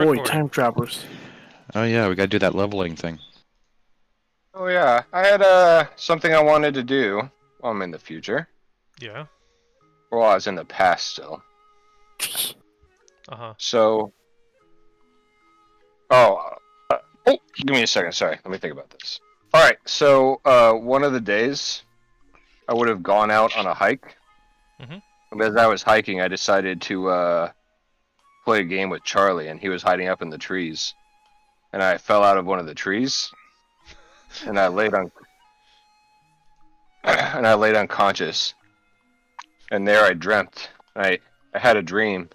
Boy, Recording. time travelers. Oh yeah, we gotta do that leveling thing. Oh yeah, I had something I wanted to do while I'm in the future. Yeah. Well, I was in the past still. Uh-huh. So, oh, give me a second. Sorry, let me think about this. All right, so one of the days I would have gone out on a hike. Mhm. And as I was hiking, I decided to play a game with Charlie, and he was hiding up in the trees. And I fell out of one of the trees, and I laid on and I laid unconscious. And there I dreamt. I had a dream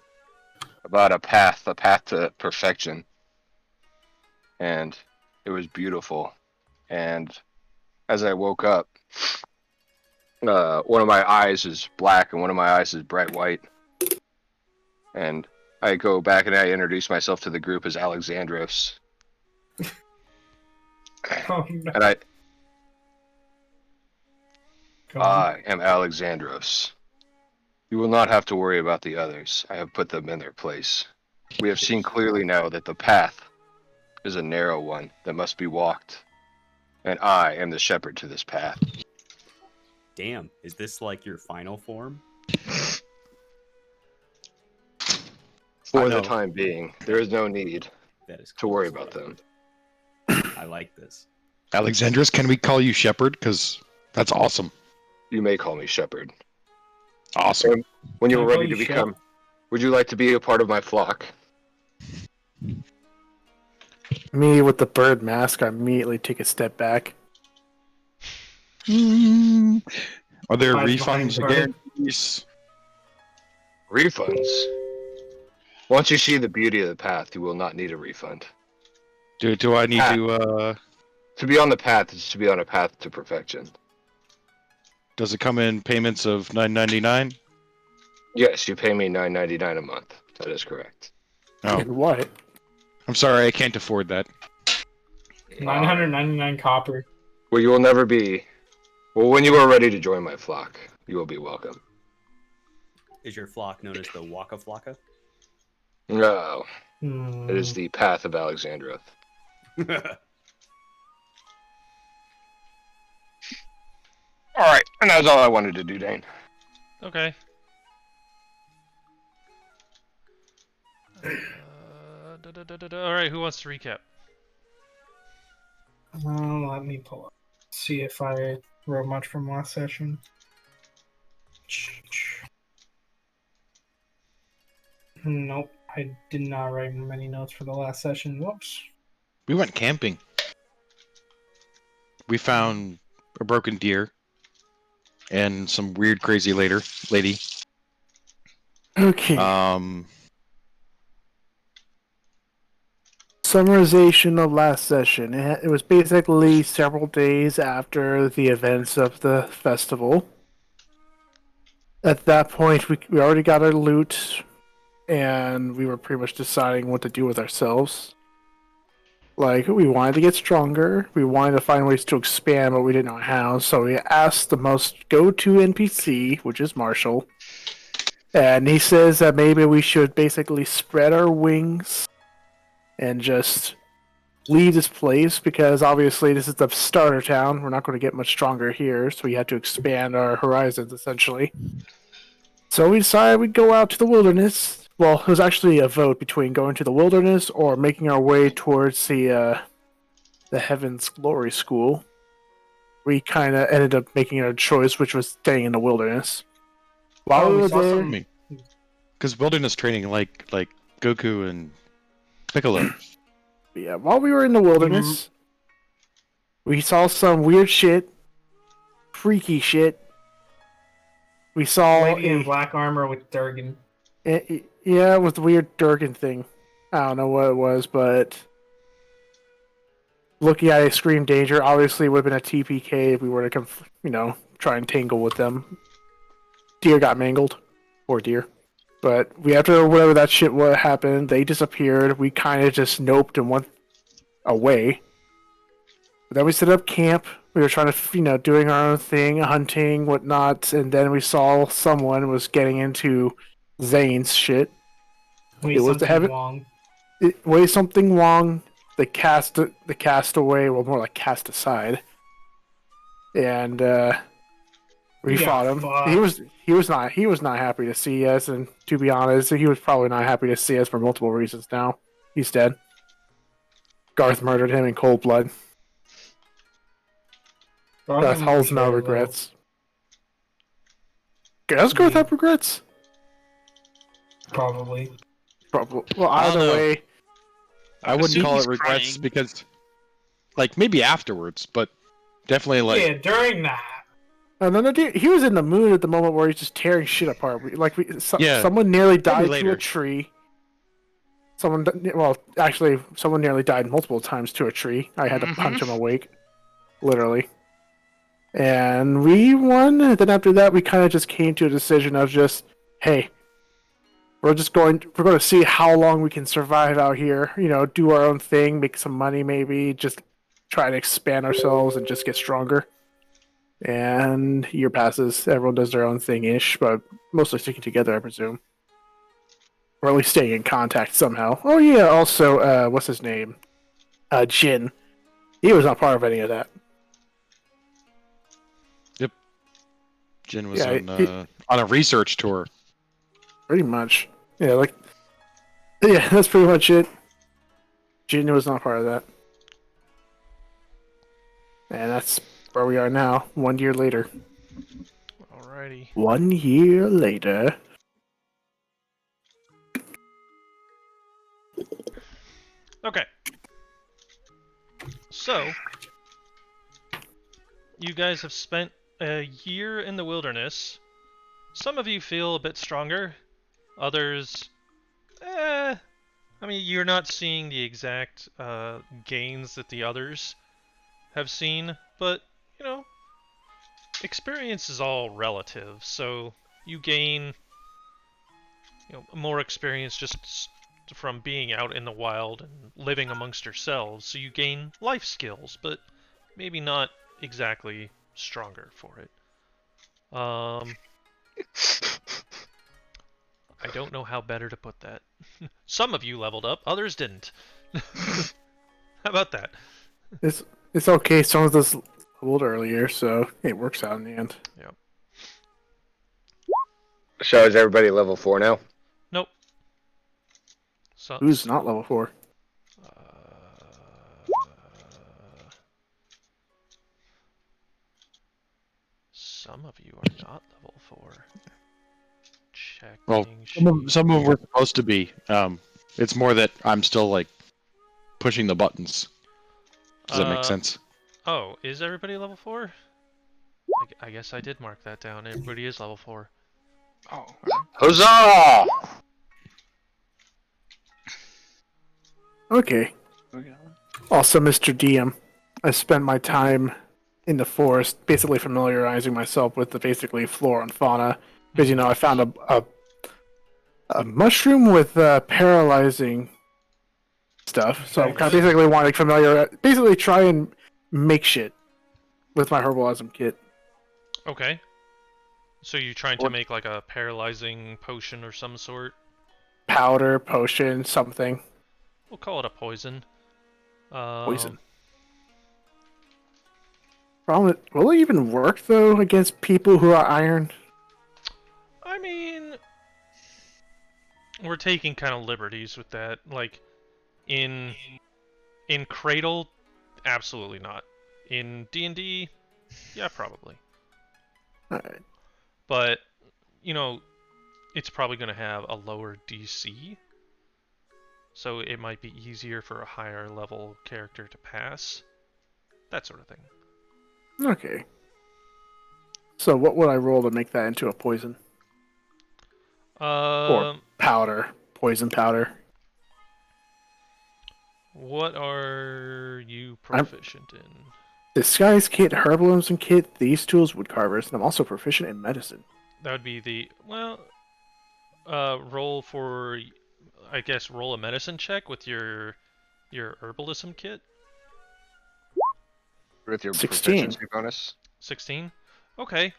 about a path to perfection, and it was beautiful. And as I woke up, one of my eyes is black and one of my eyes is bright white. And I go back and I introduce myself to the group as Alexandros. Oh, no. And Go on. I am Alexandros. You will not have to worry about the others. I have put them in their place. We have seen clearly now that the path is a narrow one that must be walked. And I am the shepherd to this path. Damn, is this like your final form? For I the know. time being, there is no need That is to cool worry as about fuck. them. I like this. Alexandros, can we call you Shepherd? Because that's awesome. You may call me shepherd. Awesome. When you Can are I call ready to you become, Shep? would you like to be a part of my flock? Me with the bird mask, I immediately take a step back. Are there Hides behind refunds the again? bird. Refunds? Once you see the beauty of the path, you will not need a refund. Do I need to? To be on the path is to be on a path to perfection. Does it come in payments of $9.99? Yes, you pay me $9.99 a month. That is correct. Oh, And what? I'm sorry, I can't afford that. 999 copper. Well, you will never be. Well, when you are ready to join my flock, you will be welcome. Is your flock known as the Waka Flocka? No, Hmm. it is the path of Alexandros. All right, and that's all I wanted to do, Dane. Okay. All right, who wants to recap? Let me pull up. See if I wrote much from last session. Nope, I did not write many notes for the last session. Whoops. We went camping. We found a broken deer and some weird, crazy lady. Okay. Summarization of last session. It was basically several days after the events of the festival. At that point, we already got our loot, and we were pretty much deciding what to do with ourselves. Like, we wanted to get stronger, we wanted to find ways to expand, but we didn't know how, so we asked the most go-to NPC, which is Marshall, and he says that maybe we should basically spread our wings and just leave this place, because obviously this is the starter town, we're not going to get much stronger here, so we had to expand our horizons, essentially. So we decided we'd go out to the wilderness. Well, it was actually a vote between going to the wilderness or making our way towards the Heaven's Glory School. We kind of ended up making our choice, which was staying in the wilderness. While we were saw there, some- Because wilderness training, like Goku and Piccolo. yeah, while we were in the wilderness, we saw some weird shit, freaky shit. We saw lady in black armor with Durgan. yeah, it was the weird Durgan thing. I don't know what it was, but looking at it, scream danger. Obviously, it would have been a TPK if we were to, try and tangle with them. Deer got mangled, poor deer. But after whatever that shit what happened, they disappeared. We kind of just noped and went away. But then we set up camp. We were trying to, doing our own thing, hunting, whatnot, and then we saw someone was getting into Zane's shit. We It was the something heaven. wrong. it weighs something wrong. They cast away, well, more like cast aside, and we You got fought him. fucked. He was not happy to see us, and to be honest, he was probably not happy to see us for multiple reasons. Now he's dead. Garth murdered him in cold blood. Probably Garth more holds no so, though. regrets. Does Garth have regrets? Probably. Probably. Well, I don't either know. way, I wouldn't assume call it he's regrets crying. because, like, maybe afterwards, but definitely like. Yeah, during that. and then he was in the mood at the moment where he's just tearing shit apart. Yeah, Someone nearly died to later. a tree. Actually, someone nearly died multiple times to a tree. I had to punch him awake, literally. And we won. And then after that, we kind of just came to a decision of just, hey, we're going to see how long we can survive out here. You know, do our own thing, make some money, maybe just try to expand ourselves and just get stronger. And year passes, everyone does their own thing ish, but mostly sticking together, I presume. Or at least staying in contact somehow. Oh yeah, also, what's his name? Jin. He was not part of any of that. Jin was Yeah, on a research tour. Pretty much. Yeah, yeah, that's pretty much it. Jin was not part of that. And that's where we are now, 1 year later. Alrighty. 1 year later. Okay. So, you guys have spent a year in the wilderness. Some of you feel a bit stronger. Others, I mean, you're not seeing the exact gains that the others have seen, but, you know, experience is all relative. So, you gain, more experience just from being out in the wild and living amongst yourselves. So you gain life skills, but maybe not exactly stronger for it. I don't know how better to put that. Some of you leveled up, others didn't. How about that? It's okay, some of us leveled earlier, so it works out in the end. Yep. So is everybody level 4 now? Nope. So, Who's not level 4? Some of you are not level 4. Checking. Well, sheet. some of them were supposed to be. It's more that I'm still like pushing the buttons. Does that make sense? Oh, is everybody level 4? I guess I did mark that down. Everybody is level 4. Oh, Huzzah! Okay. Also, Mr. DM, I spent my time in the forest basically familiarizing myself with the basically flora and fauna. Because, I found a mushroom with paralyzing stuff. So I basically want to basically try and make shit with my herbalism kit. Okay. So you're trying to make like a paralyzing potion or some sort? Powder, potion, something. We'll call it a poison. Poison. Problem, will it even work though against people who are iron? I mean, we're taking kind of liberties with that. Like, in Cradle, absolutely not. In D&D, yeah, probably. Alright. But, it's probably going to have a lower DC. So it might be easier for a higher level character to pass. That sort of thing. Okay. So what would I roll to make that into a poison? Or powder. Poison powder. What are you proficient in? Disguise kit, herbalism kit, these tools, wood carvers, and I'm also proficient in medicine. That would be the roll for, I guess, roll a medicine check with your herbalism kit. With your 16. proficiency bonus? 16. Okay.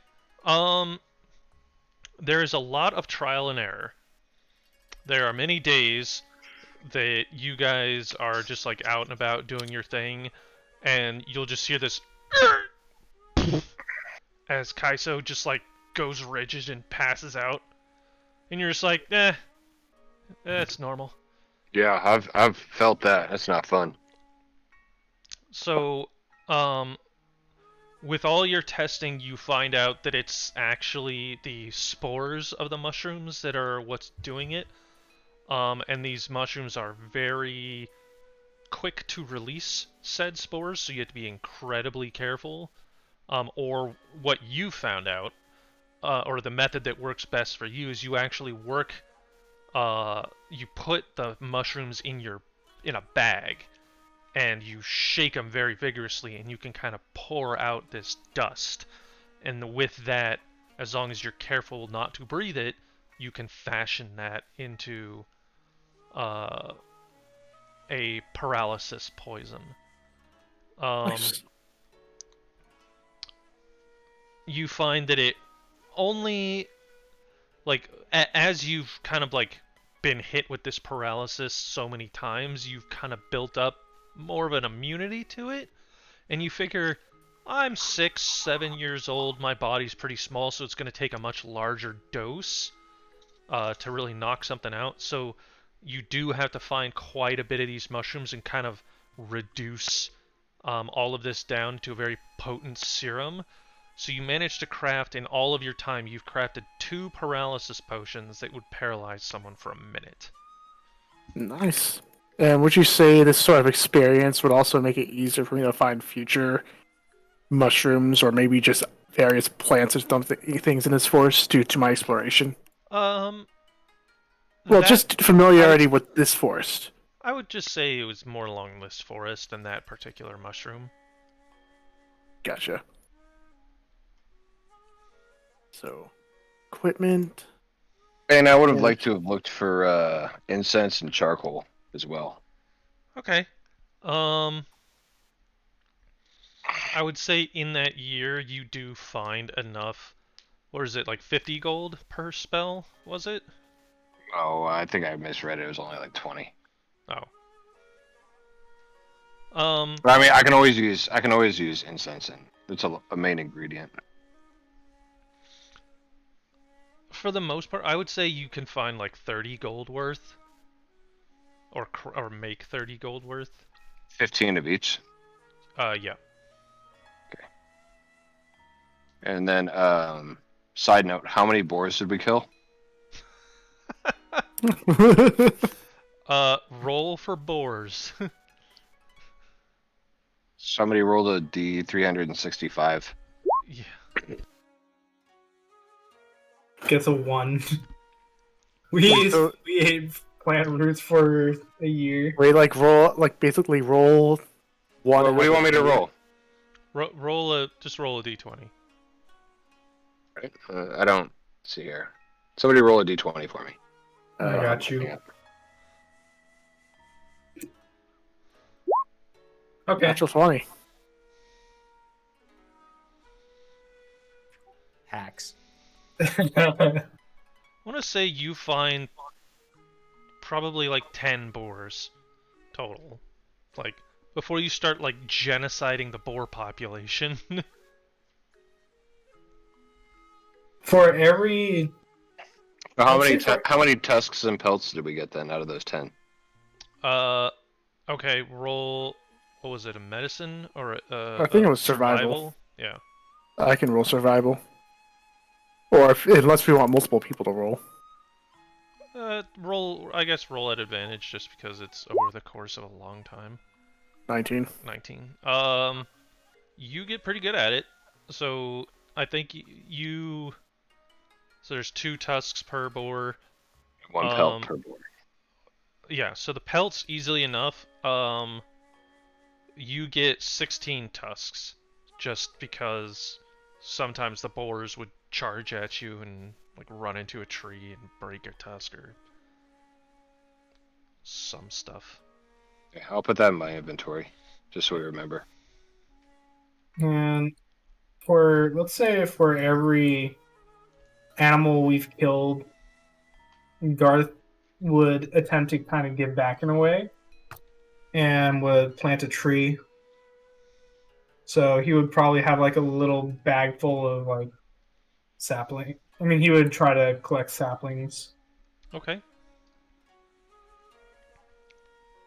There is a lot of trial and error. There are many days that you guys are just like out and about doing your thing, and you'll just hear this as Kaiso just like goes rigid and passes out, and you're just like, it's normal. Yeah, I've felt that. That's not fun. So, with all your testing, you find out that it's actually the spores of the mushrooms that are what's doing it. And these mushrooms are very quick to release said spores, so you have to be incredibly careful. Or what you found out, or the method that works best for you, is you actually you put the mushrooms in a bag, and you shake them very vigorously, and you can kind of pour out this dust. And with that, as long as you're careful not to breathe it, you can fashion that into a paralysis poison. Nice. You find that it only, like, as you've kind of like been hit with this paralysis so many times, you've kind of built up more of an immunity to it, and you figure, I'm 6, 7 years old, my body's pretty small, so it's going to take a much larger dose to really knock something out. So you do have to find quite a bit of these mushrooms and kind of reduce all of this down to a very potent serum. So you managed to craft, in all of your time, you've crafted 2 paralysis potions that would paralyze someone for a minute. Nice. And would you say this sort of experience would also make it easier for me to find future mushrooms or maybe just various plants or something things in this forest due to my exploration? Um, Well, that- just familiarity with this forest. I would just say it was more along this forest than that particular mushroom. Gotcha. So, equipment. And I would have Yeah. liked to have looked for incense and charcoal as well. Okay. I would say in that year you do find enough. What is it, like 50 gold per spell, was it? Oh, I think I misread it. It was only like 20. Oh. But I mean, I can always use incense, and it's a main ingredient. For the most part, I would say you can find like 30 gold worth, or make 30 gold worth. 15 of each. Yeah. And then, side note, how many boars did we kill? Roll for boars. Somebody rolled a D365. Yeah. Gets a 1. We So- we ate plant roots for a year. Wait, basically roll one. What do you want me to roll? Just roll a d20. Right? I don't see here. Somebody roll a D20 for me. I got you. Yeah. Okay. Natural 20. Hacks. I want to say you find probably like 10 boars total. Like, before you start like genociding the boar population. For every How Let's many see if how many tusks and pelts did we get then out of those 10? Okay, roll. What was it? A medicine or I think it was survival. Yeah. I can roll survival. Or unless we want multiple people to roll. Roll. I guess roll at advantage just because it's over the course of a long time. 19. 19. You get pretty good at it. So I think you. So there's 2 tusks per boar. One pelt per boar. Yeah, so the pelts easily enough. You get 16 tusks, just because sometimes the boars would charge at you and like run into a tree and break your tusk or some stuff. Yeah, I'll put that in my inventory, just so we remember. and let's say for every animal we've killed, Garth would attempt to kind of give back in a way and would plant a tree. So he would probably have like a little bag full of like sapling. I mean, he would try to collect saplings. Okay.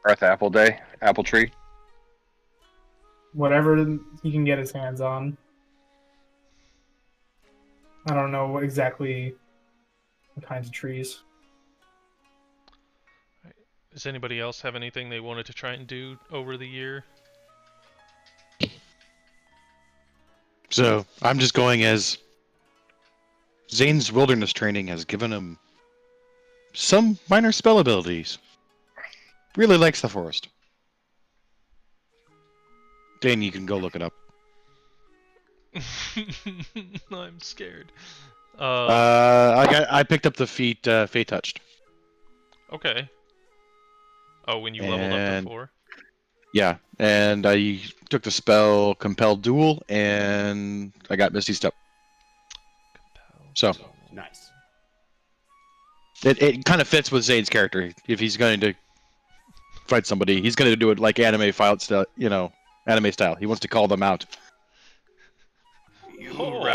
Earth Apple Day, apple tree. Whatever he can get his hands on. I don't know exactly what kinds of trees. Does anybody else have anything they wanted to try and do over the year? So I'm just going as Zane's wilderness training has given him some minor spell abilities. Really likes the forest. Dane, you can go look it up. I'm scared. I picked up the feat Fey touched. Okay. Oh, when you leveled up And- to 4? Yeah, and I took the spell Compelled Duel, and I got Misty Step. So Nice. it kind of fits with Zane's character. If he's going to fight somebody, he's going to do it like anime fight style, anime style. He wants to call them out. You Oh,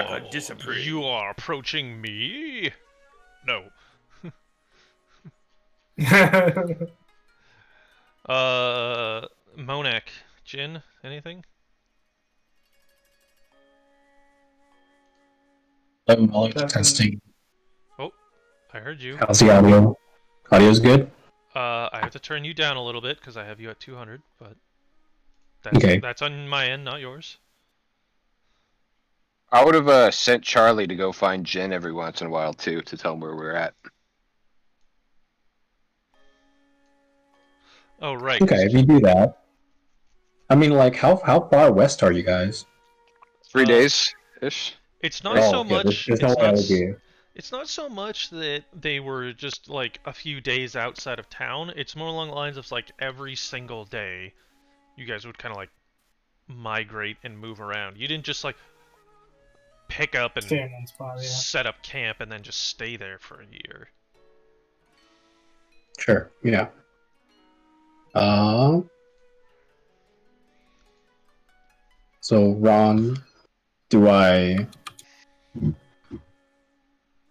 you are approaching me? No. Monak, Jin, anything? Volume That's testing. Oh, I heard you. How's the audio? Audio's good? I have to turn you down a little bit because I have you at 200, but that's, Okay. that's on my end, not yours. I would have sent Charlie to go find Jen every once in a while too, to tell him where we're at. Oh, right. 'cause Okay, if you do that. I mean, like, how far west are you guys? 3 days ish. It's not Oh, so okay, much. there's no It's way I not. would be. It's not so much that they were just like a few days outside of town. It's more along the lines of like every single day, you guys would kind of like migrate and move around. You didn't just like pick up and Stay in one spot, yeah. set up camp and then just stay there for a year. Sure, yeah. So, Ron, do I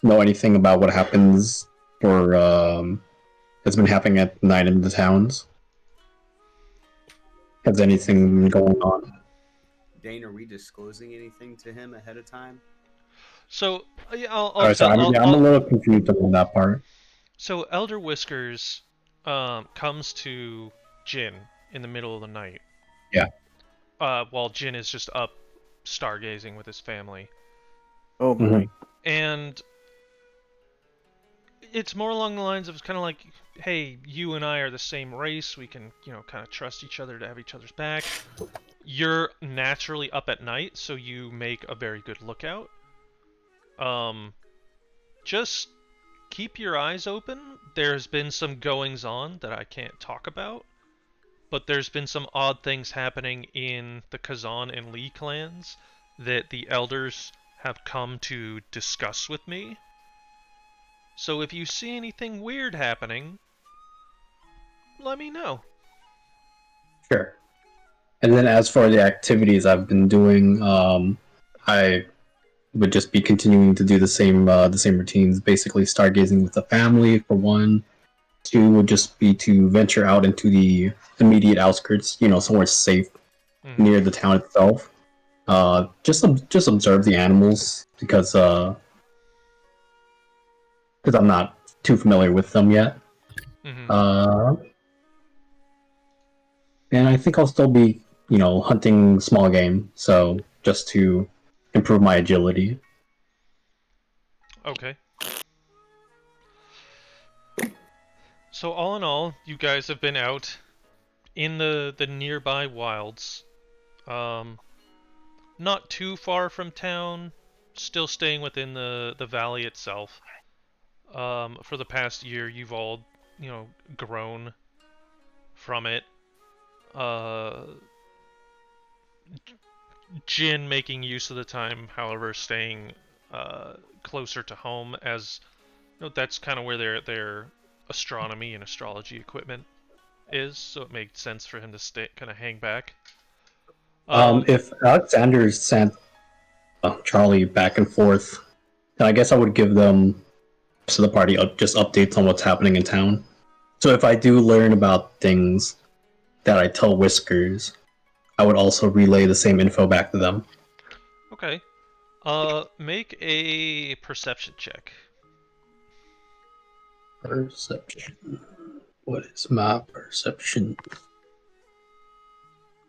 know anything about what happens or has been happening at night in the towns? Has anything been going on? Dane, are we disclosing anything to him ahead of time? So yeah, I'll Alright, so tell. I'm a little confused on that part. So Elder Whiskers comes to Jin in the middle of the night. Yeah. While Jin is just up stargazing with his family. Oh Mhm. my. And it's more along the lines of kind of like, hey, you and I are the same race. We can, kind of trust each other to have each other's back. You're naturally up at night, so you make a very good lookout. Just keep your eyes open. There's been some goings on that I can't talk about, but there's been some odd things happening in the Kazan and Lee clans that the elders have come to discuss with me. So if you see anything weird happening, let me know. Sure. And then as for the activities I've been doing, I would just be continuing to do the same routines. Basically, stargazing with the family for one. 2 would just be to venture out into the immediate outskirts, somewhere safe near the town itself. Just observe the animals because I'm not too familiar with them yet. And I think I'll still be, hunting small game, so just to improve my agility. Okay. So all in all, you guys have been out in the nearby wilds. Not too far from town, still staying within the valley itself. For the past year, you've all, grown from it. Jin making use of the time, however, staying closer to home, as that's kind of where their astronomy and astrology equipment is, so it made sense for him to stay kind of hang back. If Alexander sent Charlie back and forth, then I guess I would give them to the party just updates on what's happening in town. So if I do learn about things that I tell Whiskers, I would also relay the same info back to them. Okay. Make a perception check. Perception. What is my perception?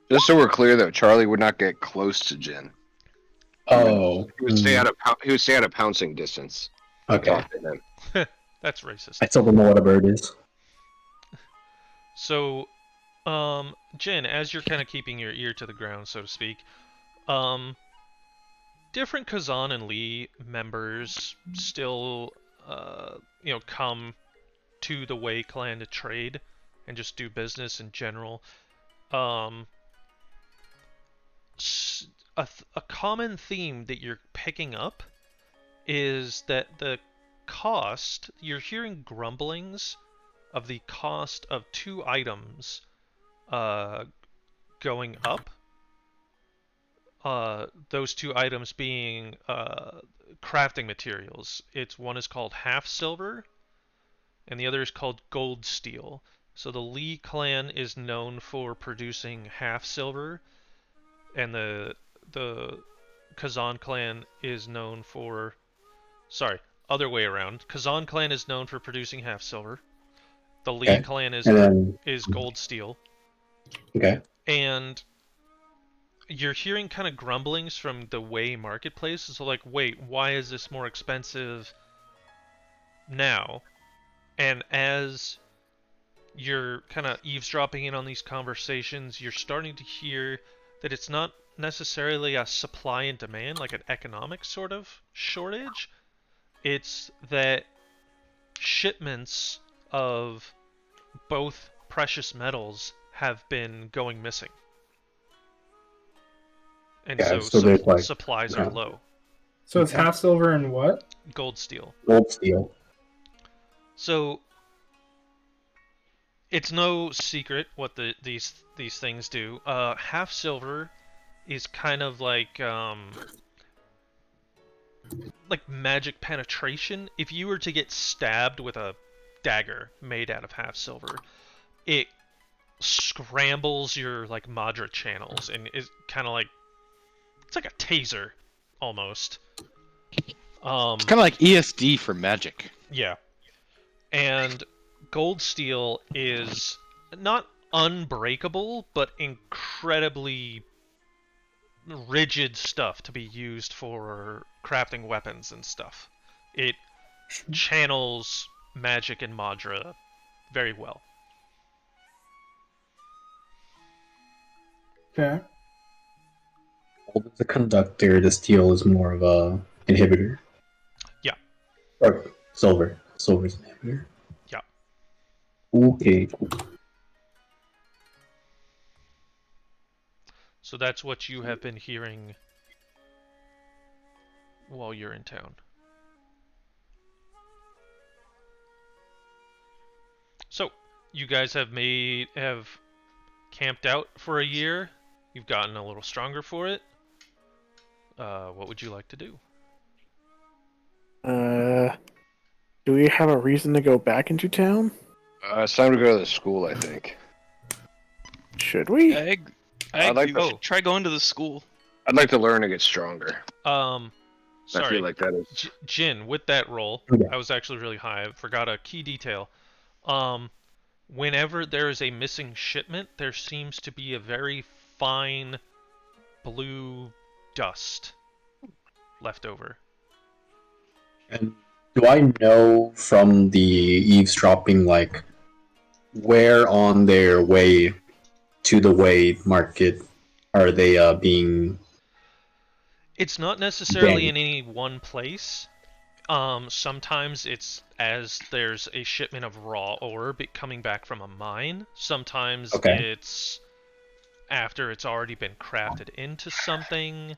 Just so we're clear, though, Charlie would not get close to Jin. Oh, He would stay at a pouncing distance. okay. Talk to him. That's racist. I still don't know what a bird is. So, Jin, as you're kind of keeping your ear to the ground, so to speak, different Kazan and Lee members still, come to the Wei clan to trade and just do business in general. A common theme that you're picking up is that you're hearing grumblings of the cost of 2 items going up. Those 2 items being crafting materials. One is called half silver, and the other is called gold steel. So the Lee clan is known for producing half silver, and the Kazan clan is known for... Sorry, other way around. Kazan clan is known for producing half silver. The Lee clan is gold steel. Okay. And you're hearing kind of grumblings from the Wei marketplace. So like, wait, why is this more expensive now? And as you're kind of eavesdropping in on these conversations, you're starting to hear that it's not necessarily a supply and demand, like an economic sort of shortage. It's that shipments of both precious metals have been going missing. And supplies are low. So it's half silver and what? Gold steel. Gold steel. So it's no secret what these things do. Half silver is kind of like magic penetration. If you were to get stabbed with a dagger made out of half silver, it scrambles your like Madra channels and is kind of like, it's like a taser almost. It's kind of like ESD for magic. Yeah. And gold steel is not unbreakable, but incredibly rigid stuff to be used for crafting weapons and stuff. It channels magic and Madra very well. Okay. The conductor, the steel is more of a inhibitor. Yeah. Or silver. Silver's an inhibitor. Yeah. Okay. So that's what you have been hearing while you're in town. So, you guys have camped out for a year. You've gotten a little stronger for it. What would you like to do? Do we have a reason to go back into town? It's time to go to the school, I think. Should we? I'd like to try going to the school. I'd like to learn to get stronger. Sorry. I feel like that is... Jin, with that roll, Yeah. I was actually really high. I forgot a key detail. Whenever there is a missing shipment, there seems to be a very fine blue dust left over. And do I know from the eavesdropping, like, where on their way to the Wei market are they being... It's not necessarily in any one place. Sometimes it's as there's a shipment of raw ore coming back from a mine. Sometimes it's after it's already been crafted into something.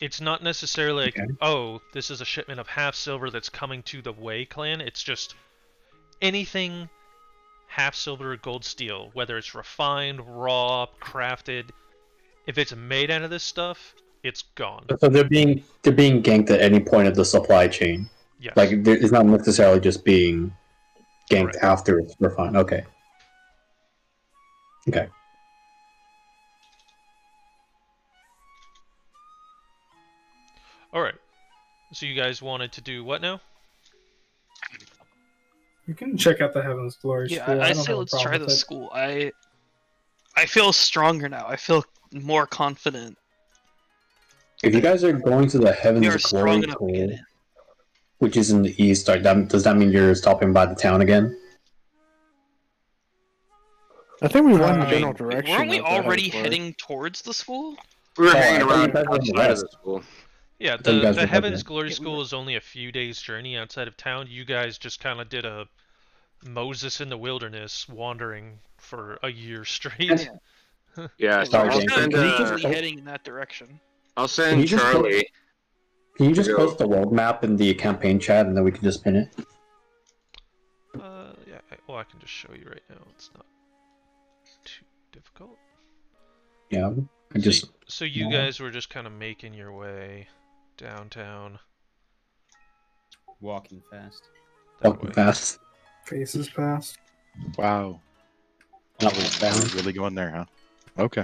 It's not necessarily like, oh, this is a shipment of half silver that's coming to the Wei clan. It's just, anything half silver or gold steel, whether it's refined, raw, crafted, if it's made out of this stuff, it's gone. So they're being ganked at any point of the supply chain. Yes. Like it's not necessarily just being ganked Correct. after it's refined. Okay. Okay. All right. So you guys wanted to do what now? You can check out the Heaven's Glory Yeah, School. I don't say have a let's problem try with the it. school. I feel stronger now. I feel more confident. If you guys are going to the We are Heaven's strong Glory enough to get School, in. which is in the east, does that mean you're stopping by the town again? I think we went in the I general mean, direction. Weren't we of the already Heaven's Glory. heading towards the school? We were Oh, hanging I thought you around guys were in the outside of the west. school. Yeah, thought you guys the were Heaven's heading- Glory Yeah, School is only a few days' journey outside of town. You guys just kind of did a Moses in the wilderness, wandering for a year straight. Yeah, so Sorry, I'll James. send, Can you just- Actively heading in that direction. I'll Can send you just put- Charlie. Can you just Go. post the world map in the campaign chat and then we can just pin it? Yeah. Well, I can just show you right now. It's not too difficult. Yeah. I just So you yeah. guys were just kind of making your way downtown. Walking fast. That walking way. fast. Faces past. Wow. Not We're down. really going there, huh? Okay.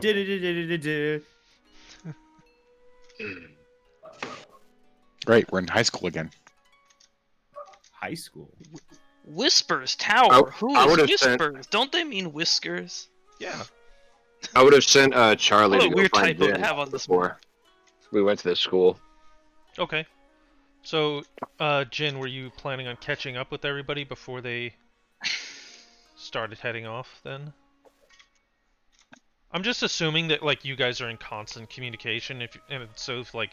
Great. We're in high school again. High school. Whispers Tower. Who I is would've sent- Whispers? Don't they mean whiskers? Yeah. I would have sent Charlie What to a go weird find typo to Jin have on this before we went to the school. Okay. So, Jin, were you planning on catching up with everybody before they started heading off then? I'm just assuming that like you guys are in constant communication so if like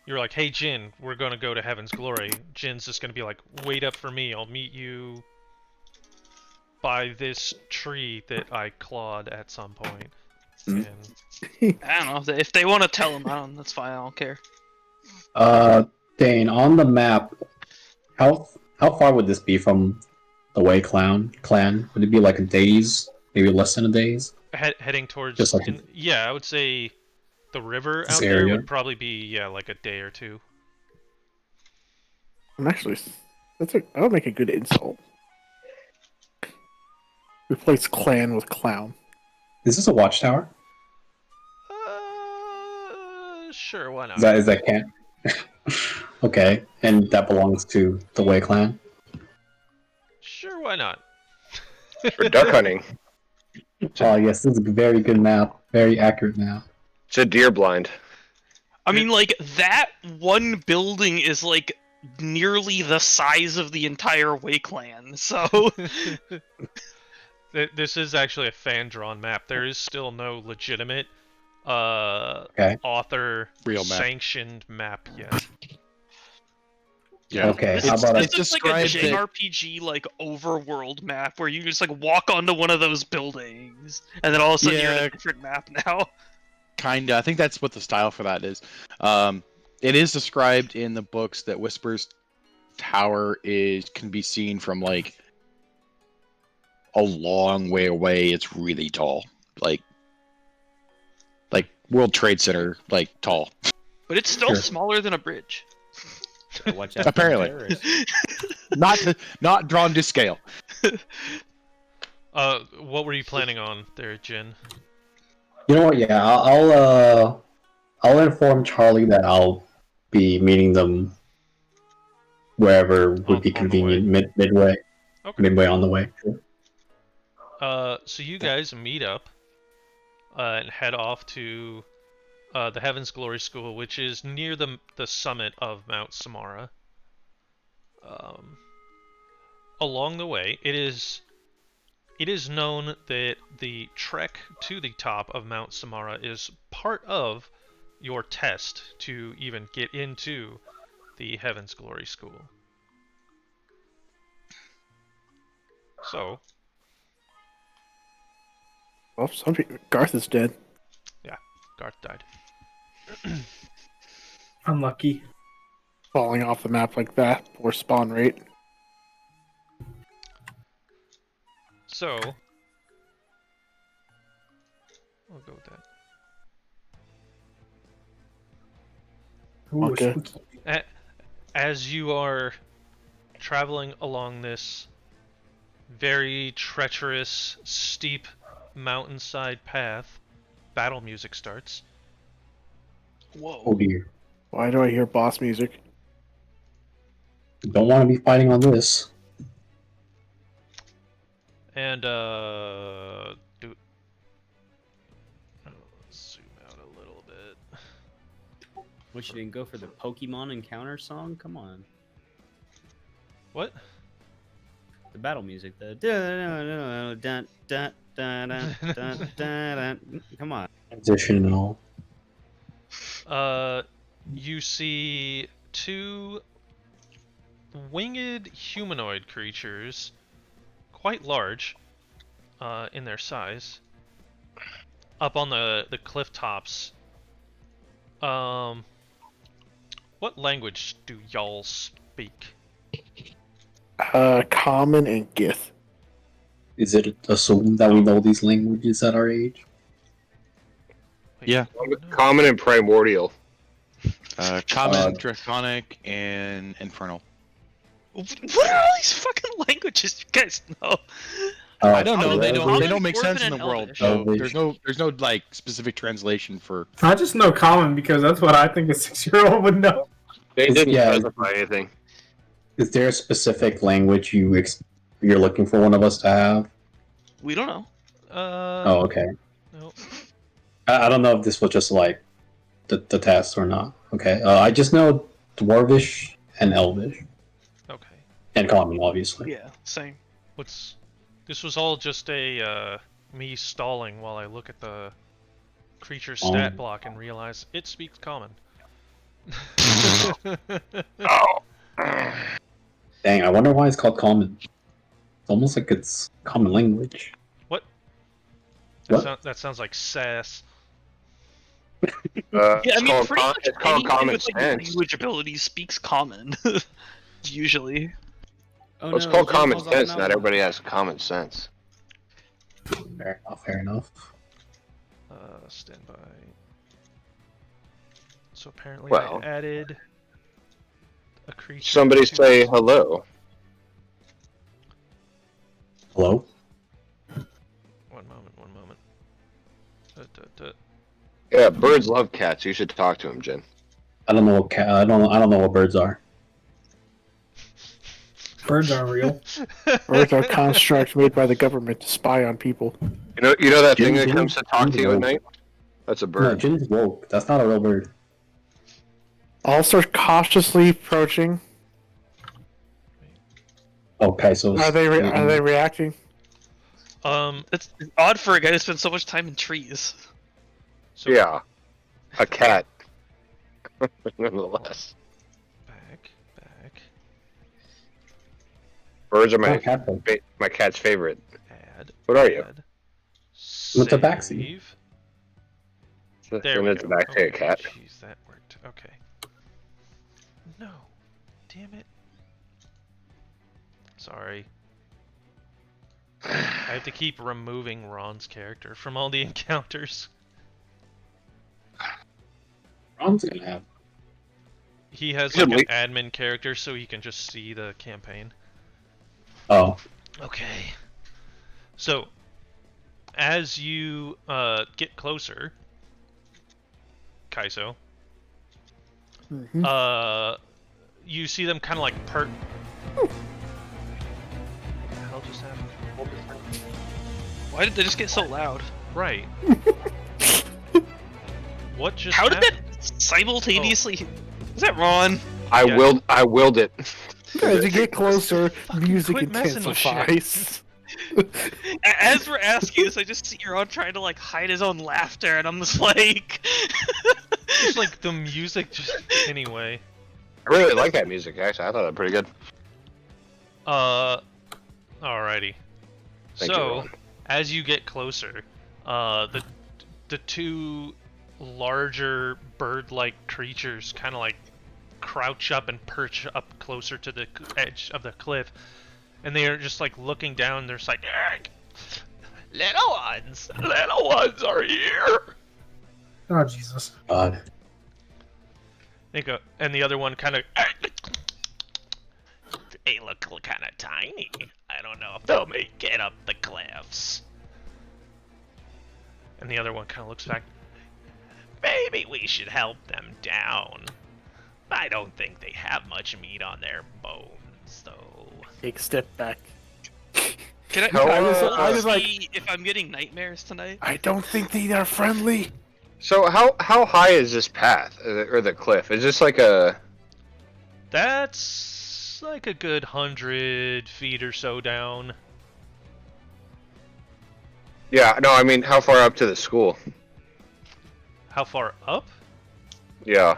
you're like, "Hey Jin, we're going to go to Heaven's Glory." Jin's just going to be like, "Wait up for me. I'll meet you by this tree that I clawed at some point." Mm. And I don't know. If they want to tell him, that's fine. I don't care. Dane, on the map, how far would this be from the Way Clan? Would it be like a days? Maybe less than a days? heading towards Just like yeah, I would say the river this out there area? would probably be like a day or two. I'm actually. That would make a good insult. Replace clan with clown. Is this a watchtower? Sure, why not? Is that can't? Okay, and that belongs to the Way Clan. Sure, why not? For duck hunting. Oh yes, this is a very good map. Very accurate map. It's a deer blind. I mean, like, that one building is, like, nearly the size of the entire Way Clan, so... This is actually a fan-drawn map. There is still no legitimate author Real map. sanctioned map yet. Yeah. Okay, This, how about this is like a described it- JRPG, like, overworld map where you just, like, walk onto one of those buildings, and then all of a sudden you're in Yeah. a different map now. Kinda. I think that's what the style for that is. It is described in the books that Whisper's Tower can be seen from like a long way away. It's really tall, like World Trade Center, like tall. But it's still Sure. smaller than a bridge. Gotta watch out for Apparently. terrorists. Not drawn to scale. What were you planning on there, Jin? You know what? Yeah, I'll inform Charlie that I'll be meeting them wherever would On be the convenient. Midway. Okay. Midway on the way. So you guys meet up and head off to the Heaven's Glory School, which is near the summit of Mount Samara. Along the way, it is known that the trek to the top of Mount Samara is part of your test to even get into the Heaven's Glory School. So, Well, Garth is dead. Garth died. Unlucky. Falling off the map like that. Poor spawn rate. So I'll go with that. Ooh, Okay. spooky. As you are traveling along this very treacherous, steep mountainside path, battle music starts. Oh Whoa. dear. Why do I hear boss music? Don't want to be fighting on this. And let's zoom out a little bit. Wish you didn't go for the Pokemon encounter song. Come on, What? the battle music. The dun dun dun dun dun dun. Come on. Transitional. You see two winged humanoid creatures, quite large, in their size, up on the cliff tops. What language do y'all speak? Common and Gith. Is it assumed that we know these languages at our age? Wait, Yeah. no. Common and primordial. Common, Draconic, and Infernal. What are all these fucking languages you guys know? I don't know. They Common, don't make sense in Dwarven, the and world. Elvish. So Elvish. there's no like specific translation for. I just know common because that's what I think a 6-year-old would know. They didn't Yeah. specify anything. Is there a specific language you're looking for one of us to have? We don't know. Oh, okay. No. I don't know if this was just like the test or not. Okay. I just know Dwarvish and Elvish Okay. and Common, obviously. Yeah, same. This was all just a me stalling while I look at the creature's Oh. stat block and realize it speaks common. Oh. Dang, I wonder why it's called Common. It's almost like it's common language. What? That sounds like sass. Yeah, I It's mean, called pretty much it's called anything common with like sense. language ability speaks common. Usually. Oh, Well, it's no, called Jim common falls off sense. an Not album. everybody has common sense. Fair enough. Fair enough. Stand by. So apparently Well. I added a creature. Somebody to- say hello. Hello? One moment. Yeah, birds love cats. You should talk to him, Jen. I don't know what I don't know what birds are. Birds aren't real. Birds are constructs made by the government to spy on people. You know that thing Jim's that comes to talk to you at woke. night? That's a No, bird. Jin's woke. That's not a real bird. Also cautiously approaching. Okay, so Are they reacting? It's odd for a guy who spends so much time in trees. So Yeah, a cat. Nonetheless, back. birds are Not a my cat bird. my cat's favorite. Add. What are you? Add, What's a backseat? save. There And we it's go. back to a Okay, cat. jeez, that worked. Okay. No. Damn it. Sorry. I have to keep removing Ron's character from all the encounters. Ron's gonna have. He has Yeah, like an admin character so he can just see the campaign. Oh, Okay. So, as you get closer, Kaiso, Mhm. you see them kind of like What the hell just happened? Why did they just get so loud? Right. What just How did happened? that simultaneously? Is that Ron? I Yeah. willed it. As you get closer, Fucking music quit messing with shit. intensifies. As we're asking this, I just see Ron trying to like hide his own laughter, and I'm just like, Just like the music just anyway. I really like that music. Actually, I thought it was pretty good. Alrighty. Thank you, So, Ron. as you get closer, the two larger bird-like creatures kind of like crouch up and perch up closer to the edge of the cliff, and they are just like looking down. They're just like, Little ones are here. Oh Jesus! God. And the other one kind of. They look kind of tiny. I don't know if they'll make it up the cliffs. And the other one kind of looks back. Maybe we should help them down. I don't think they have much meat on their bones, though. Take a step back. Can I, How, I was see if I'm getting nightmares tonight? I don't think they are friendly. So how high is this path or the cliff? Is this like a? That's like a good 100 feet or so down. Yeah, no, I mean how far up to the school? How far up? Yeah.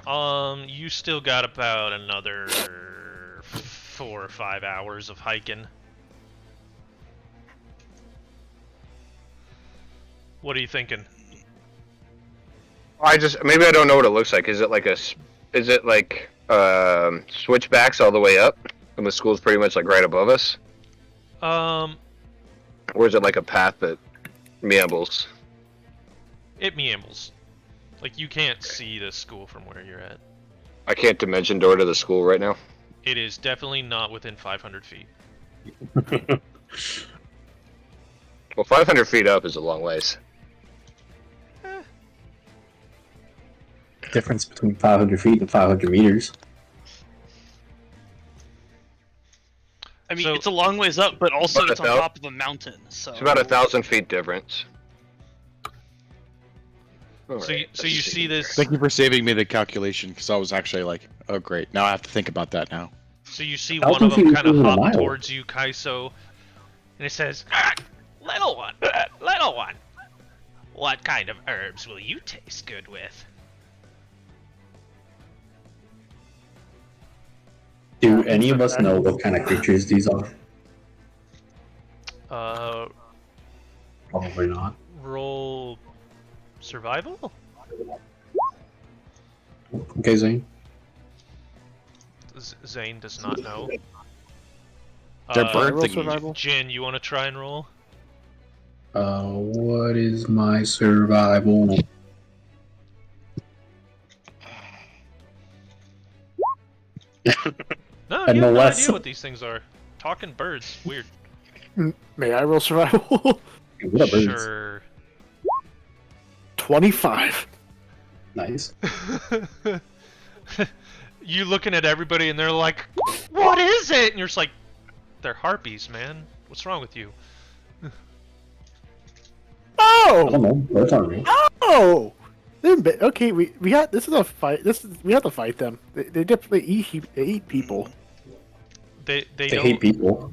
You still got about another 4 or 5 hours of hiking. What are you thinking? Maybe I don't know what it looks like. Is it like switchbacks all the way up, and the school's pretty much like right above us, or is it like a path that meanders? It meanders. Like, you can't see the school from where you're at. I can't dimension door to the school right now. It is definitely not within 500 feet. Well, 500 feet up is a long ways. Difference between 500 feet and 500 meters. I mean, So- it's a long ways up, but also About it's on 1,000 top of a mountain, so... It's about 1,000 feet difference. So you see this. Thank you for saving me the calculation, because I was actually like, oh great, now I have to think about that now. So you see How one of them confused kind of is it a hop mile? towards you, Kaiso, and it says, Little one, what kind of herbs will you taste good with? Do any of us know what kind of creatures these are? Probably not. roll survival? Okay, Zane. Zane does not know. They're bird roll thingies. survival? Jin, you want to try and roll? What is my survival? No, And you no have no less. idea what these things are. Talking birds, weird. May I roll survival? What are birds? Sure. 25. Nice. You looking at everybody and they're like, "What is it?" And you're just like, "They're harpies, man. What's wrong with you?" I Oh! don't know. Birds aren't real. Oh! Okay, we got this is a fight. We have to fight them. They definitely eat people. They They don't. hate people.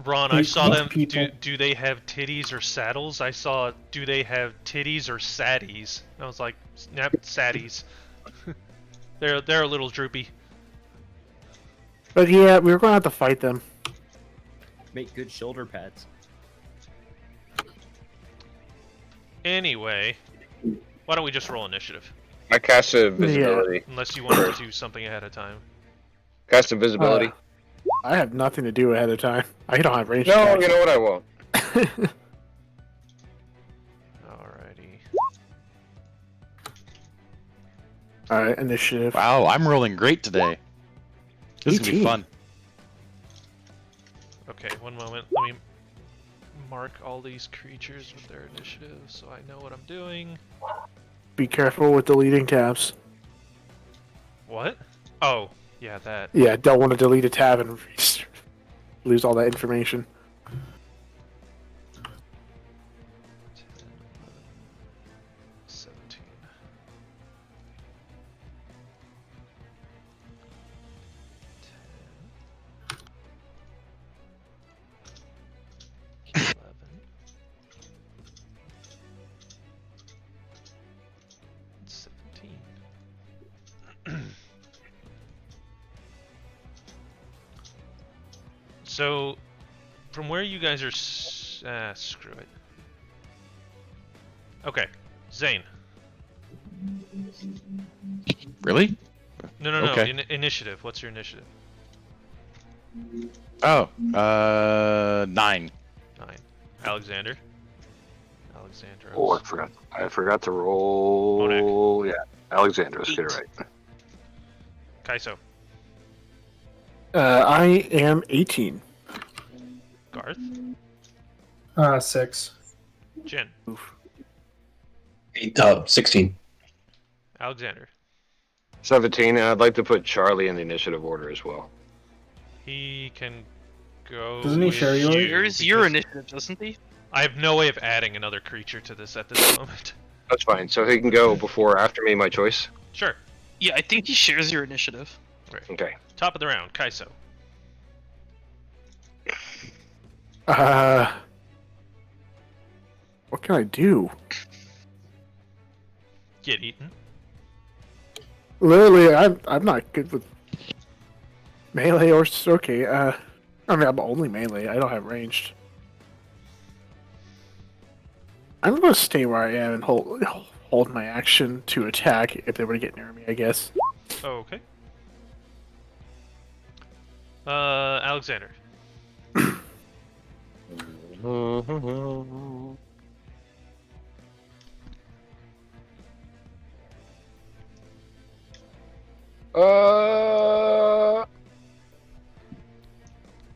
Ron, I They saw eat them. people. Do they have titties or saddles? I saw. Do they have titties or saddies? I was like, snap, saddies. They're a little droopy. But yeah, we were going to have to fight them. Make good shoulder pads. Anyway, why don't we just roll initiative? I cast a visibility. Unless you wanted to do something ahead of time. Cast a visibility. I have nothing to do ahead of time. I don't have range. No, attack. you know what? I won't. Alrighty. All right, initiative. Wow, I'm rolling great today. This is gonna be 18. fun. Okay, one moment. Let me mark all these creatures with their initiative so I know what I'm doing. Be careful with deleting tabs. What? Oh, yeah, that. Yeah, don't want to delete a tab and lose all that information. 10, 17. 11. And 17. So, from where you guys are, screw it. Okay, Zane. Really? No, Okay. initiative. What's your initiative? Oh, 9. 9. Alexander. Alexandros. Oh, I forgot to roll. Yeah, Alexandros, get it right. Kaiso. I am 18. Garth. 6. Jin. 16. Alexander. 17, and I'd like to put Charlie in the initiative order as well. He can go. Doesn't he with share yours? you Here's your because initiative, doesn't he? I have no way of adding another creature to this at this moment. That's fine. So he can go before or after me, my choice. Sure. Yeah, I think he shares your initiative. Okay. Top of the round, Kaiso. What can I do? Get eaten. Literally, I'm not good with melee or okay. I mean, I'm only melee. I don't have ranged. I'm gonna stay where I am and hold my action to attack if they were to get near me. I guess. Okay. Alexander.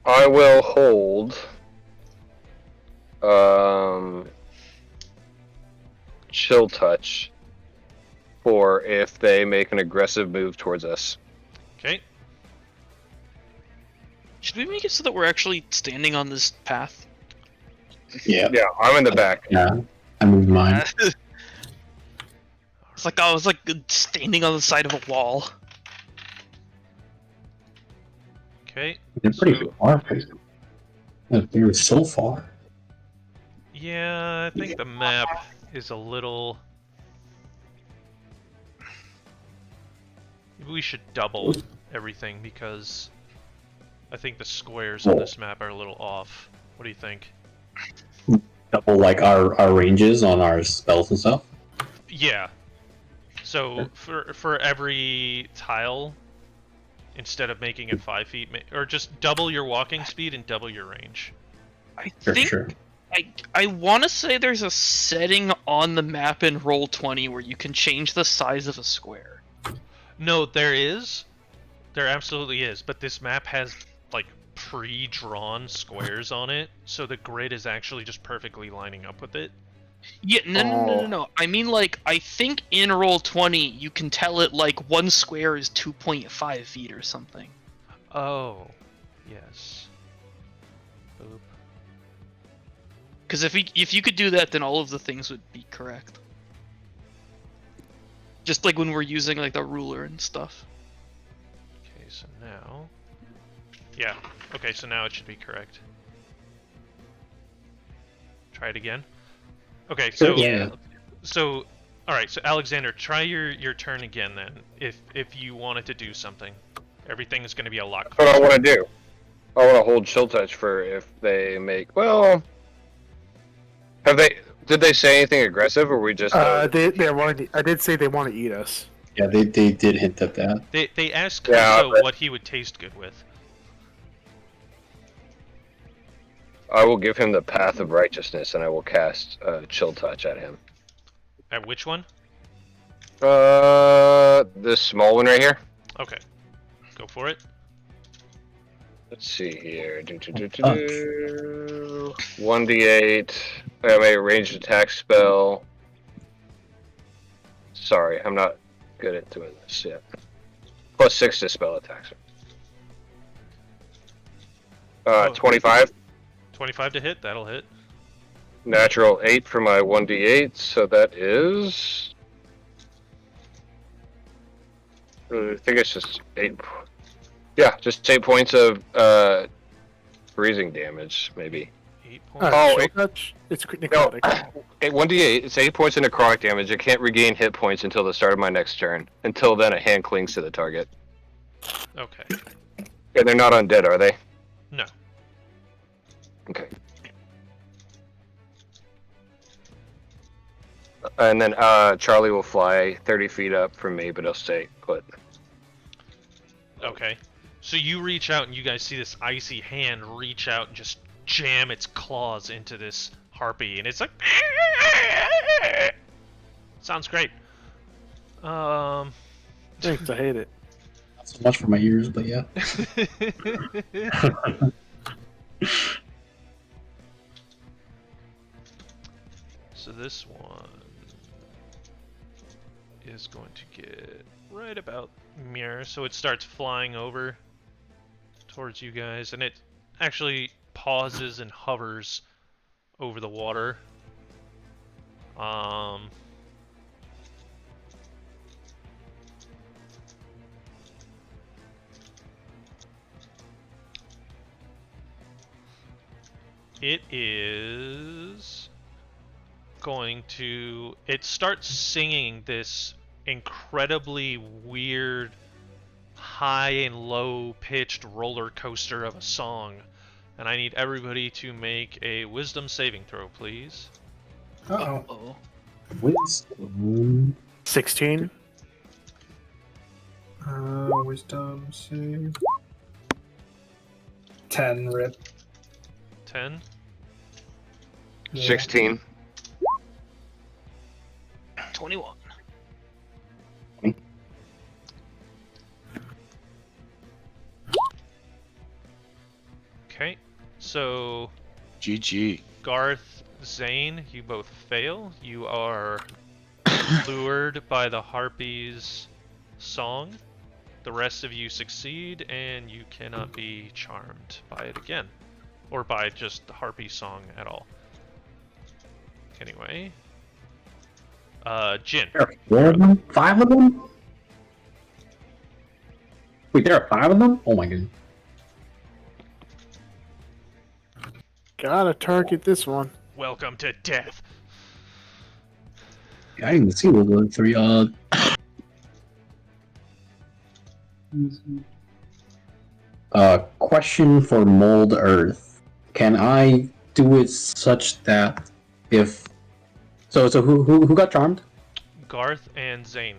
I will hold. Chill touch for if they make an aggressive move towards us. Okay. Should we make it so that we're actually standing on this path? Yeah. Yeah, I'm in the back. Yeah. I moved mine. It's like I was like standing on the side of a wall. Okay. They're pretty So- far. They were so far. Yeah, I think the map is a little. Maybe we should double everything because I think the squares on this map are a little off. What do you think? Double like our ranges on our spells and stuff. Yeah. So for every tile, instead of making it 5 feet, or just double your walking speed and double your range. I For think sure. I want to say there's a setting on the map in Roll20 where you can change the size of a square. No, there is. There absolutely is. But this map has like pre-drawn squares on it, so the grid is actually just perfectly lining up with it. Yeah, no. I mean, like, I think in Roll20 you can tell it like one square is 2.5 feet or something. Oh, yes. Boop. Because if you could do that, then all of the things would be correct. Just like when we're using like the ruler and stuff. Okay, so now. Yeah. Okay, so now it should be correct. Try it again. Okay, so Yeah. So, all right. So Alexander, try your turn again then. If you wanted to do something, everything is going to be a lot That's what I closer. want to do. I want to hold chill touch for if they make. Well, did they say anything aggressive, or we just? They wanted. I did say they want to eat us. Yeah, they did hint at that. They asked Yeah, Kaiso but- what he would taste good with. I will give him the path of righteousness, and I will cast chill touch at him. At which one? This small one right here. Okay, go for it. Let's see here. 1d8. I have a ranged attack spell. Sorry, I'm not good at doing this yet. +6 to spell attacks. 25. 25 to hit. That'll hit. Natural 8 for my 1d8, so that is. I think it's just 8. Yeah, just 8 points of freezing damage, maybe. 8 points. Oh, Chill wait. touch. It's No, necrotic. 1d8. It's 8 points of necrotic damage. I can't regain hit points until the start of my next turn. Until then, a hand clings to the target. Okay. Yeah, they're not undead, are they? No. Okay. And then Charlie will fly 30 feet up from me, but he'll stay put. Okay. So you reach out and you guys see this icy hand reach out and just jam its claws into this harpy, and it's like sounds great. Thanks, I hate it. Not so much for my ears, but yeah. So this one is going to get right about mirror, so it starts flying over towards you guys, and it actually pauses and hovers over the water. It is going to... It starts singing this incredibly weird high and low pitched roller coaster of a song. And I need everybody to make a wisdom saving throw, please. Uh-oh. Oh. Wisdom. 16. Wisdom save. 10, rip. 10. Yeah. 16. 21. Okay, so GG. Garth, Zane, you both fail. You are lured by the harpy's song. The rest of you succeed, and you cannot be charmed by it again. Or by just the harpy song at all. Anyway. Jin. There are 4 of them? 5 of them? Wait, there are 5 of them? Oh my god. Gotta target this one. Welcome to death. Yeah, I didn't even see World War 3. Question for Mold Earth. Can I do it such that if... So who got charmed? Garth and Zane.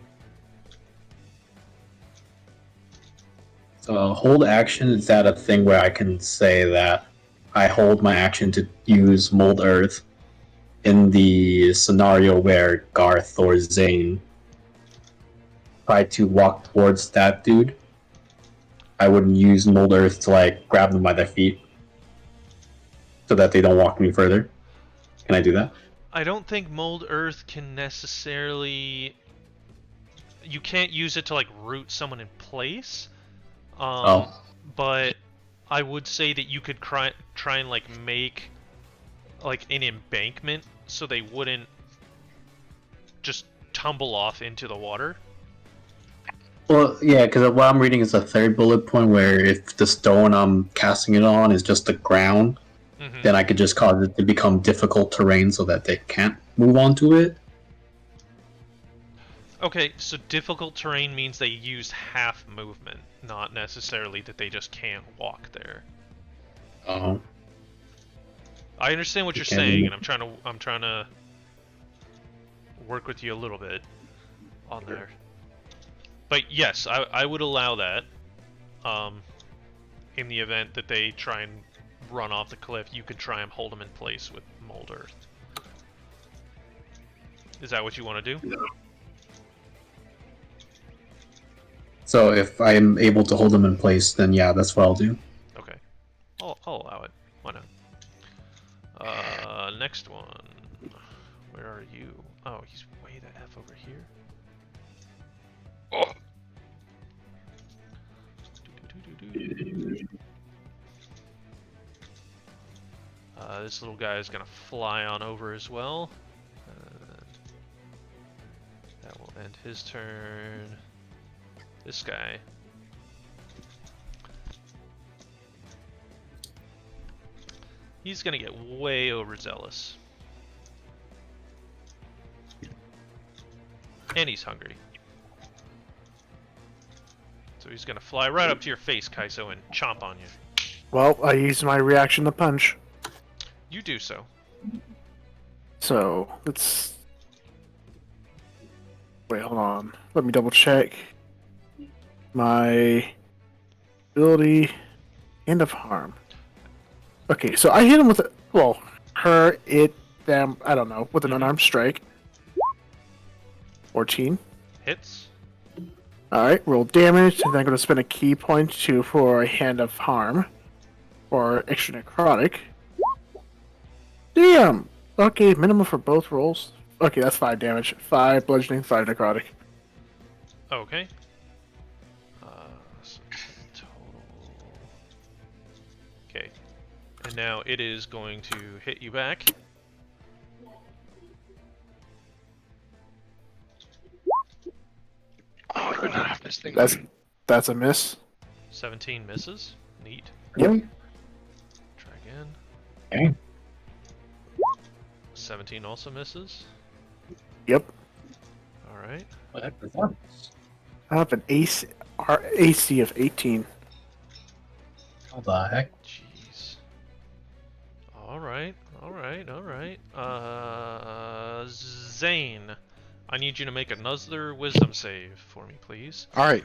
So hold action, is that a thing where I can say that I hold my action to use Mold Earth in the scenario where Garth or Zane try to walk towards that dude? I wouldn't use Mold Earth to like grab them by their feet so that they don't walk any further. Can I do that? I don't think Mold Earth can necessarily... You can't use it to like root someone in place. But I would say that you could try and like make like an embankment so they wouldn't just tumble off into the water. Well, yeah, because what I'm reading is a third bullet point where if the stone I'm casting it on is just the ground, then I could just cause it to become difficult terrain so that they can't move onto it. Okay, so difficult terrain means they use half movement, not necessarily that they just can't walk there. Oh. I understand what you're Okay. saying, and I'm trying to work with you a little bit on there. But yes, I would allow that. In the event that they try and run off the cliff, you could try and hold them in place with Mold Earth. Is that what you want to do? So if I'm able to hold them in place, then yeah, that's what I'll do. Okay. I'll allow it. Why not? Next one. Where are you? Oh, he's way the F over here. Oh. This little guy is gonna fly on over as well. That will end his turn. This guy. He's gonna get way overzealous. And he's hungry. So he's gonna fly right up to your face, Kaiso, and chomp on you. Well, I used my reaction to punch. You do so. So, let's... Wait, hold on. Let me double check. My ability, end of harm. Okay, so I hit him with well, her, it, them, I don't know, with an unarmed strike. 14. Hits. Alright, roll damage, and then I'm going to spend a key point for a Hand of Harm. Or extra necrotic. Damn! Okay, minimum for both rolls. Okay, that's 5 damage. 5 bludgeoning, 5 necrotic. Okay. So total. Okay. And now it is going to hit you back. Oh, do not have this thing. That's a miss. 17 misses. Neat. Yep. Try again. Okay. 17 also misses. Yep. Alright. I have an AC of 18. What the heck? Jeez. Alright. Zane. I need you to make another wisdom save for me, please. All right.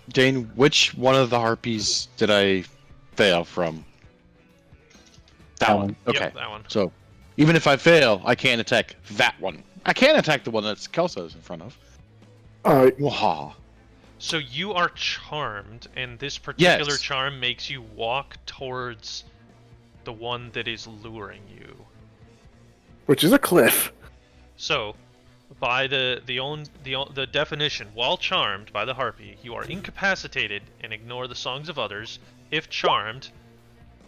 Jane, which one of the harpies did I fail from? That one. Okay. Yep, that one. So, even if I fail, I can't attack that one. I can attack the one that's Kelso's in front of. Waha. So you are charmed, and this particular Yes. charm makes you walk towards the one that is luring you. Which is a cliff. So, by the definition, while charmed by the harpy, you are incapacitated and ignore the songs of others. If charmed,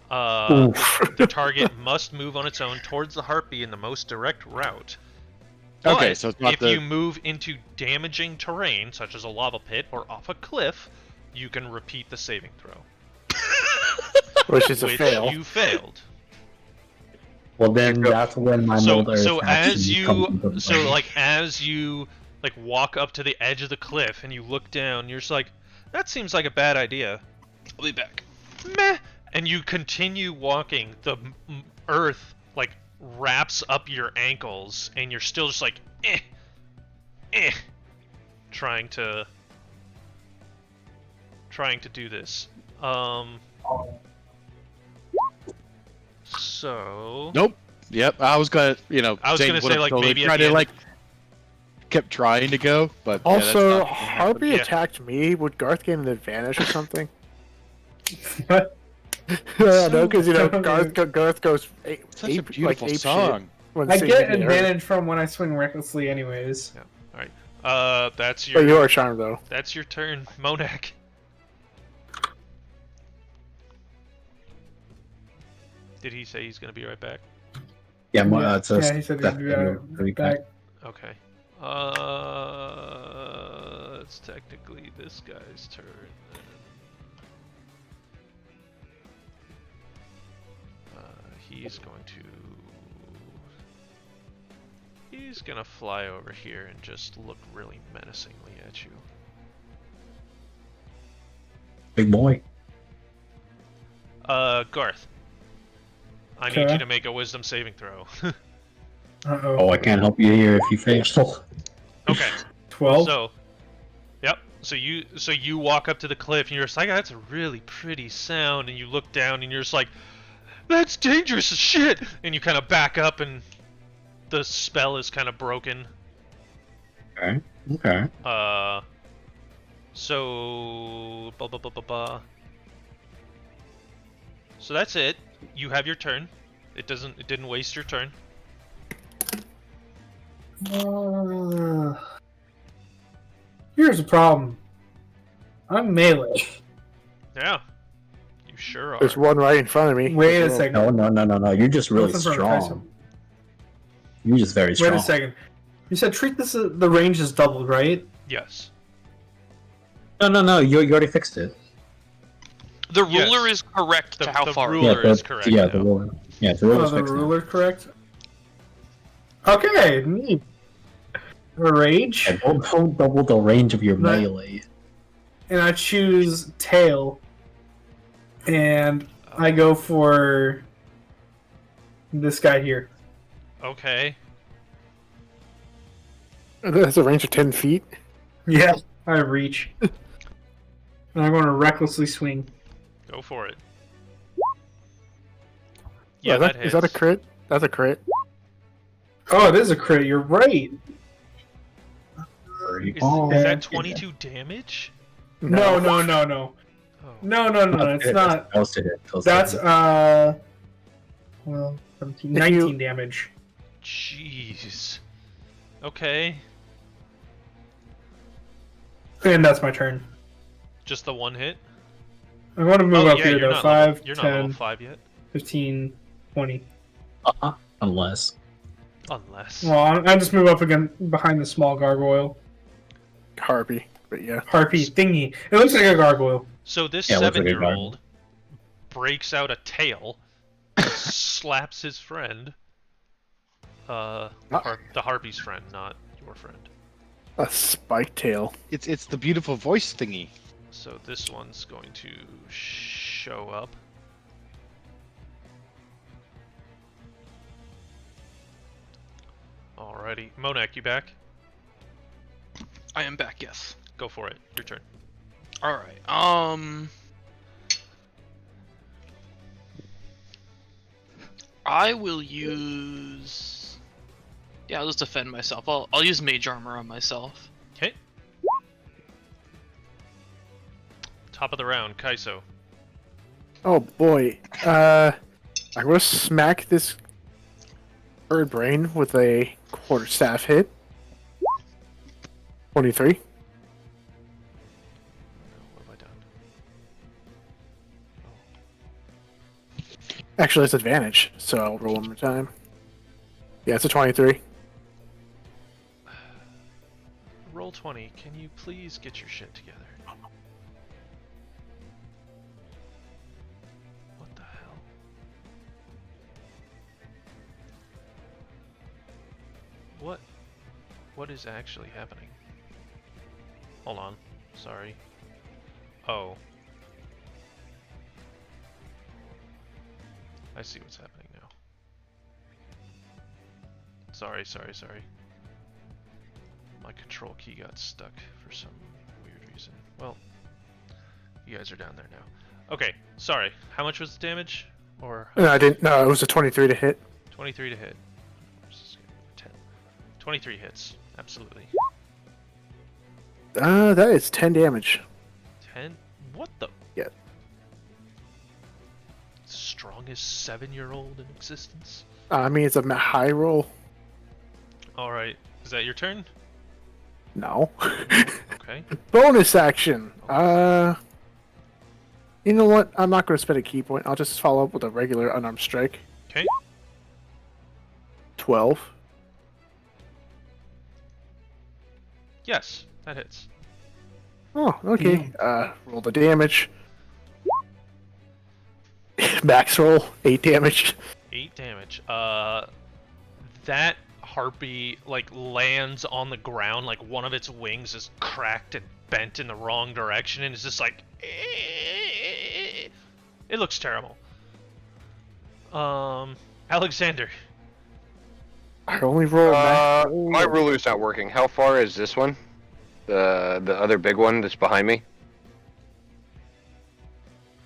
the target must move on its own towards the harpy in the most direct route. Okay, But so it's not if you move into damaging terrain, such as a lava pit or off a cliff, you can repeat the saving throw. Which is a which fail. you failed. Well, then that's when my mold earth So as actually comes into play. as you walk up to the edge of the cliff and you look down, you're just like, that seems like a bad idea. I'll be back. Meh. And you continue walking. The earth wraps up your ankles, and you're still just like, trying to do this. So. Nope. Yep. I was gonna, I was Zane gonna say, would've like, totally maybe at tried the to end- kept trying to go, but yeah, that's Also, not gonna happen. Harpy Yeah. attacked me. Would Garth gain an advantage or something? What? I know, because Garth goes Such a ape beautiful shit song. when I singing get the air. advantage from when I swing recklessly, anyways. Yeah. All right. That's your. But you are charmed though. That's your turn, Monak. Did he say he's gonna be right back? Yeah, Yeah, it says he said he'd that be really back. Okay. It's technically this guy's turn. Then. He's gonna fly over here and just look really menacingly at you. Big boy. Garth. I need Okay. you to make a wisdom saving throw. Uh-oh. Oh, I can't help you here if you fail. Okay. 12? So, yep. So you walk up to the cliff and you're just like, that's a really pretty sound, and you look down and you're just like, that's dangerous as shit, and you kind of back up and the spell is kind of broken. Okay. Okay. So So that's it. You have your turn. It didn't waste your turn. Here's the problem. I'm melee. Yeah. You sure are. There's one right in front of me. Wait a second. No. You're just really Listen for strong. Tyson. You're just very strong. Wait a second. You said treat this the range is doubled, right? Yes. No. You already fixed it. The Yes. ruler is correct to how the far. ruler is correct Yeah, now. the ruler. Yeah, the ruler's The fixed now. ruler correct? Okay, neat. Rage. Yeah, don't double the range of your Right. melee. And I choose tail. And I go for this guy here. Okay. That's a range of 10 feet. Yeah, I reach. And I'm going to recklessly swing. Go for it. Yeah, Oh, that is that a hits. crit? That's a crit. Oh, it is a crit. You're right. Is that 22 damage? No. Oh. No. It's not. Close to hit. Close to That's hit. well, 17, If 19 you- damage. Jeez. Okay. And that's my turn. Just the one hit? I'm going to move Oh, up yeah, here you're though. not 5, level, you're not level 10, 5 yet. 15, 20. Unless. Unless. Well, I just move up again behind the small gargoyle. Harpy, but yeah. Harpy thingy. It looks like a gargoyle. So this Yeah, it looks like a 7-year-old breaks out a tail, slaps his friend. The harpy's friend, not your friend. A spike tail. It's the beautiful voice thingy. So this one's going to show up. Alrighty. Monak, you back? I am back. Yes. Go for it. Your turn. All right. I will use. Yeah, I'll just defend myself. I'll use mage armor on myself. Okay. Top of the round, Kaiso. Oh boy. I'm gonna smack this bird brain with a quarterstaff hit. 23. What have I done? Actually, it's advantage, so I'll roll one more time. Yeah, it's a 23. Roll 20. Can you please get your shit together? What the hell? What is actually happening? Hold on. Sorry. Oh. I see what's happening now. Sorry. My control key got stuck for some weird reason. Well, you guys are down there now. Okay, sorry. How much was the damage? Or No, I didn't. No, it was a 23 to hit. 23 to hit. 10. 23 hits. Absolutely. That is 10 damage. 10? What the? Yeah. Strongest 7-year-old in existence? I mean, it's a high roll. Alright. Is that your turn? No. Okay. Bonus action. You know what? I'm not going to spend a key point. I'll just follow up with a regular unarmed strike. Okay. 12. Yes, that hits. Oh, okay. Roll the damage. Max roll, 8 damage. 8 damage. That harpy like lands on the ground, like one of its wings is cracked and bent in the wrong direction, and it's just like it looks terrible. Alexander. I only roll max roll. My ruler's not working. How far is this one? The other big one that's behind me?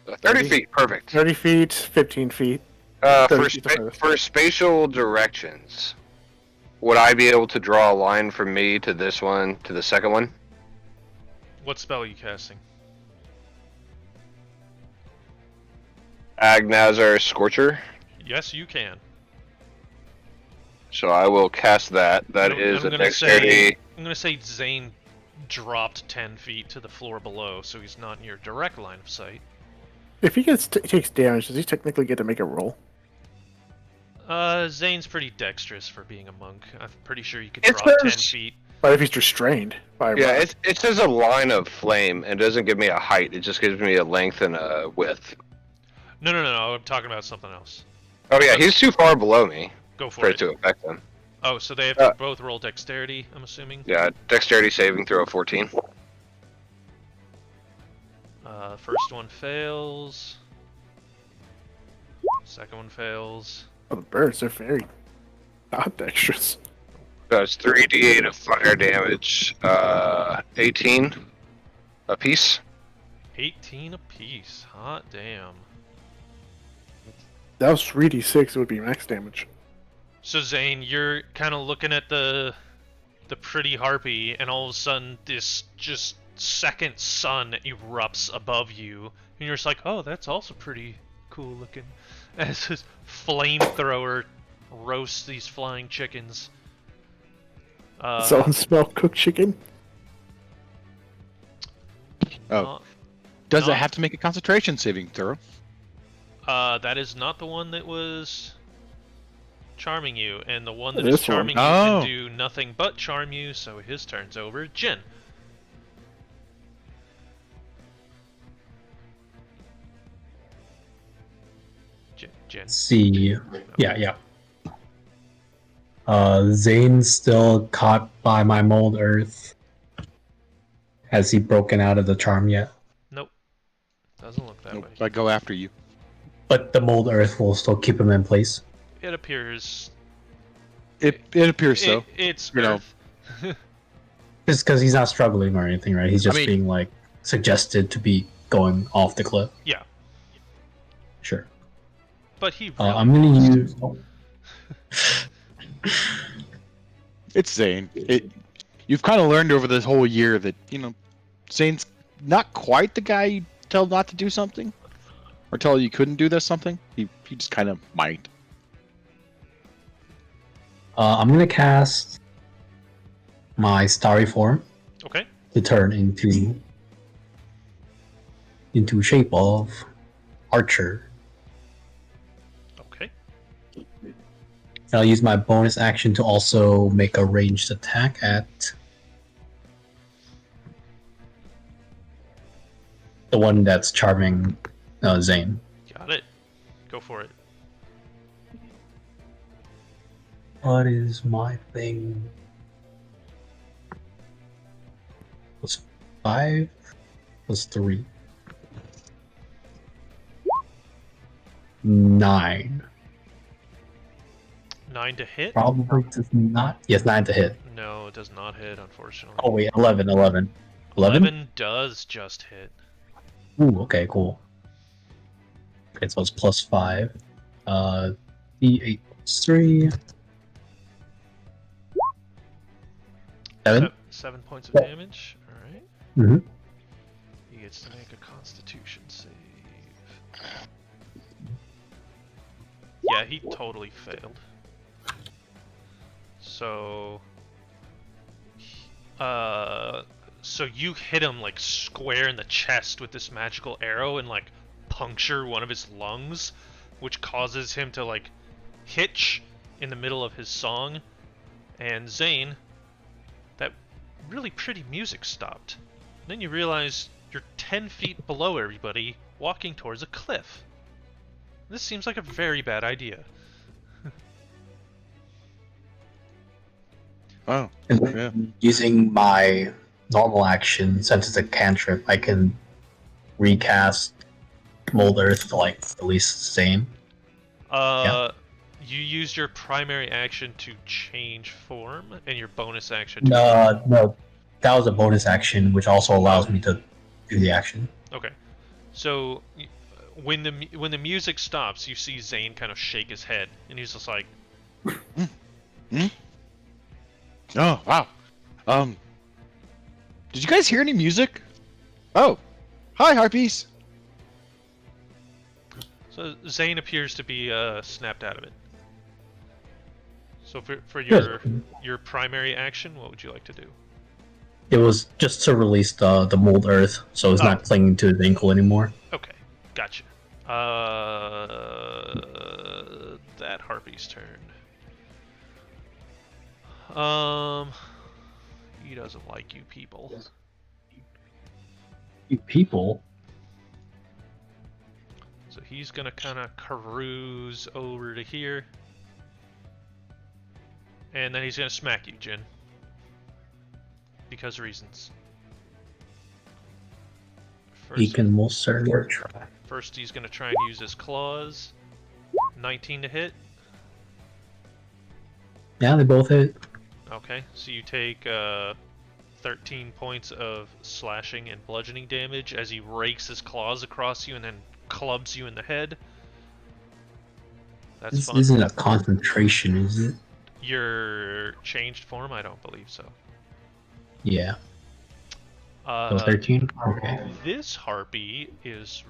30 feet, perfect. 30 feet, 15 feet. For, 30 feet the furthest. for spatial directions, would I be able to draw a line from me to this one, to the second one? What spell are you casting? Agnazar Scorcher. Yes, you can. So I will cast that. That is a dexterity. I'm gonna say Zane dropped 10 feet to the floor below, so he's not in your direct line of sight. If he takes damage, does he technically get to make a roll? Zane's pretty dexterous for being a monk. I'm pretty sure you could It drop 10 says- feet. But if he's restrained by a Yeah, rock. it says a line of flame. It doesn't give me a height. It just gives me a length and a width. No, I'm talking about something else. Oh yeah, he's too far below me Go for for it. it to affect him. Oh, so they have to both roll dexterity, I'm assuming? Yeah, dexterity saving throw 14. First one fails. Second one fails. Oh, the birds are very not dexterous. That's 3d8 of fire damage. 18 apiece. 18 apiece. Hot damn. That was 3d6. It would be max damage. So Zane, you're kind of looking at the pretty harpy, and all of a sudden this just second sun erupts above you, and you're just like, oh, that's also pretty cool looking. As his flamethrower roasts these flying chickens. Someone smell cooked chicken? Oh. not- Does it not- have to make a concentration saving throw? that is not the one that was charming you, and the one that This is charming one. you Oh. can do nothing but charm you, so his turn's over. Jin. Jin. Let's see. Yeah. Zane's still caught by my mold earth. Has he broken out of the charm yet? Nope. Doesn't look that Nope, way. I go after you. But the mold earth will still keep him in place. It appears. It appears so. It's You know. Earth. Just because he's not struggling or anything, right? He's just mean- being like suggested to be going off the cliff. Yeah, Sure. but he. Really I'm gonna use. It's Zane. You've kind of learned over this whole year that, Zane's not quite the guy you tell not to do something. Or tell you couldn't do this something. He just kind of might. I'm gonna cast my starry form Okay. to turn into shape of archer. Okay. And I'll use my bonus action to also make a ranged attack at the one that's charming Zane. Got it. Go for it. What is my thing? Plus 5 plus 3. 9. 9 to hit? Probably does not. Yes, 9 to hit. No, it does not hit, unfortunately. Oh wait, 11. 11. 11 does just hit. Ooh, okay, cool. Okay, so it's plus 5. D8 plus 3. 7. 7 points of Yeah. damage. Alright. Mm-hmm. He gets to make a constitution save. Yeah, he totally failed. So so you hit him like square in the chest with this magical arrow and like puncture one of his lungs, which causes him to like hitch in the middle of his song. And Zane, that really pretty music stopped. Then you realize you're 10 feet below everybody, walking towards a cliff. This seems like a very bad idea. Oh, And yeah. using my normal action, since it's a cantrip, I can recast Mold Earth to like release Zane. You used your primary action to change form, and your bonus action to... No, that was a bonus action, which also allows me to do the action. Okay. So, when the music stops, you see Zane kind of shake his head, and he's just like... Oh, wow. Did you guys hear any music? Oh, hi, Harpies. So Zane appears to be snapped out of it. So for Good. your primary action, what would you like to do? It was just to release the Mold Earth, so it's not clinging to his ankle anymore. Okay, gotcha. That Harpy's turn. He doesn't like you people. You people? So he's gonna kind of cruise over to here. And then he's gonna smack you, Jin. Because reasons. He First, can most certainly try. first he's gonna try and use his claws. 19 to hit. Yeah, they both hit. Okay, so you take 13 points of slashing and bludgeoning damage as he rakes his claws across you and then clubs you in the head. That's This fun. isn't a concentration, is it? Your changed form? I don't believe so. Yeah. So 13? Okay. This harpy is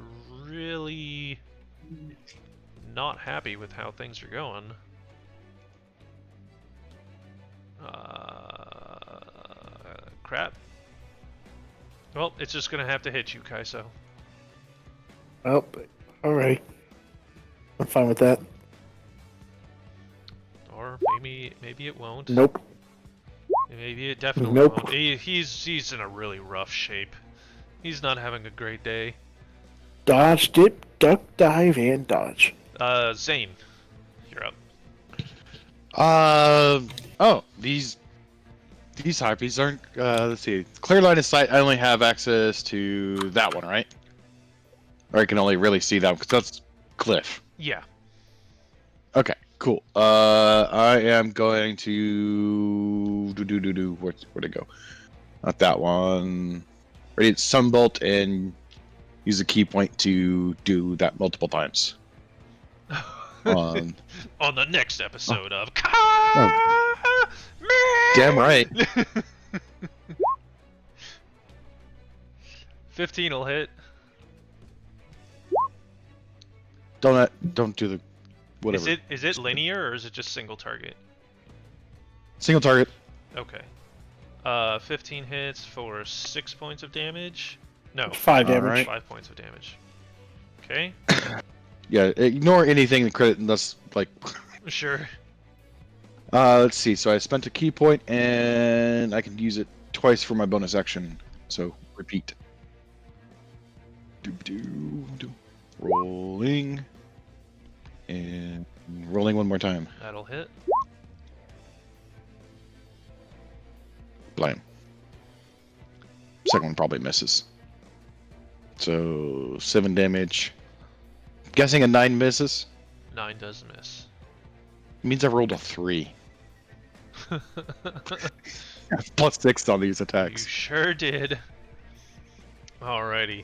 really not happy with how things are going. Crap. Well, it's just gonna have to hit you, Kaiso. Oh, alright. I'm fine with that. Or maybe it won't. Nope. Maybe it definitely Nope. won't. He's in a really rough shape. He's not having a great day. Dodge, dip, duck, dive, and dodge. Zane, you're up. Oh, these harpies aren't. Let's see. Clear line of sight. I only have access to that one, right? Or I can only really see that because that's cliff. Yeah. Okay, cool. I am going to do where'd it go? Not that one. Ready? Sunbolt and use a key point to do that multiple times. On the next episode of Damn right. 15 will hit. Don't do the whatever. Is it linear or is it just single target? Single target. Okay. 15 hits for 6 points of damage. No, 5 damage. Alright. 5 points of damage. Okay. Yeah, ignore anything the credit unless like. Sure. Let's see. So I spent a key point and I can use it twice for my bonus action. So repeat. Rolling. And rolling one more time. That'll hit. Blam. Second one probably misses. So 7 damage. Guessing a 9 misses. 9 does miss. Means I rolled a 3. Plus 6 on these You attacks. sure did. Alrighty.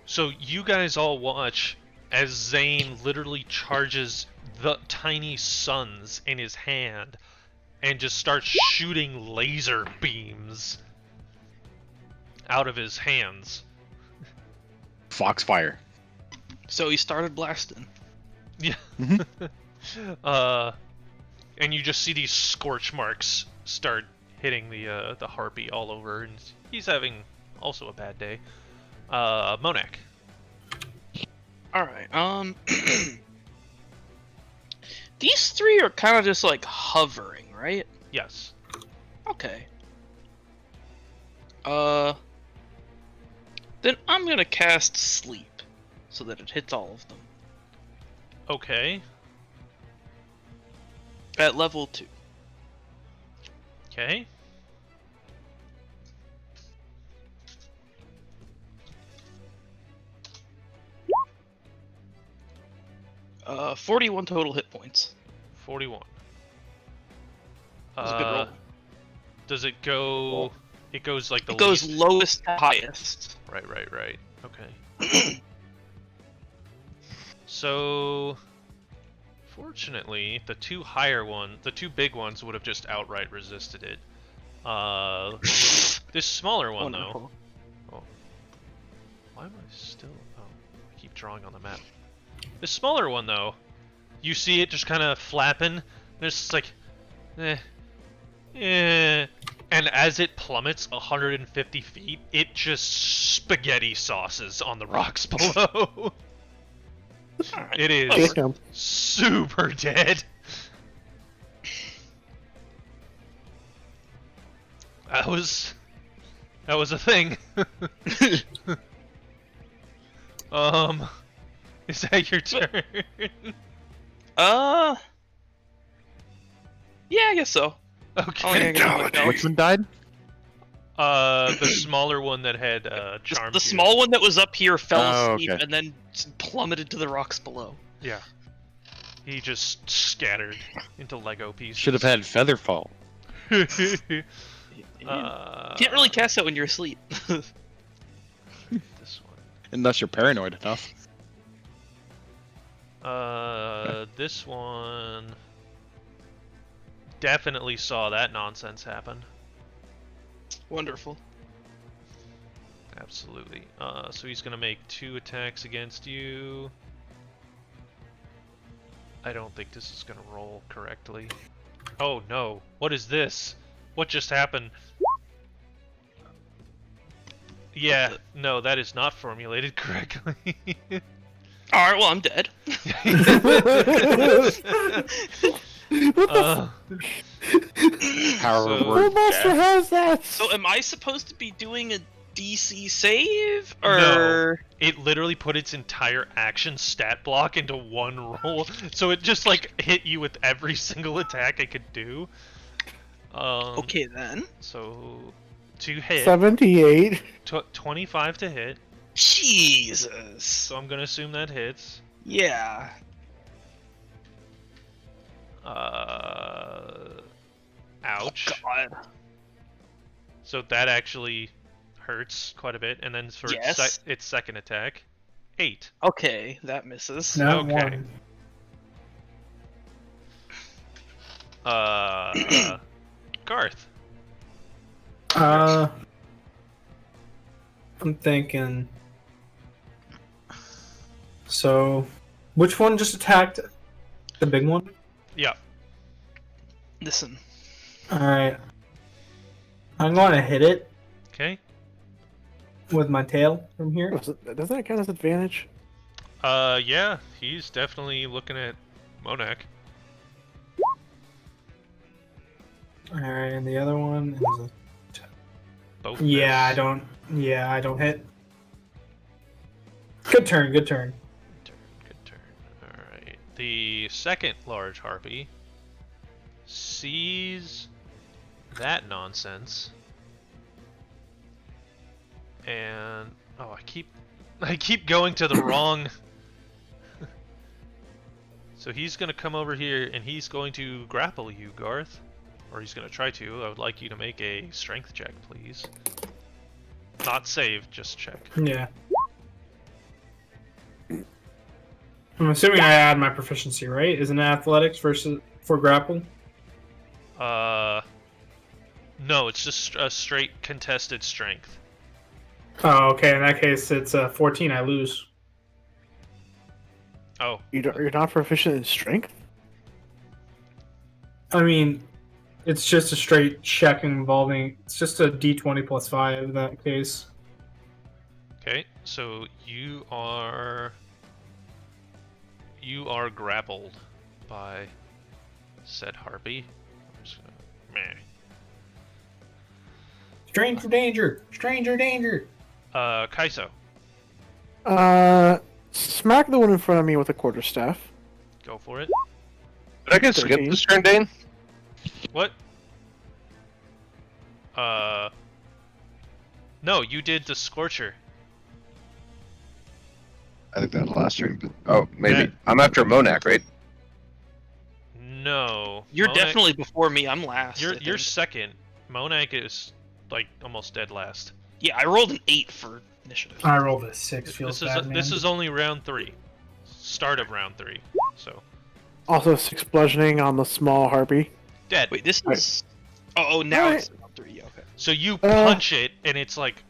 So you guys all watch as Zane literally charges the tiny suns in his hand and just starts shooting laser beams out of his hands. Foxfire. So he started blasting. Yeah. Mhm. And you just see these scorch marks start hitting the harpy all over, and he's having also a bad day. Monak. All right. These three are kind of just like hovering, right? Yes. Okay. Then I'm gonna cast Sleep, so that it hits all of them Okay. at level 2. Okay. 41 total hit points. 41. That was a good roll. Does it go? It goes like the It goes least. lowest to highest. Right. Okay. So, fortunately, the two big ones would have just outright resisted it. This smaller one though. Wonderful. Oh, why am I still? Oh, I keep drawing on the map. This smaller one though, you see it just kind of flapping. There's just like, and as it plummets 150 feet, it just spaghetti sauces on the rocks below. Alright. It is Damn. super dead. That was a thing. Is that your turn? Yeah, I guess so. Okay. Which one died? The smaller one that had charmed The you. small one that was up here fell Oh, asleep okay. and then plummeted to the rocks below. Yeah. He just scattered into Lego pieces. Should have had feather fall. You can't really cast that when you're asleep. This one. Unless you're paranoid enough. This one definitely saw that nonsense happen. Wonderful. Absolutely. So he's gonna make 2 attacks against you. I don't think this is gonna roll correctly. Oh no! What is this? What just happened? Yeah, no, that is not formulated correctly. Alright, well, I'm dead. Power So- of Who word. master has that? So am I supposed to be doing a DC save? Or... No. It literally put its entire action stat block into one roll, so it just like hit you with every single attack it could do. Okay, then. So to hit, 78. 25 to hit. Jesus. So I'm gonna assume that hits. Yeah. Ouch. Oh, God. So that actually hurts quite a bit, and then for Yes. its second attack, 8. Okay, that misses. Not Okay. one. Garth. I'm thinking. So, which one just attacked? The big one? Yeah. Listen. Alright. I'm going to hit it Okay. with my tail from here. Does that count as advantage? Yeah, he's definitely looking at Monak. Alright, and the other one is a... Both Yeah, miss. I don't hit. Good turn, good turn. Good turn. Alright. The second large harpy sees that nonsense. And oh, I keep going to the wrong. So he's gonna come over here and he's going to grapple you, Garth. Or he's gonna try to. I would like you to make a strength check, please. Not save, just check. Yeah. I'm assuming I add my proficiency, right? Isn't it athletics for grapple? No, it's just a straight contested strength. Oh, okay. In that case, it's 14. I lose. Oh, You're not proficient in strength? I mean, it's just a straight check involving. It's just a d20 plus 5 in that case. okay. So you are grappled by said harpy. I'm just gonna, meh. Stranger danger! Stranger danger! Kaiso, Smack the one in front of me with a quarterstaff. go for it. Did I get skip 13. this turn, Dane? What? No, you did the Scorcher. I think that was last turn. But... Oh, maybe. Yeah. I'm after Monak, right? No. You're Monak- definitely before me. I'm last. I You're think. second. Monak is like almost dead last. Yeah, I rolled an 8 for initiative. I rolled a 6. Feels bad, man. This is only round 3. Start of round 3. So Also 6 bludgeoning on the small harpy. dead. Wait, this Alright. is. Oh, now Alright. it's round 3. Yeah, okay. So you punch it, and it's like,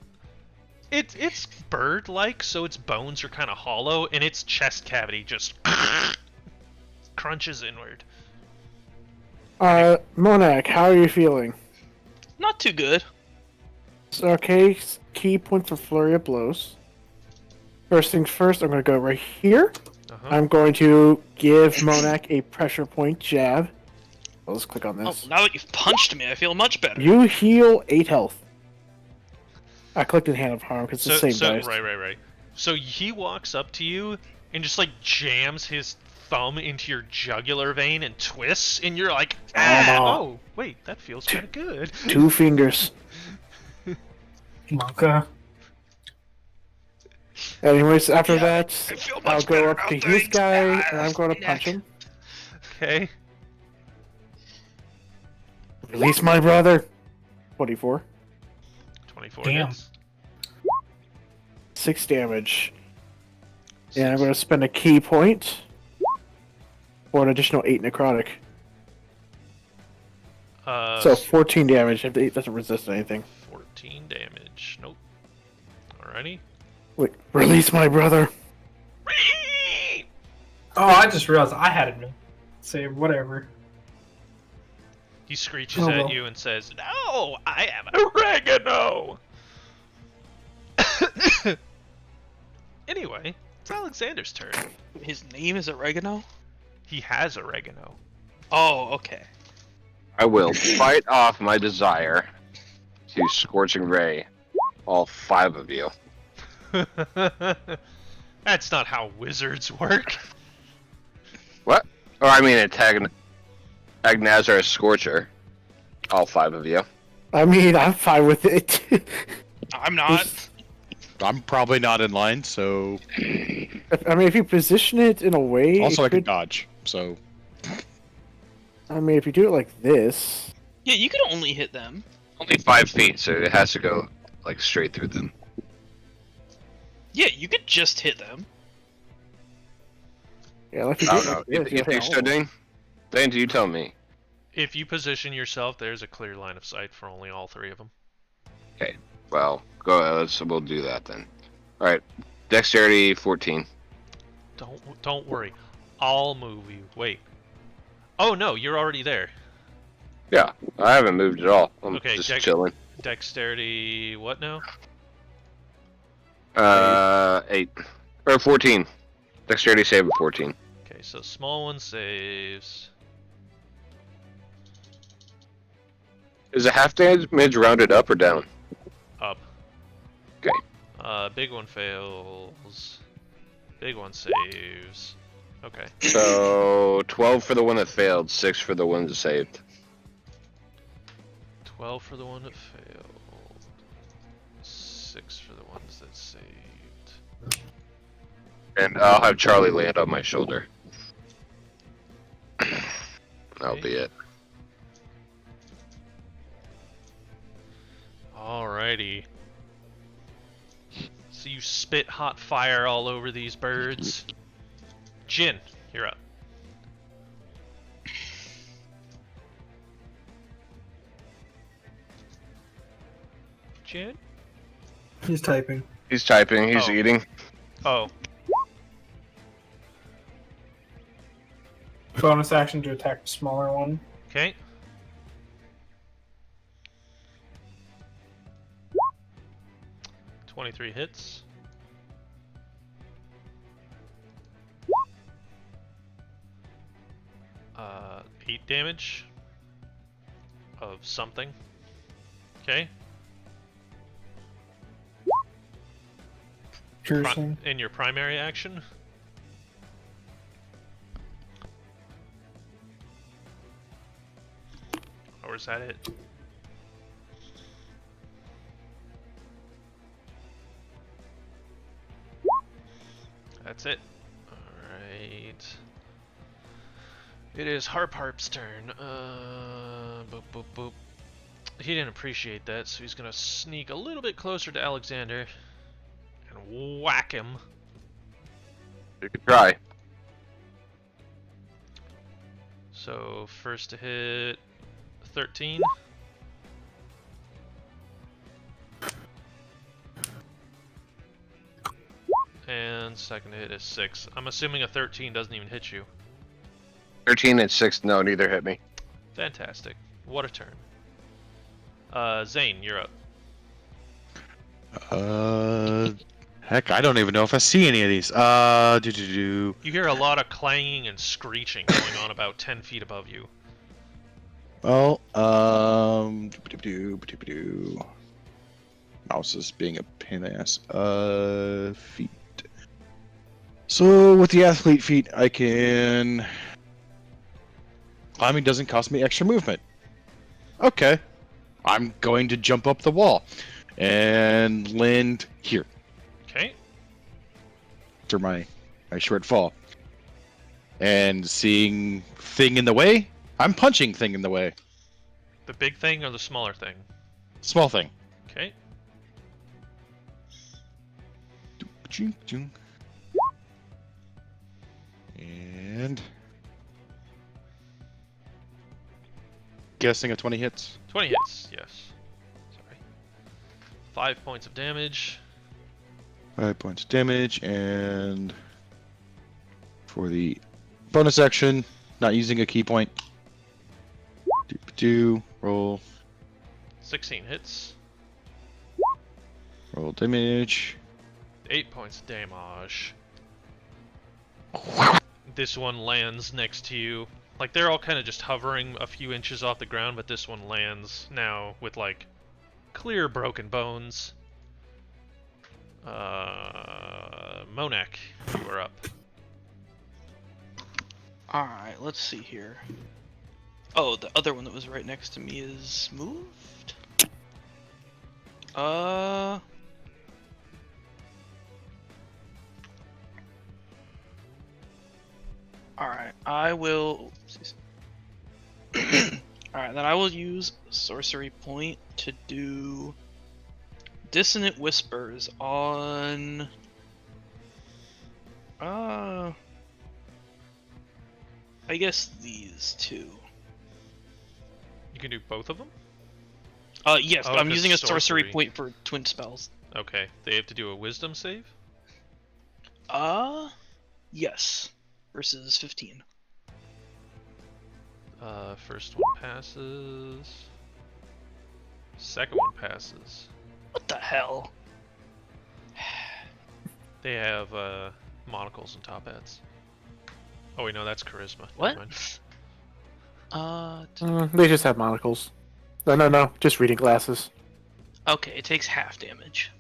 it's bird-like, so its bones are kind of hollow, and its chest cavity just crunches inward. Monak, how are you feeling? Not too good. Okay, key point for flurry of blows. First things first, I'm going to go right here. Uh-huh. I'm going to give Monak a pressure point jab. I'll just click on Oh, this. now that you've punched me, I feel much better. You heal 8 health. I clicked in Hand of Harm because it's the same dice. Right. So he walks up to you and just like jams his thumb into your jugular vein and twists, and you're like, ah, oh, wait, that feels kind of good. 2 fingers. Monka. Anyways, after that, I feel much I'll go better up now, to his thanks. guy Ah, and I'm going to punch neck. him. Okay. Release my brother. 24. 24 Damn. hits. 6 damage. And I'm going to spend a key point. for an additional 8 necrotic. Uh, So 14 damage if it doesn't resist anything. 14 damage. Nope. Alrighty. Wait, release my brother. Oh, I just realized I had it. Say whatever. He screeches Oh, at well. you and says, "No, I have oregano." Anyway, it's Alexander's turn. His name is Oregano? He has oregano. Oh, okay. I will fight off my desire to Scorching Ray all 5 of you. That's not how wizards work. What? Or I mean, Agnazar Scorcher. All 5 of you. I mean, I'm fine with it. I'm not. I'm probably not in line, so I mean, if you position it in a way, also I it can could, dodge. So I mean, if you do it like this, Yeah, you could only hit them. Only 5 feet, so it has to go like straight through them. Yeah, you could just hit them. yeah, like you I do don't it know. like You, this, you hit think all so, of them. Dane? Dane, do you tell me? If you position yourself, there's a clear line of sight for only all 3 of them. Well, we'll do that then. Alright. Dexterity 14. Don't worry. I'll move you. Wait. Oh no, you're already there. Yeah, I haven't moved at all. I'm Okay, just Jack- chilling. Dexterity what now? 8. Or 14. Dexterity save of 14. Okay, so small one saves. Is a half damage rounded up or down? Up. Okay. Big one fails. Big one saves. Okay. So 12 for the one that failed, 6 for the one that saved. 12 for the one that failed. 6 for the ones that saved. And I'll have Charlie land on my shoulder. That'll be it. Alrighty. So you spit hot fire all over these birds. Jin, you're up. Jin? He's typing. He's typing, he's Oh. eating. Oh, Bonus action to attack the smaller one. okay. $23 hits. Uh, 8 damage of something. Okay. Piercing. In your primary action. Or is that it? That's it. Alright. It is Harp's turn. Boop, boop, boop. He didn't appreciate that, so he's gonna sneak a little bit closer to Alexander and whack him. You can try. So, first to hit 13. And second to hit is 6. I'm assuming a 13 doesn't even hit you. 13 and 6, no, neither hit me. Fantastic. What a turn. Zane, you're up. Heck, I don't even know if I see any of these. You hear a lot of clanging and screeching going on about 10 feet above you. Well, mouse is being a pain in the ass. Feet. So with the athlete feet, I can. Climbing doesn't cost me extra movement. Okay, I'm going to jump up the wall and land here Okay. after my short fall. And seeing thing in the way, I'm punching thing in the way. The big thing or the smaller thing? Small thing. Okay. And guessing a 20 hits. 20 hits, yes. Sorry. 5 points of damage. 5 points of damage, and for the bonus action, not using a key point. Roll 16 hits. damage. 8 points of damage. This one lands next to you. Like, they're all kind of just hovering a few inches off the ground, but this one lands now with, like, clear broken bones. Monak, you are up. Alright, let's see here. Oh, the other one that was right next to me is moved? Alright, I will... Alright, then I will use Sorcery Point to do Dissonant Whispers on... I guess these two. You can do both of them? Yes, Oh, but I'm 'cause using a sorcery sorcery. point for twin spells. Okay, they have to do a wisdom save? Yes. Versus 15. First one passes. Second one passes. What the hell? They have, monocles and top hats. Oh wait, no, that's charisma. What? Never mind. They just have monocles. No, just reading glasses. Okay, it takes half damage.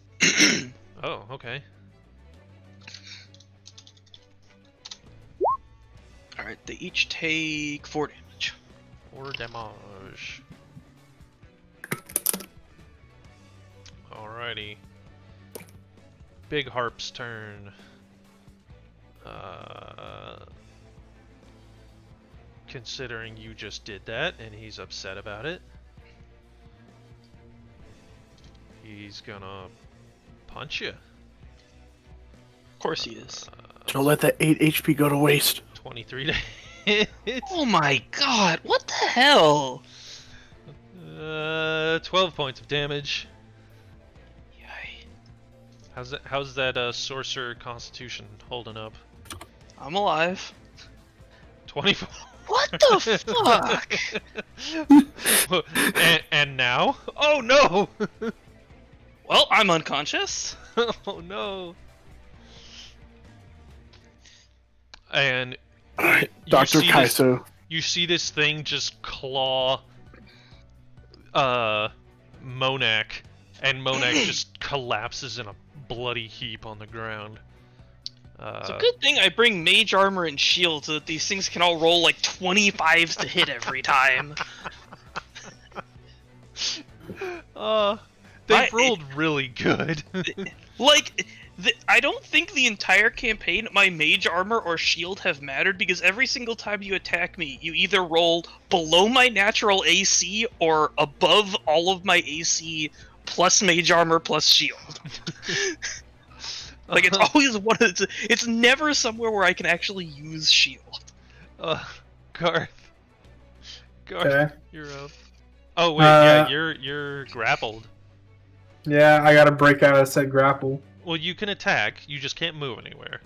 Oh, okay. Alright, they each take 4 damage. 4 damage. Alrighty. Big Harp's turn. Considering you just did that and he's upset about it, he's gonna punch you. Of course he is. Don't let that 8 HP go to waste. 23 to hit. Oh my god, what the hell? 12 points of damage. Yay. How's that sorcerer constitution holding up? I'm alive. 24. What the fuck? and now? Oh no! Well, I'm unconscious. Oh no! And Alright, you Dr. see this- Kaiso. you see this thing just claw Monak, and Monak just collapses in a bloody heap on the ground. It's a good thing I bring mage armor and shield so that these things can all roll like 25s to hit every time. They've rolled really good. Like, I don't think the entire campaign my mage armor or shield have mattered because every single time you attack me, you either roll below my natural AC or above all of my AC plus mage armor plus shield. Like, it's always it's never somewhere where I can actually use shield. Garth, Okay. you're up. Oh wait, yeah, you're grappled. Yeah, I gotta break out of said grapple. Well, you can attack, you just can't move anywhere.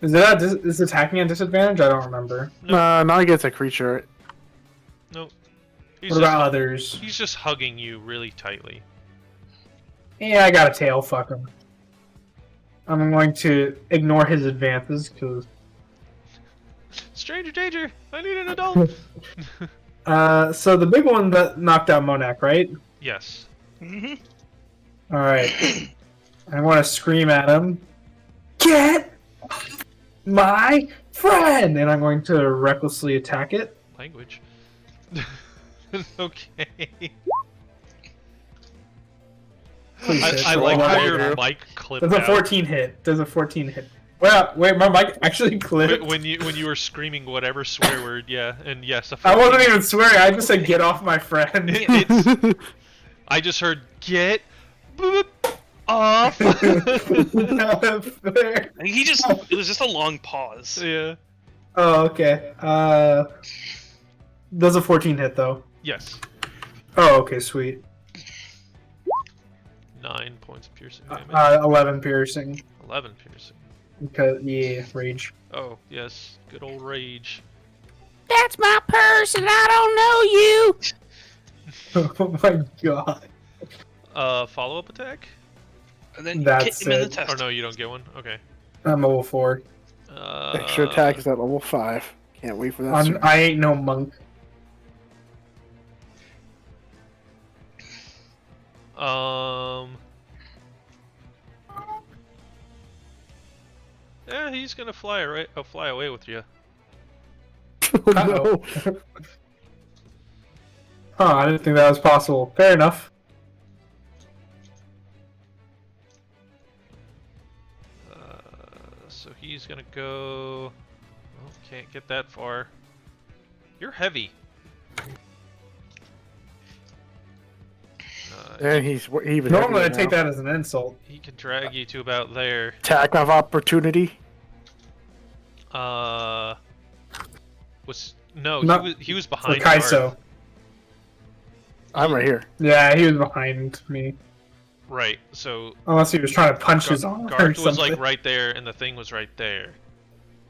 Is attacking a disadvantage? I don't remember. Not against a creature. Nope. What about others? He's just hugging you really tightly. Yeah, I got a tail. Fuck him. I'm going to ignore his advances because. Stranger danger! I need an adult! So the big one that knocked out Monak, right? Yes. Mm-hmm. All right. I want to scream at him. Get my friend, and I'm going to recklessly attack it. Language. Okay. Please hit I for like what how I your do. mic clipped There's a out. 14 hit. There's a 14 hit. Wait, my mic actually clipped. When you were screaming whatever swear word, yeah, and yes, a I 14. wasn't even swearing. I just said, "Get off my friend." I just heard get boop, off. It was just a long pause. Yeah. Oh, okay. Does a 14 hit though? Yes. Oh, okay, sweet. 9 points of piercing damage. 11 piercing. 11 piercing. Because yeah, rage. Oh, yes. Good old rage. That's my purse, and I don't know you. Oh my god. Follow-up attack? And then you That's kick him in the it. test. Or no, you don't get one? Okay. I'm level 4. Extra attack is at level 5. Can't wait for that. I ain't no monk. Yeah, he's gonna fly away with you. Oh, no. Huh, I didn't think that was possible. Fair enough. So he's gonna go. Oh, can't get that far. You're heavy. And he's even. Normally I heavier take now. that as an insult. He can drag you to about there. Attack of opportunity. He was For behind Kaiso. Darth. I'm right here. Yeah, he was behind me. Right. So Unless he was trying to punch his arm or Garth was something. like right there, and the thing was right there.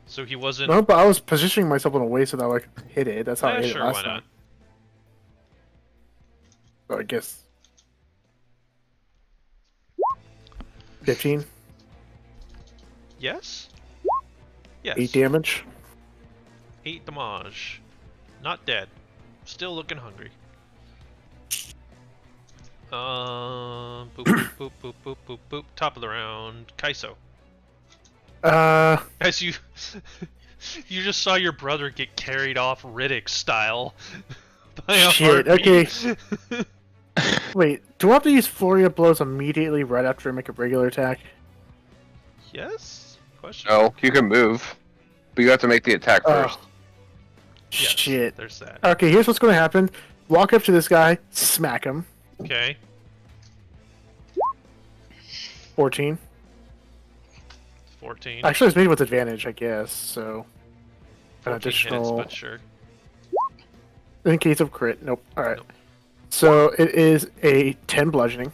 So he wasn't. No, but I was positioning myself in a way so that I could hit it. That's how I Yeah, hit sure, it last why time. not? So I guess 15, Yes. Yes. 8 damage. 8 damage. Not dead. Still looking hungry. Boop, boop, boop, boop, boop, boop, boop. Top of the round. Kaiso. Guys, you you just saw your brother get carried off Riddick style by a Shit, heartbeat. Wait, do I have to use Flurry of Blows immediately right after I make a regular attack? Yes? Question? No, you can move, but you have to make the attack first. Yes, Shit. There's that. Okay, here's what's going to happen. Walk up to this guy, smack him. Okay. 14. 14. Actually, it's made with advantage, I guess, so... An 14 additional... hits, but sure. In case of crit, nope. Alright. Nope. So, it is a 10 bludgeoning.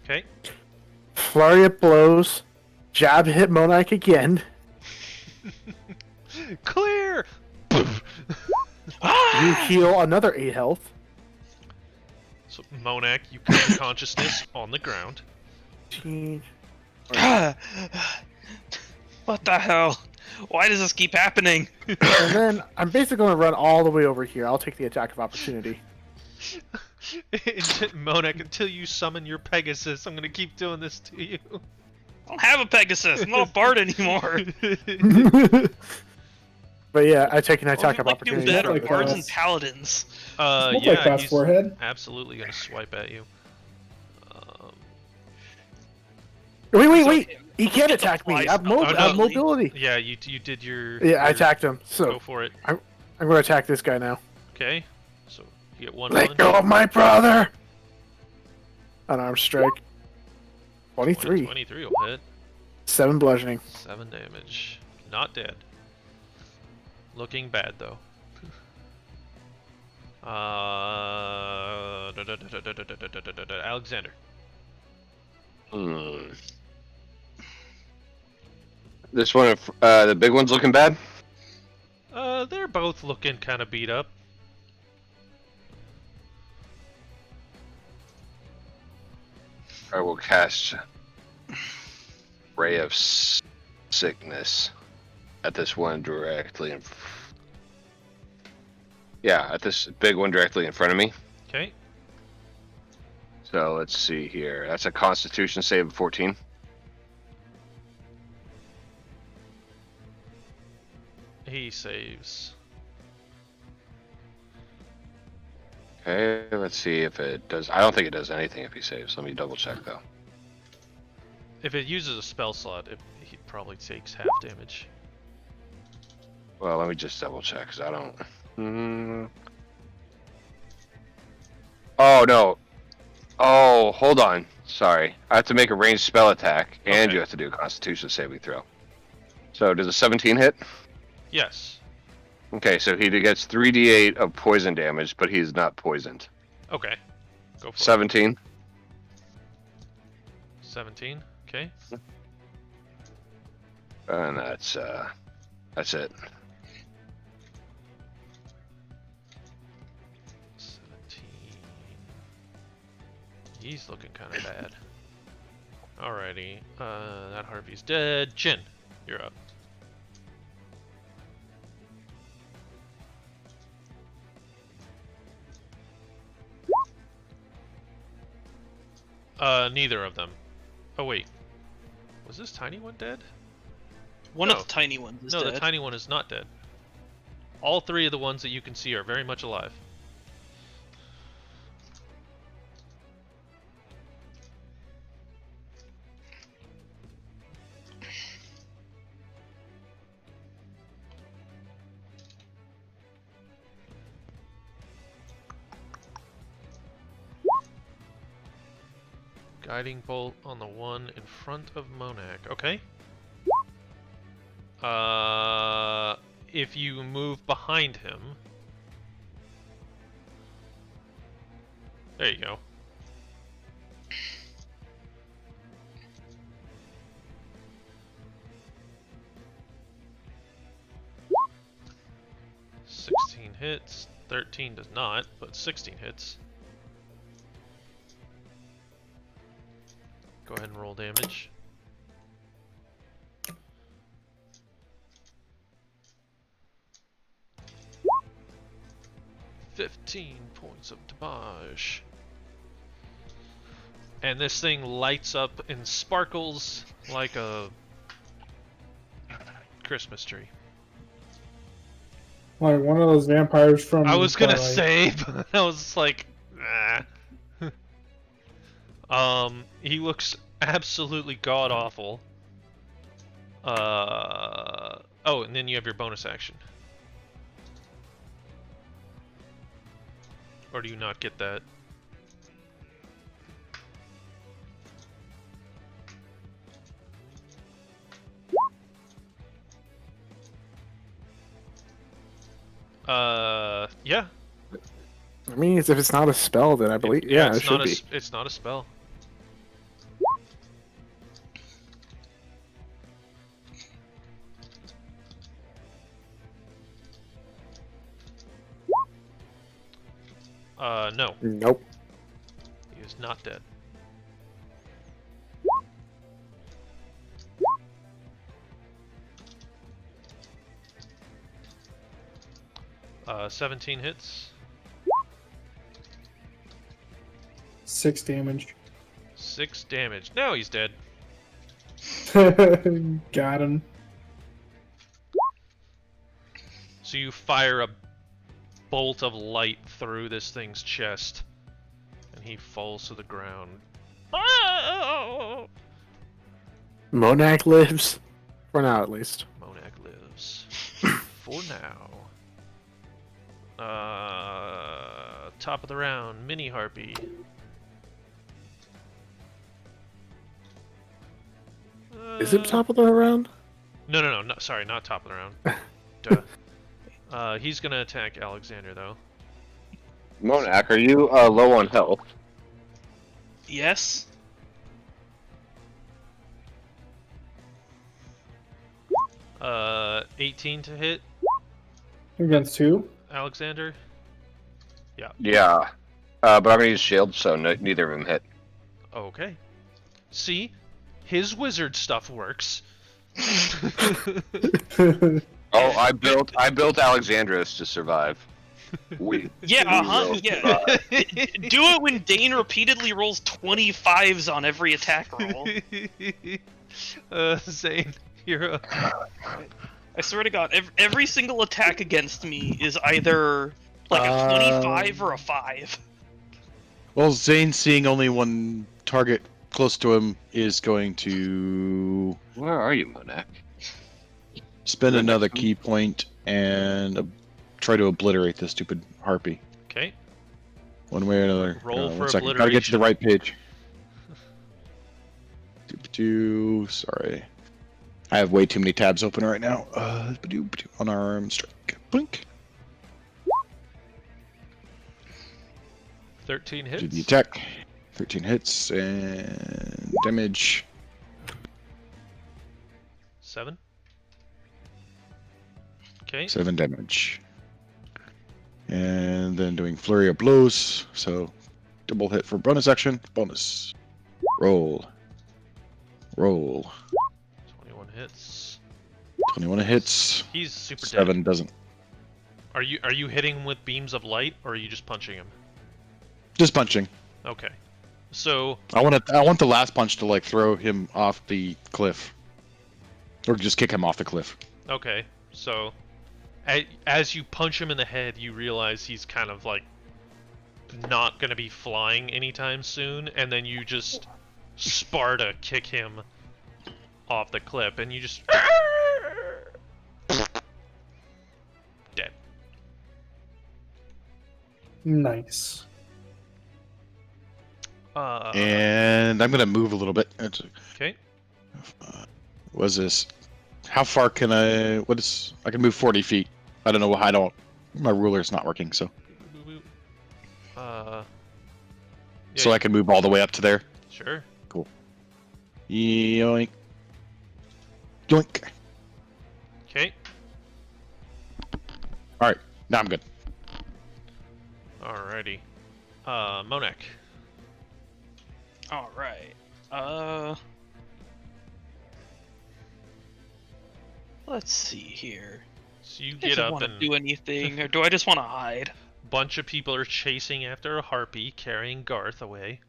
Okay. Flurry of Blows. Jab hit Monarch again. Clear! You heal another 8 health. So, Monak, you gain consciousness on the ground. 15. What the hell? Why does this keep happening? And then I'm basically going to run all the way over here. I'll take the attack of opportunity. Monak, until you summon your Pegasus, I'm gonna keep doing this to you. I don't have a Pegasus. I'm not a bard anymore. But yeah, I take an attack What of do you like to do opportunity. better, Like bards us. and paladins? Look Yeah, like fast he's forehead. absolutely gonna swipe at you. Wait! He can't attack me. flies I have, out. I Oh, have no. mobility. Yeah, you did your. Yeah, I your- attacked him. Go So for it. I'm going to attack this guy now. Okay. So you get one Let punch. go of my brother. Unarmed strike. 23. 23 will hit. 7 bludgeoning. 7 damage. Not dead. Looking bad though. Alexander. This one, the big one's looking bad. They're both looking kind of beat up. I will cast Ray of Sickness at this one directly in. Yeah, at this big one directly in front of me. Okay. So let's see here. That's a Constitution save of 14. He saves. Okay, let's see if it does. I don't think it does anything if he saves. Let me double check though. If it uses a spell slot, he probably takes half damage. Well, let me just double check because I don't. Oh no. Oh, hold on. Sorry. I have to make a ranged spell attack, and Okay. you have to do a Constitution saving throw. So does a 17 hit? Yes. Okay, so he gets 3d8 of poison damage, but he's not poisoned. Okay. Go for it. 17. 17. Okay. And that's it. 17. He's looking kind of bad. Alrighty. That harpy's dead. Chin, you're up. Neither of them. Oh wait. Was this tiny one dead? One No. of the tiny ones is No, dead. the tiny one is not dead. All three of the ones that you can see are very much alive. Guiding bolt on the one in front of Monak. Okay. If you move behind him. There you go. $16 hits. 13 does not, but 16 hits. Go ahead and roll damage. $15 points of damage. And this thing lights up and sparkles like a Christmas tree. Like one of those vampires from. I was gonna Twilight. say, but I was like, he looks absolutely god awful. Oh, and then you have your bonus action. Or do you not get that? Yeah. I mean, if it's not a spell, then I believe, yeah, it it's should not be. It's not a spell. No, Nope. he is not dead. Uh, 17 hits. 6 damage. 6 damage. Now he's dead. Got him. So you fire a bolt of light through this thing's chest, and he falls to the ground. Monak lives. For now, at least. Monak lives. For now. Top of the round, Mini Harpy. Is it top of the round? No, sorry, not top of the round. Duh. He's gonna attack Alexander, though. Monak, are you low on health? Yes. 18 to hit, Against who? Alexander. Yeah. But I'm gonna use shield, so neither of them hit. Okay. See? His wizard stuff works. Oh, I built Alexandros to survive. Yeah, will yeah. survive. Do it when Dane repeatedly rolls 25s on every attack roll. Zane, you're up. I swear to God, every single attack against me is either like a 25 or a 5. Well, Zane, seeing only one target close to him, is going to Where are you, Monak? spend another key point and try to obliterate this stupid harpy. Okay. One way or another. Roll for one second. Gotta get to the obliteration. right page. Sorry. I have way too many tabs open right now. Unarmed strike. Blink. 13 Do the hits. attack. 13 hits and damage. 7. Okay. 7 damage. And then doing flurry of blows. So double hit for bonus action. Bonus. Roll. Roll. 21 hits. 21 hits. He's super 7 dead. doesn't. Are you hitting him with beams of light, or are you just punching him? Just punching. Okay. So I want the last punch to like throw him off the cliff. Or just kick him off the cliff. okay. So as you punch him in the head, you realize he's kind of like not gonna be flying anytime soon, and then you just Sparta kick him off the cliff, and you just dead. Nice. And I'm gonna move a little bit. Okay. Was this? How far can I? What is? I can move 40 feet. I don't know. I don't. My ruler's not working, so Yeah, so I can move all the way up to there. sure. Yoink. Yoink. Okay. All right. Now I'm good. Alrighty. Monek. All right. Let's see here. So you If get I up want to and do anything, or do I just want to hide? bunch of people are chasing after a harpy, carrying Garth away.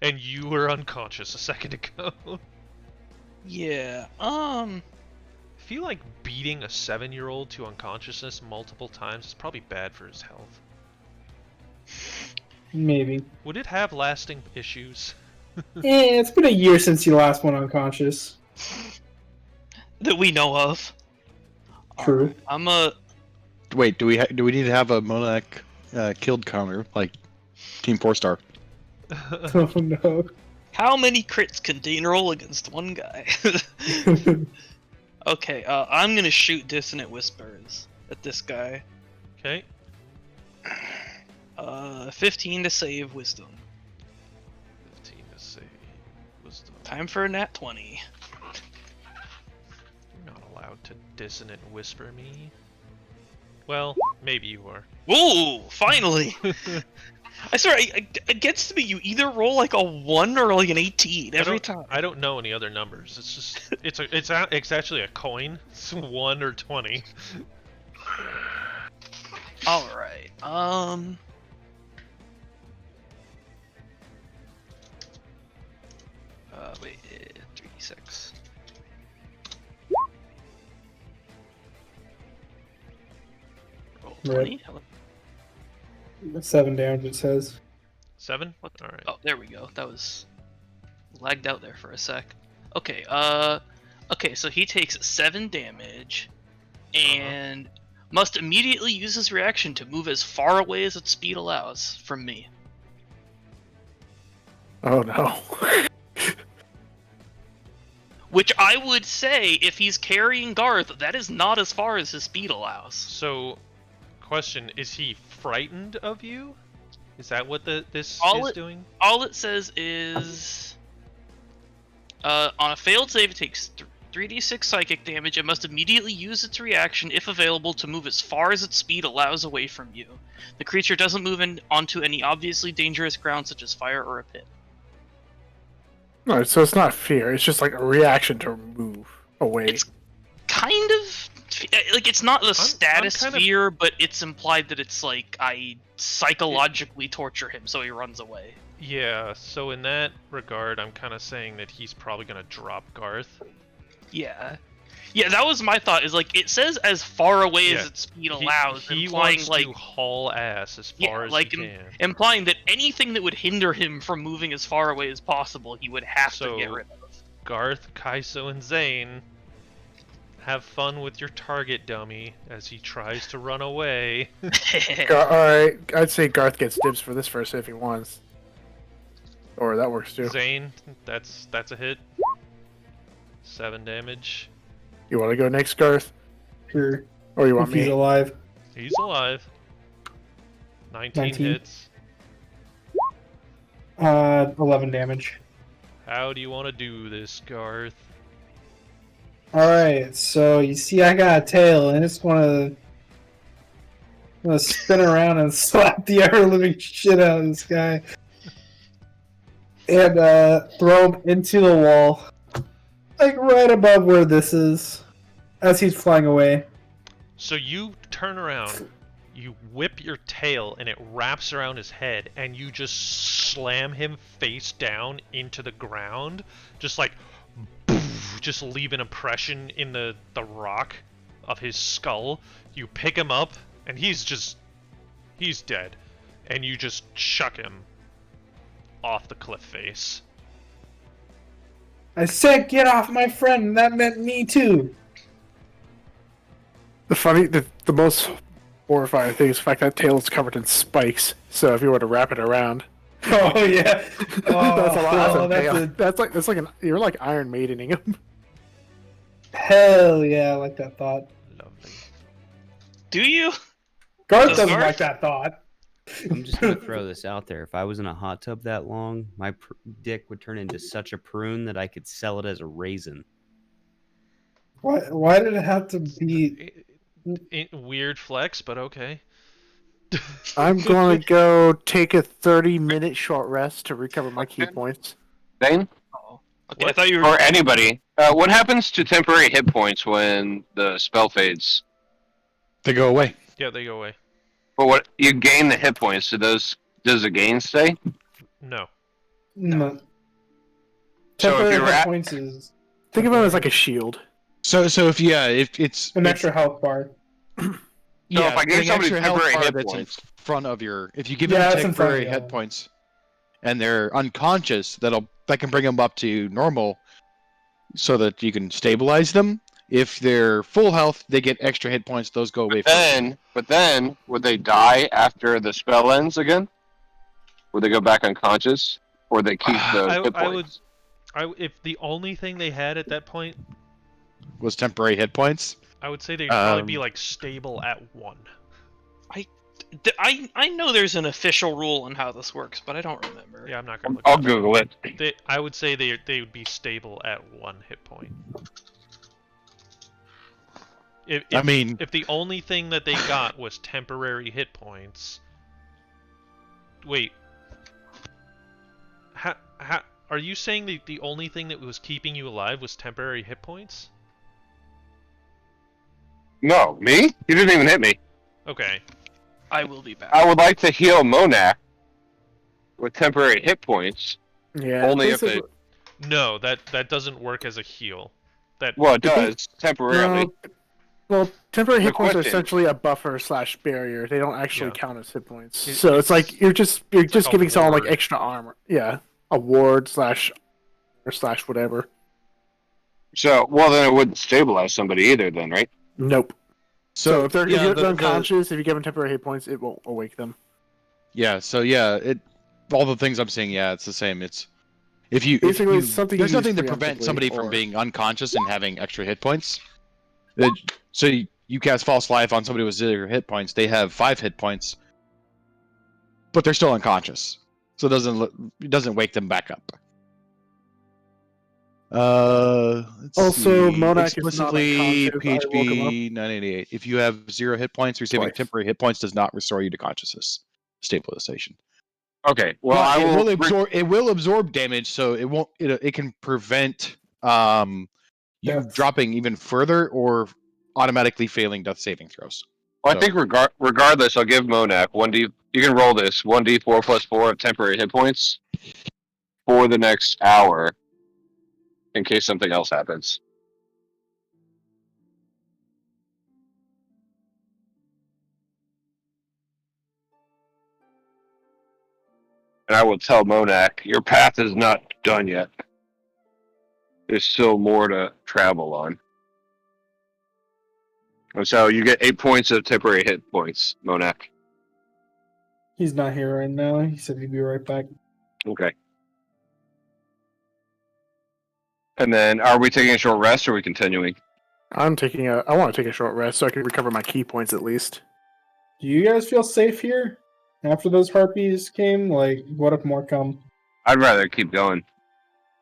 And you were unconscious a second ago. Yeah. I feel like beating a 7-year-old to unconsciousness multiple times is probably bad for his health. Maybe. Would it have lasting issues? It's been a year since you last went unconscious. That we know of. True. Alright, I'm a. Wait. Do we need to have a Monak killed counter like Team 4-star? Oh no. How many crits can Dane roll against one guy? Okay, I'm gonna shoot Dissonant Whispers at this guy. Okay. 15 to save Wisdom. 15 to save wisdom. Time for a nat 20. You're not allowed to dissonant whisper me. Well, maybe you are. Ooh, finally! I swear, it gets to me, you either roll like a 1 or like an 18 every time. I don't know any other numbers. It's just it's actually a coin. It's 1 or 20. Alright, wait, 3d6. Roll 20? Right. 7 damage, it says. 7? What the- All right. Oh, there we go. That was lagged out there for a sec. Okay, okay, so he takes 7 damage and must immediately use his reaction to move as far away as its speed allows from me. Oh no. Which I would say, if he's carrying Garth, that is not as far as his speed allows. So, question: is he frightened of you? Is that what this All is it- doing? All it says is, on a failed save, it takes 3d6 psychic damage and must immediately use its reaction, if available, to move as far as its speed allows away from you. The creature doesn't move onto any obviously dangerous ground, such as fire or a pit. No, so it's not fear. It's just like a reaction to move away. It's kind of like it's not the status kind of- fear, but it's implied that it's like I psychologically torture him so he runs away. Yeah. So in that regard, I'm kind of saying that he's probably gonna drop Garth. Yeah. Yeah, that was my thought. Is like it says as far away Yeah, as its speed allows, He implying wants like to haul ass as yeah, far as like he can. implying that anything that would hinder him from moving as far away as possible, he would have to So- get rid of. Garth, Kaiso, and Zane, have fun with your target dummy as he tries to run away. Alright, I'd say Garth gets dibs for this first if he wants. Or that works too. Zane, that's a hit. 7 damage. You want to go next, Garth? Or Or you want if he's me? alive. He's alive. 19 19. hits. 11 damage. How do you want to do this, Garth? Alright, so you see I got a tail, and it's gonna spin around and slap the ever living shit out of this guy. And throw him into the wall. Like right above where this is. As he's flying away. So you turn around, you whip your tail, and it wraps around his head, and you just slam him face down into the ground, just like, just leave an impression in the rock of his skull. You pick him up, and he's dead, and you just chuck him off the cliff face. I said get off my friend, and that meant me too. The most horrifying thing is the fact that tail is covered in spikes. So if you were to wrap it around, Oh yeah. Oh, that's a lot. that's That's like you're like Iron Maidening him. hell yeah, I like that thought. Lovely. Do you? Garth Does doesn't Garth? like that thought. I'm just gonna throw this out there. If I was in a hot tub that long, my dick would turn into such a prune that I could sell it as a raisin. Why did it have to be? Weird flex, but okay. I'm gonna go take a 30-minute short rest to recover my key points. Zane? Okay, I What? thought you were. Or anybody. What happens to temporary hit points when the spell fades? They go away. Yeah, they go away. But what you gain the hit points, does the gain stay? No. No. So if Temporary you're hit at points is Think of it as like a shield. So if it's an extra health bar. yeah, if I gave the somebody extra health temporary bar hit that's points- in front of your, if you give Yeah, them it's in front of temporary you. hit points, and they're unconscious, that can bring them up to normal, so that you can stabilize them. If they're full health, they get extra hit points. Those go away. But then, would they die after the spell ends again? Would they go back unconscious, or they keep the hit points? If the only thing they had at that point, Was temporary hit points. I would say they'd probably be Um, like stable at 1. I know there's an official rule on how this works, but I don't remember. Yeah, I'm not gonna look. I'll it up. Google it. I would say they would be stable at 1 hit point. If the only thing that they got was temporary hit points. Wait. How are you saying the only thing that was keeping you alive was temporary hit points? No, me? You didn't even hit me. Okay. I will be back. I would like to heal Monak with temporary hit points. Yeah. Only if basically- No, that doesn't work as a heal. Well, it does temporarily. Well, temporary hit The points are question- essentially a buffer / barrier. They don't actually Yeah. count as hit points. It- So it's like you're just like giving a someone like ward. extra armor. Yeah, a ward / or / whatever. So, well, then it wouldn't stabilize somebody either, then, right? Nope. So if they're, yeah, if they're unconscious, if you give them temporary hit points, it won't awake them. Yeah, so all the things I'm saying, yeah, it's the same. It's if Basically, you, it's something there's you nothing to use prevent preemptively, somebody from or- being unconscious and having extra hit points. So you cast false life on somebody with 0 hit points. They have 5 hit points, but they're still unconscious. So it doesn't wake them back up. Let's Also, see. Monak is not Explicitly unconscious. I woke him up. PHP 988. If you have 0 hit points, receiving Twice. temporary hit points does not restore you to consciousness stabilization. Okay, well, But I it will. will absorb. It will absorb damage, so it won't. It can prevent you Death. dropping even further or automatically failing death saving throws. Well, So- I think regardless, I'll give Monak 1d. You can roll this 1d4 plus 4 of temporary hit points for the next hour, in case something else happens. And I will tell Monak, your path is not done yet. There's still more to travel on. And so you get 8 points of temporary hit points, Monak. He's not here right now. He said he'd be right back. Okay. And then, are we taking a short rest or are we continuing? I want to take a short rest so I can recover my key points at least. Do you guys feel safe here? After those harpies came, like, what if more come? I'd rather keep going.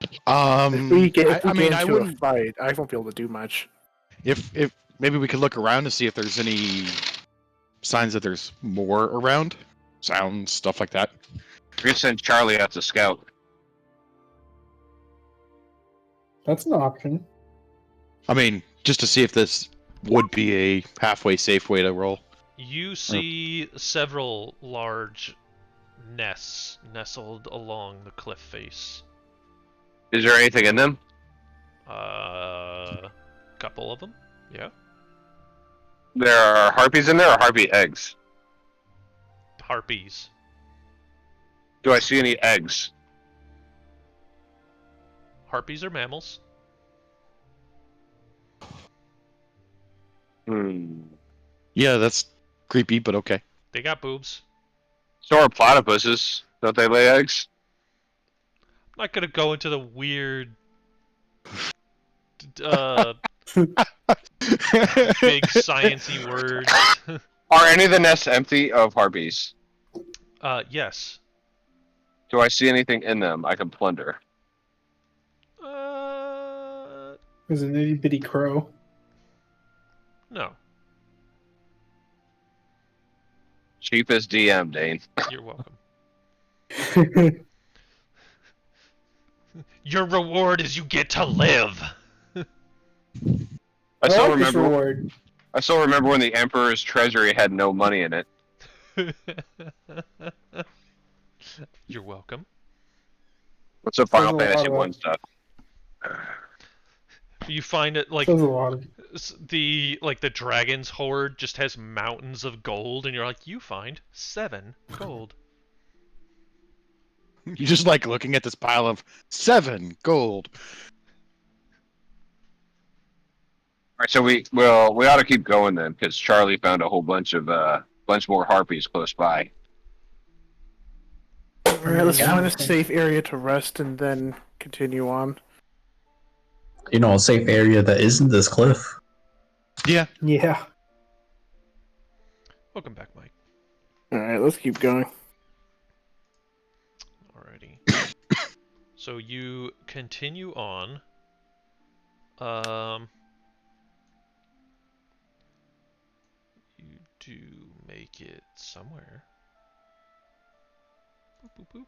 If we get I mean, I into a wouldn't. fight, I won't be able to do much. If maybe we could look around to see if there's any signs that there's more around, sounds, stuff like that. We're gonna send Charlie out to scout. That's an option. I mean, just to see if this would be a halfway safe way to roll. You see several large nests nestled along the cliff face. Is there anything in them? Couple of them, yeah. There are harpies in there, or harpy eggs? Harpies. Do I see any eggs? Harpies are mammals. Yeah, that's creepy, but okay. They got boobs. So are platypuses. Don't they lay eggs? I'm not gonna go into the weird, big sciencey words. Are any of the nests empty of harpies? Yes. Do I see anything in them I can plunder? There's an itty bitty crow. No. Cheapest DM, Dane. You're welcome. Your reward is you get to live. I still like this remember. reward. I still remember when the Emperor's treasury had no money in it. You're welcome. What's up, Final Says a lot Fantasy about- One stuff? You find it like Says a lot of- the dragon's hoard just has mountains of gold, and you're like, you find 7 gold. You just like looking at this pile of 7 gold. Alright, so we ought to keep going then, because Charlie found a whole bunch more harpies close by. Alright, let's Yeah. find a safe area to rest and then continue on. You know, a safe area that isn't this cliff. Yeah. Yeah. Welcome back, Mike. Alright, let's keep going. Alrighty. So you continue on. You do make it somewhere. Boop, boop, boop.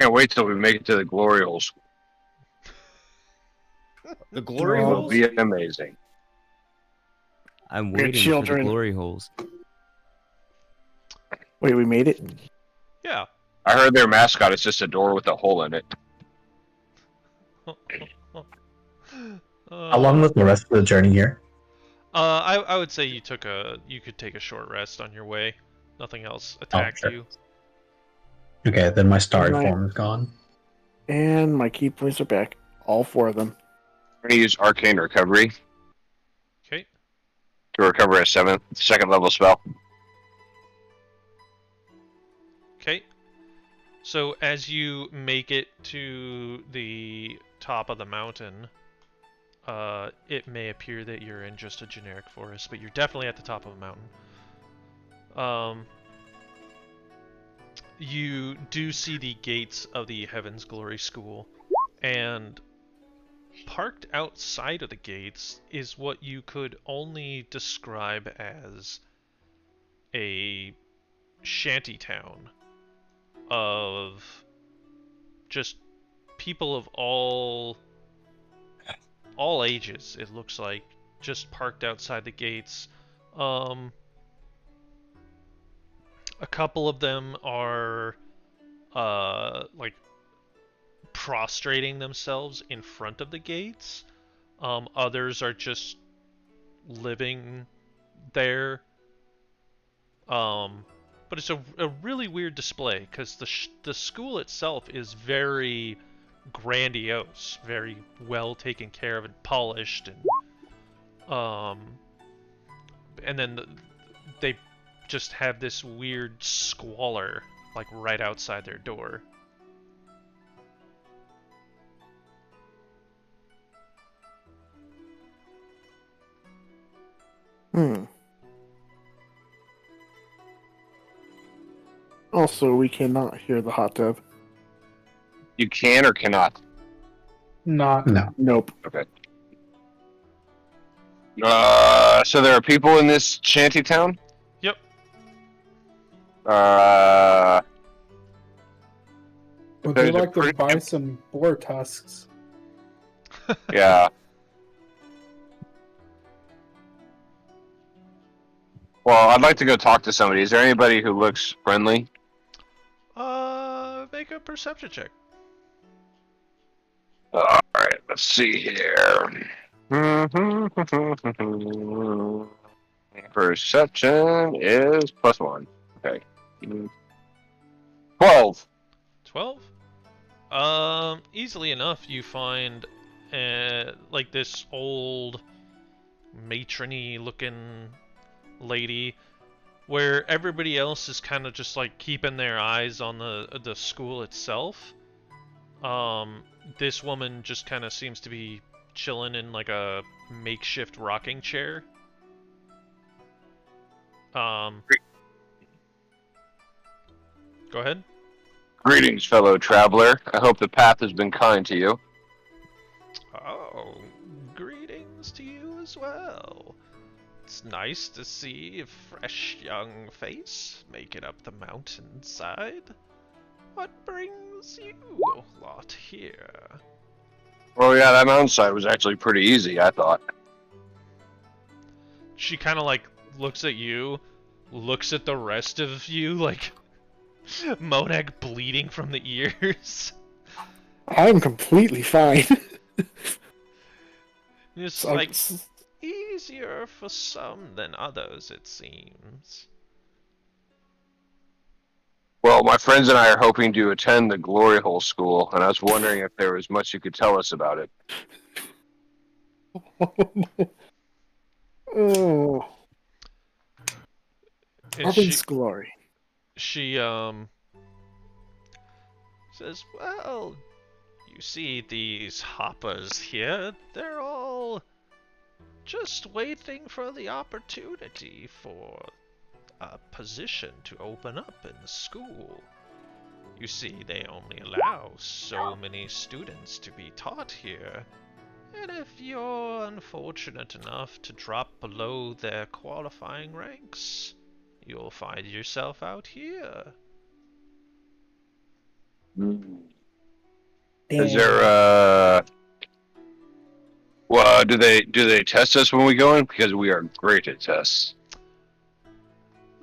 Can't wait till we make it to the glory holes. The glory Oh, It'll holes? be amazing. I'm We're waiting for the children. glory holes. Wait, we made it? Yeah. I heard their mascot is just a door with a hole in it. How long was the rest of the journey here? I would say you could take a short rest on your way. Nothing else attacked sure. you. Okay, then my starry Right. form is gone. And my key points are back. All 4 of them. I'm gonna use Arcane Recovery Okay. to recover a second level spell. Okay. So as you make it to the top of the mountain, it may appear that you're in just a generic forest, but you're definitely at the top of a mountain. You do see the gates of the Heaven's Glory School, and parked outside of the gates is what you could only describe as a shantytown of just people of all ages, it looks like, just parked outside the gates. A couple of them are like prostrating themselves in front of the gates. Others are just living there. But it's a really weird display because the school itself is very grandiose, very well taken care of and polished, and then they just have this weird squalor like right outside their door. Hmm. Also, we cannot hear the hot tub. You can or cannot. Not. No. Nope. Okay. So there are people in this shanty town. Yep. Would they There's a like to pretty- buy some boar tusks? Yeah. Well, I'd like to go talk to somebody. Is there anybody who looks friendly? Make a perception check. All right, let's see here. Perception is +1. Okay. 12. 12. Easily enough, you find like this old matrony looking lady where everybody else is kind of just like keeping their eyes on the school itself. This woman just kind of seems to be chilling in like a makeshift rocking chair. Go ahead. Greetings, fellow traveler. I hope the path has been kind to you. Oh, greetings to you as well. It's nice to see a fresh young face making up the mountainside. What brings you lot here? Oh yeah, that mountainside was actually pretty easy, I thought. She kind of like looks at you, looks at the rest of you, like Monag bleeding from the ears. I'm completely fine. Just So- like easier for some than others, it seems. Well, my friends and I are hoping to attend the Glory Hole School, and I was wondering if there was much you could tell us about it. Oh, And heaven's glory. she says, well, you see these hoppers here, they're all just waiting for the opportunity for a position to open up in the school. You see, they only allow so many students to be taught here, and if you're unfortunate enough to drop below their qualifying ranks, you'll find yourself out here. Is there well, do they test us when we go in? Because we are great at tests.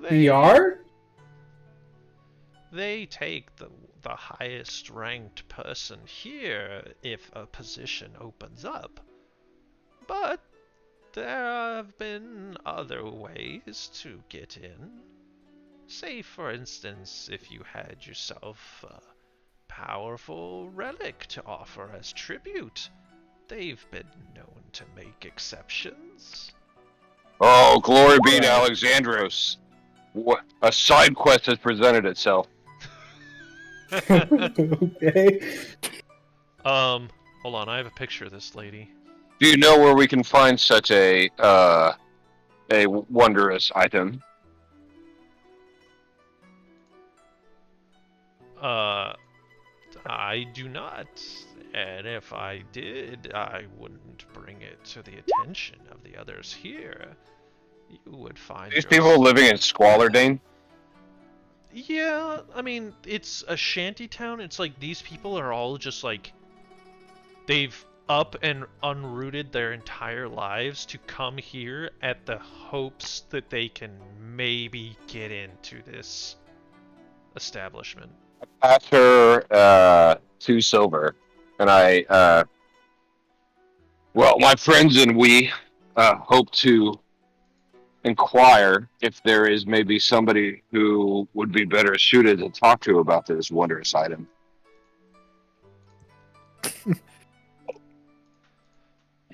VR? They take the highest ranked person here if a position opens up. But there have been other ways to get in. Say, for instance, if you had yourself a powerful relic to offer as tribute. They've been known to make exceptions. Oh, glory be to Alexandros. What a side quest has presented itself. Okay. Hold on, I have a picture of this lady. Do you know where we can find such a wondrous item? I do not. And if I did, I wouldn't bring it to the attention of the others here. You would find These people living in squalor, Dane? Yeah, I mean, it's a shanty town. It's like these people are all just like... They've up and unrooted their entire lives to come here at the hopes that they can maybe get into this establishment. I pass her 2 silver, and well, my friends and we hope to inquire if there is maybe somebody who would be better suited to talk to about this wondrous item.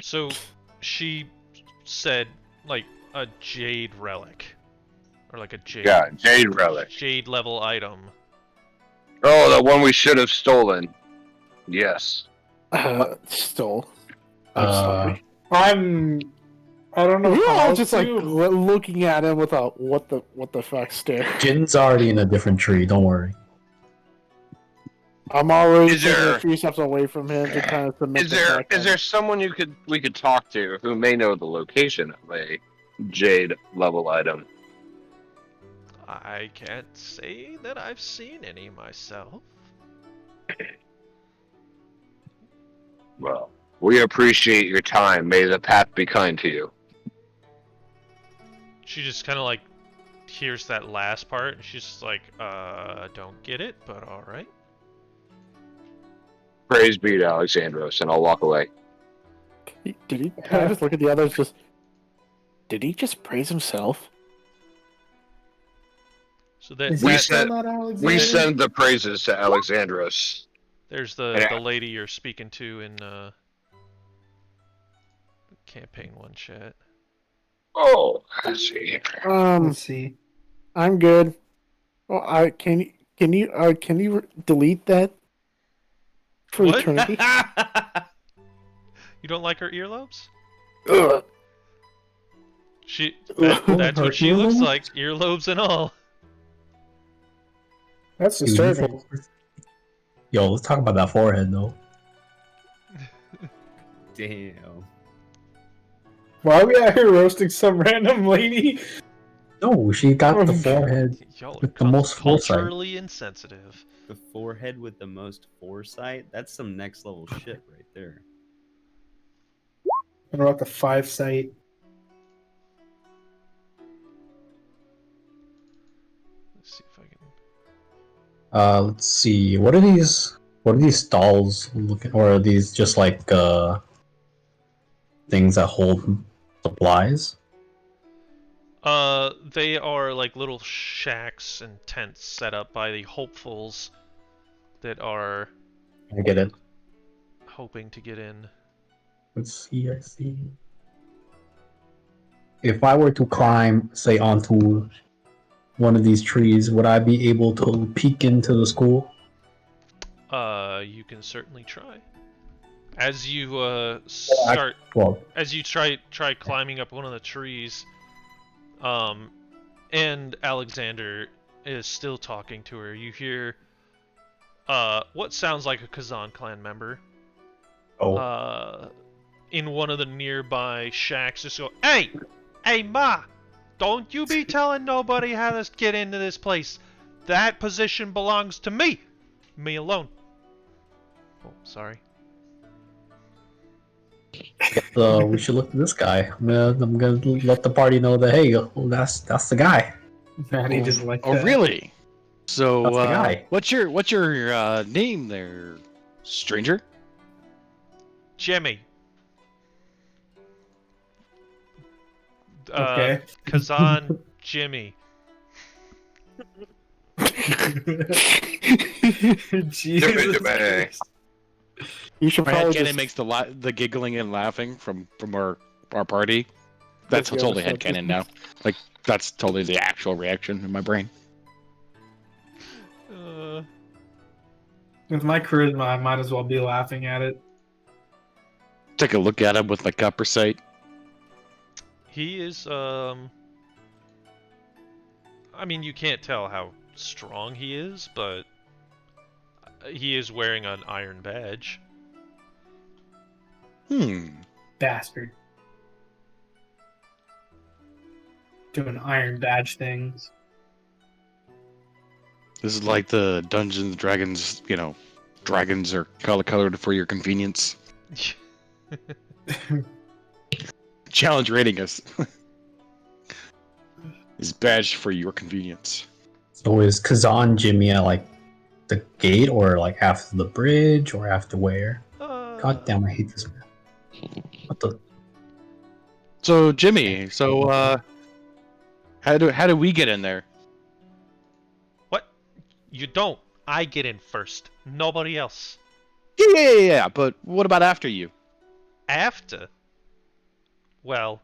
So she said like a jade relic, or like a jade. Yeah, jade relic. Jade level item. Oh, the one we should have stolen. Yes. Stole. I'm sorry. I'm I don't know We're how all just like to. looking at him with a what the fuck stare. Jin's already in a different tree. Don't worry. I'm already Is taking there- a few steps away from him to kind of submit Is the there fact is there someone we could talk to who may know the location of a jade level item? I can't say that I've seen any myself. Well, we appreciate your time. May the path be kind to you. She just kind of like hears that last part, and she's just like, don't get it, but all right. Praise be to Alexandros, and I'll walk away. Did he? I just look at the others. Just did he just praise himself? So that, Is We he that said- still not Alexander? We send the praises to Alexandros. there's Yeah. the lady you're speaking to in campaign 1 chat. Oh, let's see. Let's see. I'm good. Well, can you delete that for What? eternity? You don't like her earlobes? Ugh. That's Her what she looks earlobes? like, earlobes and all. That's Dude, you disturbing. folks- Yo, let's talk about that forehead though. Damn. Why are we out here roasting some random lady? No, she got the forehead. Y'all are With the most foresight. culturally insensitive. The forehead with the most foresight? That's some next level shit right there. What about the 5 sight? Let's see if I can. Let's see. What are these? What are these stalls looking? Or are these just like things that hold supplies? They are like little shacks and tents set up by the hopefuls that are I get it. hoping to get in. Let's see. I see. If I were to climb, say, onto one of these trees, would I be able to peek into the school? You can certainly try. As you start, Well, as you try climbing up one of the trees, and Alexander is still talking to her. You hear what sounds like a Kazan clan member. In one of the nearby shacks, just go, hey, ma, don't you be telling nobody how to get into this place. That position belongs to me alone. Oh, sorry. we should look at this guy. I'm gonna let the party know that hey, that's the guy. Maddie just like Oh, that. really? So, That's the guy. what's your name there, stranger? Jimmy. Okay. Kazan Jimmy. Jesus Christ. You should My probably headcanon just makes the giggling and laughing from our party. That's the totally other headcanon now. Like, that's totally the actual reaction in my brain. With my charisma, I might as well be laughing at it. Take a look at him with my copper sight. He is, I mean, you can't tell how strong he is, but he is wearing an iron badge. Bastard. Doing iron badge things. This is like the Dungeons and Dragons, dragons are colored for your convenience. Challenge rating us. Is badged for your convenience. So is Kazan Jimmy at like the gate or like after the bridge or after where? God damn, I hate this man. What the? So Jimmy, how do we get in there? What? You don't. I get in first. Nobody else. Yeah. But what about after you? After? Well,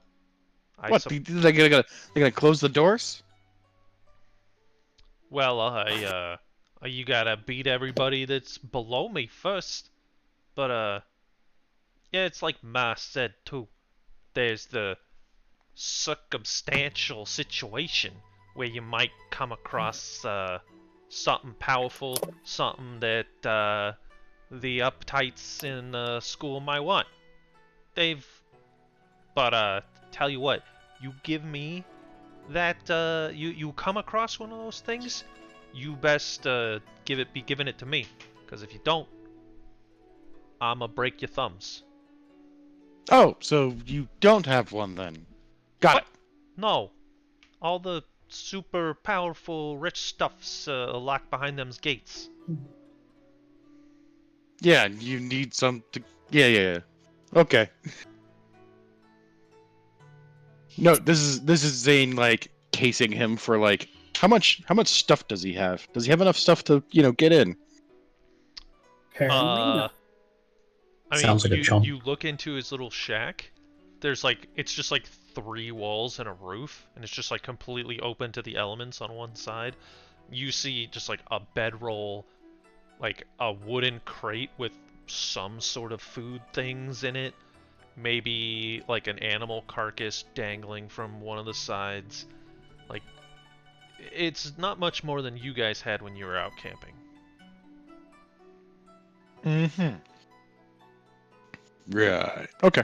What? They're gonna close the doors? Well, you gotta beat everybody that's below me first. But, yeah, it's like Ma said too. There's the circumstantial situation where you might come across something powerful, something that the uptights in school might want. But tell you what, you give me that you come across one of those things, you best be giving it to me, because if you don't, I'ma break your thumbs. Oh, so you don't have one then? Got What? it. No, all the super powerful rich stuff's locked behind them's gates. Yeah, you need some to. Yeah. Okay. No, this is Zane like casing him for like how much stuff does he have? Does he have enough stuff to get in? Apparently not. I mean, Sounds like a chump. you look into his little shack. There's it's just like 3 walls and a roof, and it's just like completely open to the elements on one side. You see just like a bedroll, like a wooden crate with some sort of food things in it. Maybe like an animal carcass dangling from one of the sides. Like, it's not much more than you guys had when you were out camping. Mm-hmm. Right. Okay.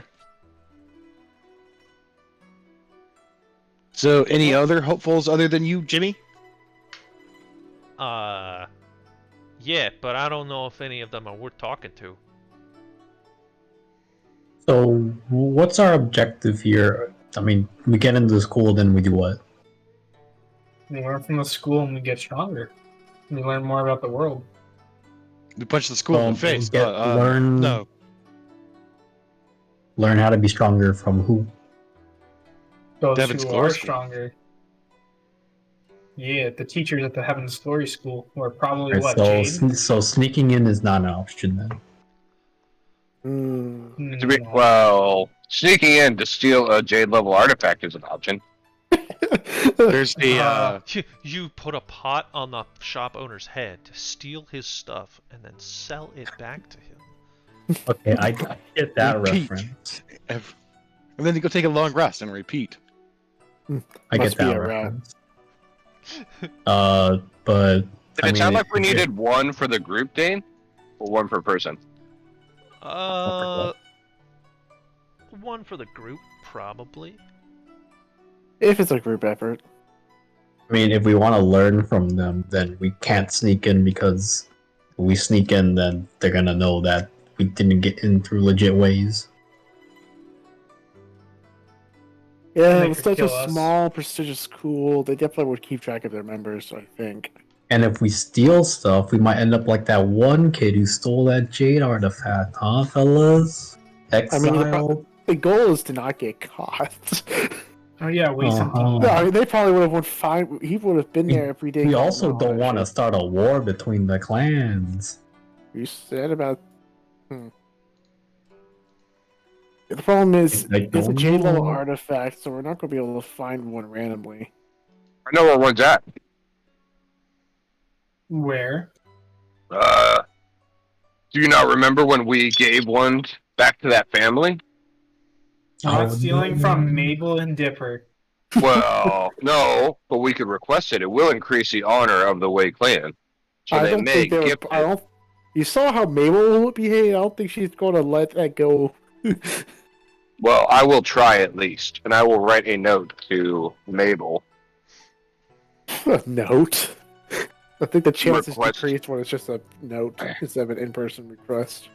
So, any other hopefuls other than you, Jimmy? Yeah, but I don't know if any of them are worth talking to. So, what's our objective here? I mean, we get into the school, then we do what? We learn from the school and we get stronger. We learn more about the world. We punch the school in the face. Learn No. Learn how to be stronger from who? Those Devin's who Glory are School. stronger. Yeah, the teachers at the Heaven's Glory School were probably Right, what, so, Jade? so sneaking in is not an option then. Well, sneaking in to steal a Jade level artifact is an option. There's the You put a pot on the shop owner's head to steal his stuff and then sell it back to him. Okay, I get that Repeat. reference. and then you go take a long rest and repeat. I Must get be that a rat. reference. But Did I it mean, sound like we it- needed one for the group, Dane? Or one per person? One for the group, probably. If it's a group effort. I mean, if we want to learn from them, then we can't sneak in because if we sneak in, then they're gonna know that we didn't get in through legit ways. Yeah, They it's could such a kill us. small, prestigious school. They definitely would keep track of their members, I think. And if we steal stuff, we might end up like that one kid who stole that jade artifact, huh, fellas? I mean, Exiled. the goal is to not get caught. Oh yeah, waste Uh-huh. some No, time. I mean, they probably would have went fine. He would have been there if we didn't. We get also caught, don't want to actually. start a war between the clans. You said about. The problem is, I it's a don't Jade level know. artifact, so we're not going to be able to find one randomly. I know where one's at. Where? Do you not remember when we gave one back to that family? Not Oh, stealing no. from Mabel and Dipper. Well, no, but we could request it. It will increase the honor of the Wei clan. So I they don't may think they would. gift I it. don't. You saw how Mabel behaved. I don't think she's going to let that go. Well, I will try at least, and I will write a note to Mabel. A note. I think the chances Request. decreased when it's just a note instead of an in-person request.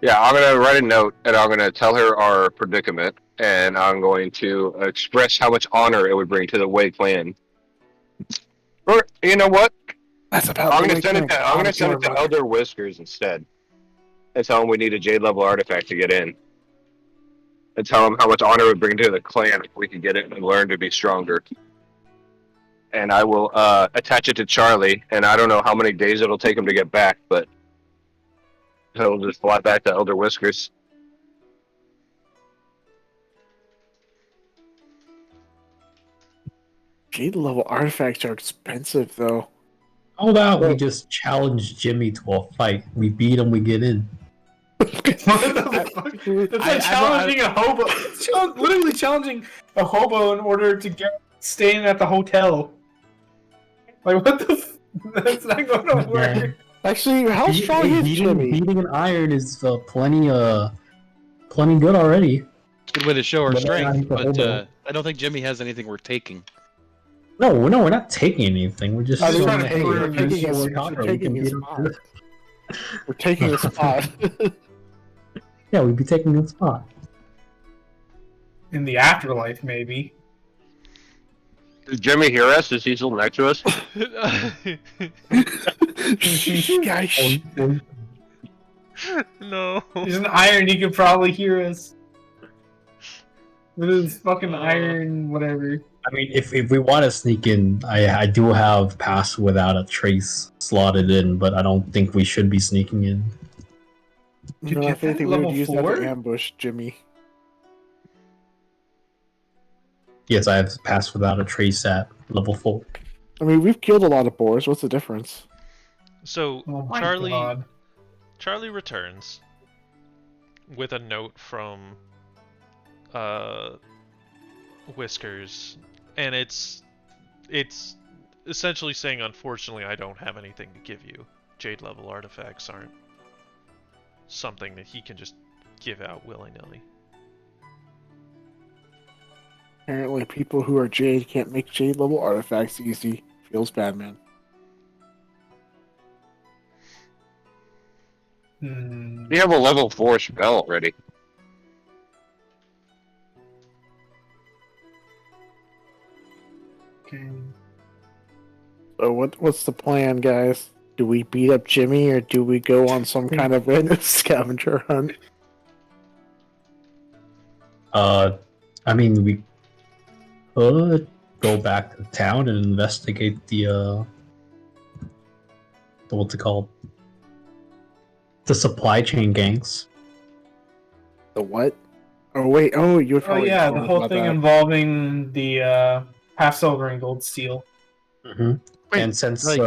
Yeah, I'm gonna write a note, and I'm gonna tell her our predicament, and I'm going to express how much honor it would bring to the Wei clan. Or you know what? That's about. I'm the gonna way send it. things- I'm gonna send it to about- Elder Whiskers instead, and tell him we need a Jade level artifact to get in. And tell him how much honor it would bring to the clan if we could get it and learn to be stronger. And I will attach it to Charlie, and I don't know how many days it'll take him to get back, but he'll just fly back to Elder Whiskers. Jade level artifacts are expensive, though. How about we just challenge Jimmy to a fight? We beat him, we get in. What the fuck? I- That's like challenging a hobo. Literally challenging a hobo in order to get staying at the hotel. Like what the? That's not going to work. Yeah. Actually, how strong is Jimmy? Beating an iron is plenty good already. Good way to show our But that's not strength, even but hobo. I don't think Jimmy has anything worth taking. No, we're not taking anything. We're just I mean, trying showing to hey, prove we're this. taking We're a copper. We taking can his beat him. spot. We're taking a spot. Yeah, we'd be taking a spot. In the afterlife, maybe. Does Jimmy hear us? Is he still next to us? Shh, guys. shh. No. There's an iron. He could probably hear us. With his fucking iron, whatever. I mean, if we want to sneak in, I do have pass without a trace slotted in, but I don't think we should be sneaking in. You No, get if anything, that we would level use that 4? to ambush Jimmy. Yes, I have pass without a trace at level 4. I mean, we've killed a lot of boars. What's the difference? So Oh my Charlie god. Charlie returns with a note from Whiskers, and it's essentially saying, unfortunately, I don't have anything to give you. Jade level artifacts aren't something that he can just give out willy-nilly. Apparently, people who are Jade can't make Jade level artifacts easy. Feels bad, man. Hmm. We have a level 4 spell already. Okay. So what's the plan, guys? Do we beat up Jimmy or do we go on some kind of random scavenger hunt? I mean, we could go back to town and investigate the what's it called? The supply chain gangs. The what? Oh wait, you were Oh probably yeah, the talking whole about thing that. involving the half silver and gold steel. Mm-hmm. Wait, And since like-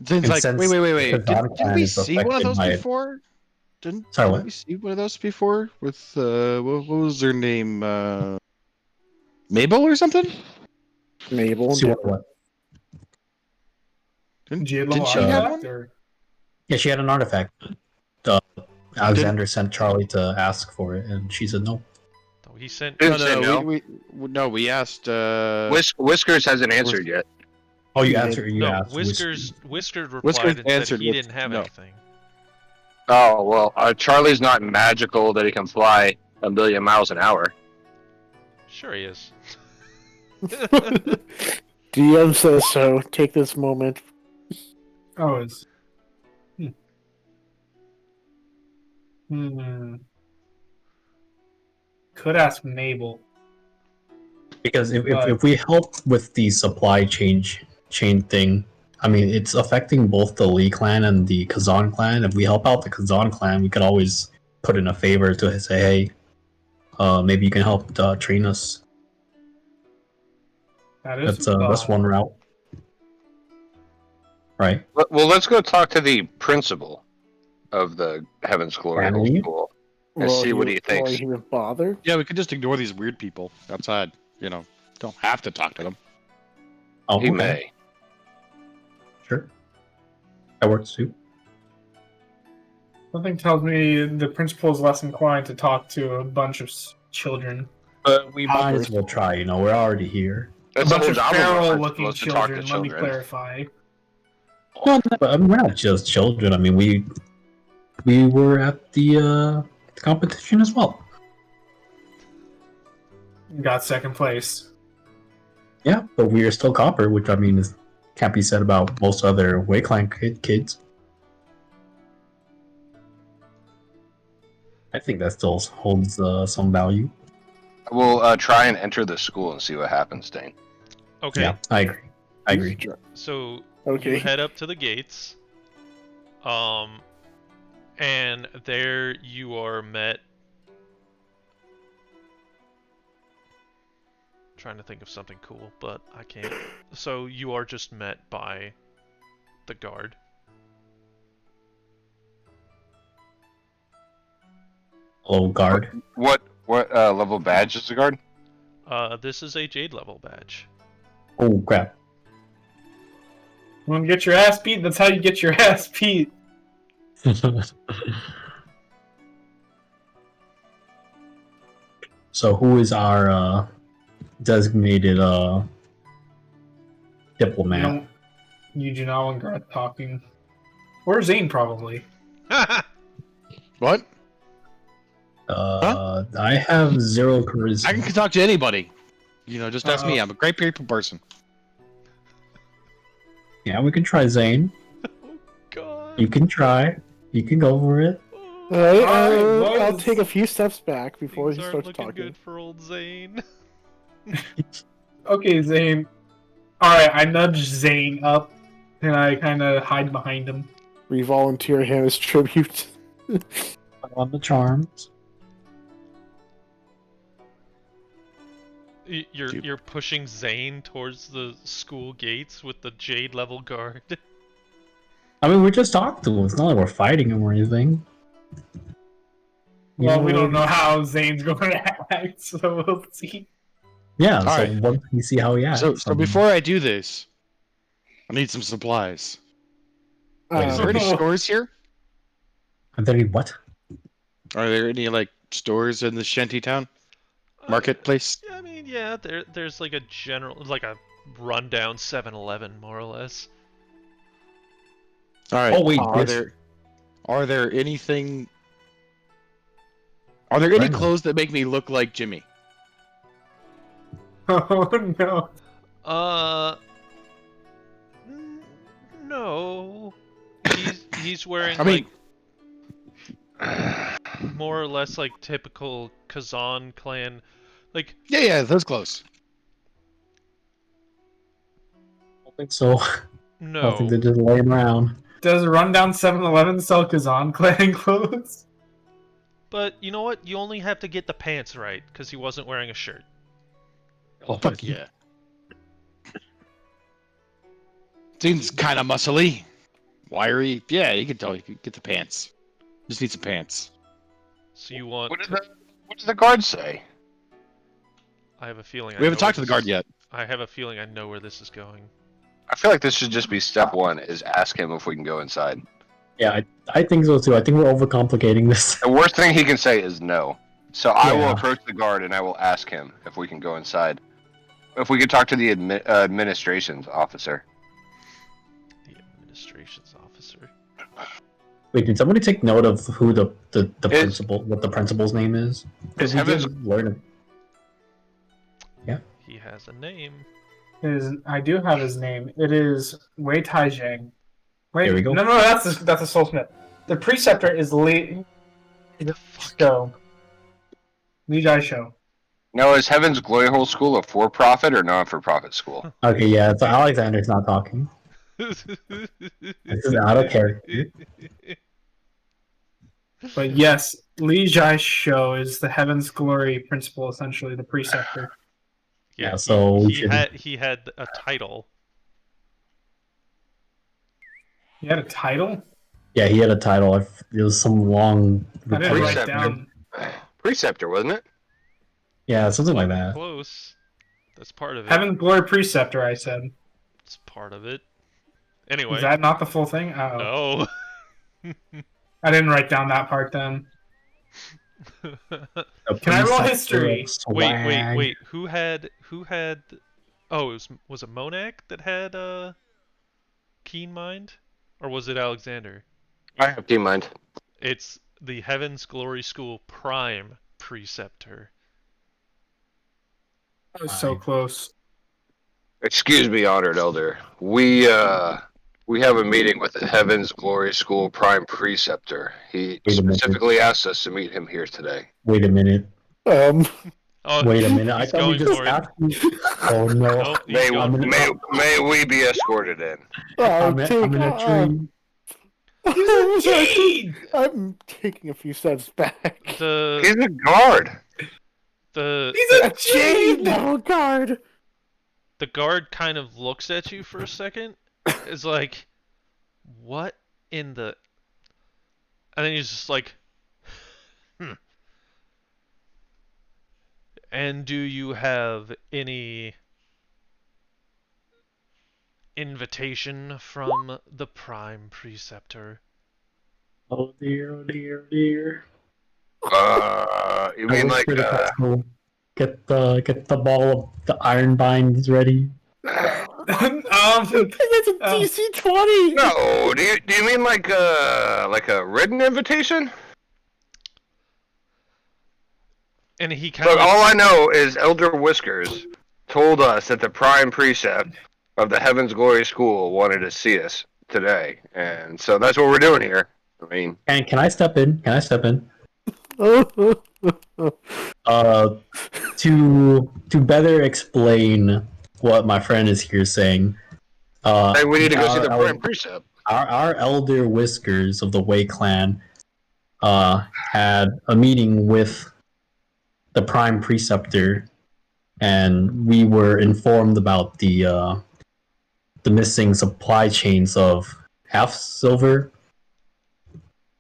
Zin's And like, since wait. the Didn't Kazan we is see one of affected those by it. before? Didn't Sorry, what? we see one of those before? With what was her name? Mabel or something? Mabel. See what? Didn't Jade didn't level she have artifact, one? or Yeah, she had an artifact. Alexander sent Charlie to ask for it, and she said no. Oh, he sent. Didn't say no. We asked. Whiskers hasn't answered yet. Oh, you Yeah, answered. You No, asked. Whiskers replied Whiskers and said answered he with didn't have no. anything. Oh, well, Charlie's not magical that he can fly a million miles an hour. Sure he is. DM says so. Take this moment. oh, it's. Hmm. Could ask Mabel. Because But- if we help with the supply chain thing, I mean, it's affecting both the Lee clan and the Kazan clan. If we help out the Kazan clan, we could always put in a favor to say, hey, maybe you can help train us. That is That's one route. Right. Well, let's go talk to the principal of the Heaven's Glory Can we? School and see what he thinks. Will he even bother? Yeah, we could just ignore these weird people outside. You know, don't have to talk to them. Oh, He okay. may. Sure. That works too. Something tells me the principal is less inclined to talk to a bunch of children. But we might as well try. You know, we're already here. That's a the bunch whole of job of a feral-looking principal is to talk to children. Let me children. clarify. No, but I mean, we're not just children. I mean, we were at the competition as well. Got second place. Yeah, but we are still copper, which I mean can't be said about most other Wei Clan kids. I think that still holds some value. We'll try and enter the school and see what happens, Dane. Okay, Yeah, I agree. so Okay. you head up to the gates, and there you are met. Trying to think of something cool, but I can't. So you are just met by the guard. Hello, guard. What level badge is the guard? This is a Jade level badge. Oh crap. You want to get your ass beat? That's how you get your ass beat. So who is our designated diplomat? You do not want Garth talking. Or Zane, probably. What? I have 0 charisma. I can talk to anybody. Just ask me. I'm a great people person. Yeah, we can try Zane. God. You can try. You can go for it. Alright, Alright, I'll boys. take a few steps back before Things he aren't starts looking talking. good for old Zane. Okay, Zane. Alright, I nudge Zane up, and I kind of hide behind him. We volunteer him as tribute. On the charms. You're pushing Zane towards the school gates with the Jade level guard. I mean, we're just talking to him. It's not like we're fighting him or anything. Well, we don't know how Zane's going to act, so we'll see. Yeah, All so right. once we see how he acts. So before I do this, I need some supplies. Is there any Oh. stores here? Are there any what? Are there any stores in the shanty town marketplace? I mean, yeah, there's like a general, like a rundown 7-Eleven, more or less. All right. Oh, wait, Are this- there any Right. clothes that make me look like Jimmy? Oh, no. No. He's wearing I mean- more or less like typical Kazan clan, like Yeah, those clothes. I don't think so. I don't think no. they're just laying around. Does Rundown 7-Eleven sell Kazan clan clothes? But you know what? You only have to get the pants right because he wasn't wearing a shirt. Oh, fuck yeah. Seems kind of muscly, wiry. Yeah, you can tell. You can get the pants. Just need some pants. So you want? What did the guard say? I have a feeling. We haven't talked to the guard yet. I have a feeling I know where this is going. I feel like this should just be step one: is ask him if we can go inside. Yeah, I think so too. I think we're overcomplicating this. The worst thing he can say is no. So I will Yeah. approach the guard and I will ask him if we can go inside. If we could talk to the administration's officer. The administration's officer. Wait, did somebody take note of who the principal, what the principal's name is? Because we Heaven's- did learn it. He has a name. I do have his name. It is Wei Taizhang. Wait, There we go. No, that's a soulsmith. The preceptor is Li Show. Li Jai Show. Now, is Heaven's Glory Hole School a for-profit or non-for-profit school? Okay, yeah, so Alexander's not talking. This is out of character. But yes, Li Jai Show is the Heaven's Glory principal, essentially the preceptor. Yeah, so we should- he had a title. He had a title? Yeah, he had a title. It was some long. I didn't write Preceptor. down. Preceptor, wasn't it? Yeah, something like that. Close. That's part of it. Heaven's Glory preceptor, I said. It's part of it. Anyway. Is that not the full thing? Oh. No. I didn't write down that part then. The Can I roll preceptor history? of swag. Wait. Who had? Oh, was it Monak that had keen mind, or was it Alexander? I have team mind. It's the Heaven's Glory School Prime Preceptor. That was so close. Excuse me, honored elder. We have a meeting with the Heaven's Glory School Prime Preceptor. He Wait a minute. specifically asked us to meet him here today. Wait a minute. Oh, Wait a minute. I he's thought we going just for it. asked you. Oh no. Nope, he's May, going for it. may we be escorted in? I'm in a tree. I'm taking a few steps back. He's The a guard. He's a Jade Jade! level guard. the guard kind of looks at you for a second. Is like, what in the? And then he's just like, And do you have any invitation from the Prime Preceptor? Oh dear, oh dear, oh dear. You I mean like whisper to Castle, get the ball of the iron binds ready. It's a DC 20. No, do you mean like a written invitation? And he kind Look, of all I know is Elder Whiskers told us that the Prime Precept of the Heaven's Glory School wanted to see us today, and so that's what we're doing here. I mean, And can I step in? Can I step in? To better explain what my friend is here saying. hey, we need to go see our, the Prime Precept. our elder Whiskers of the Way Clan had a meeting with the Prime Preceptor, and we were informed about the missing supply chains of half silver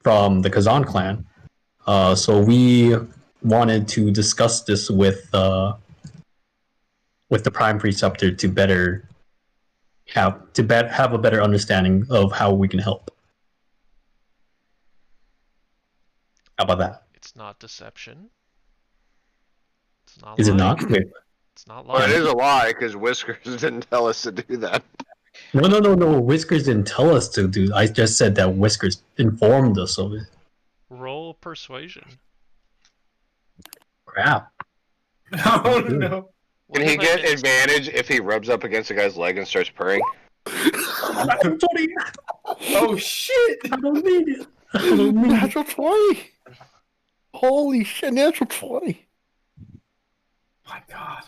from the Kazan clan. So we wanted to discuss this with the Prime Preceptor to better have a better understanding of how we can help. How about that? It's not deception. It's not Is it lying. not? Wait. It's not Well, it lying. is a lie because Whiskers didn't tell us to do that. No. Whiskers didn't tell us to do. I just said that Whiskers informed us of it. Roll persuasion. Crap. Oh no. Can he get advantage if he rubs up against a guy's leg and starts purring? Oh shit! I don't need it. I don't need it. Natural 20. Holy shit, natural 20. My God.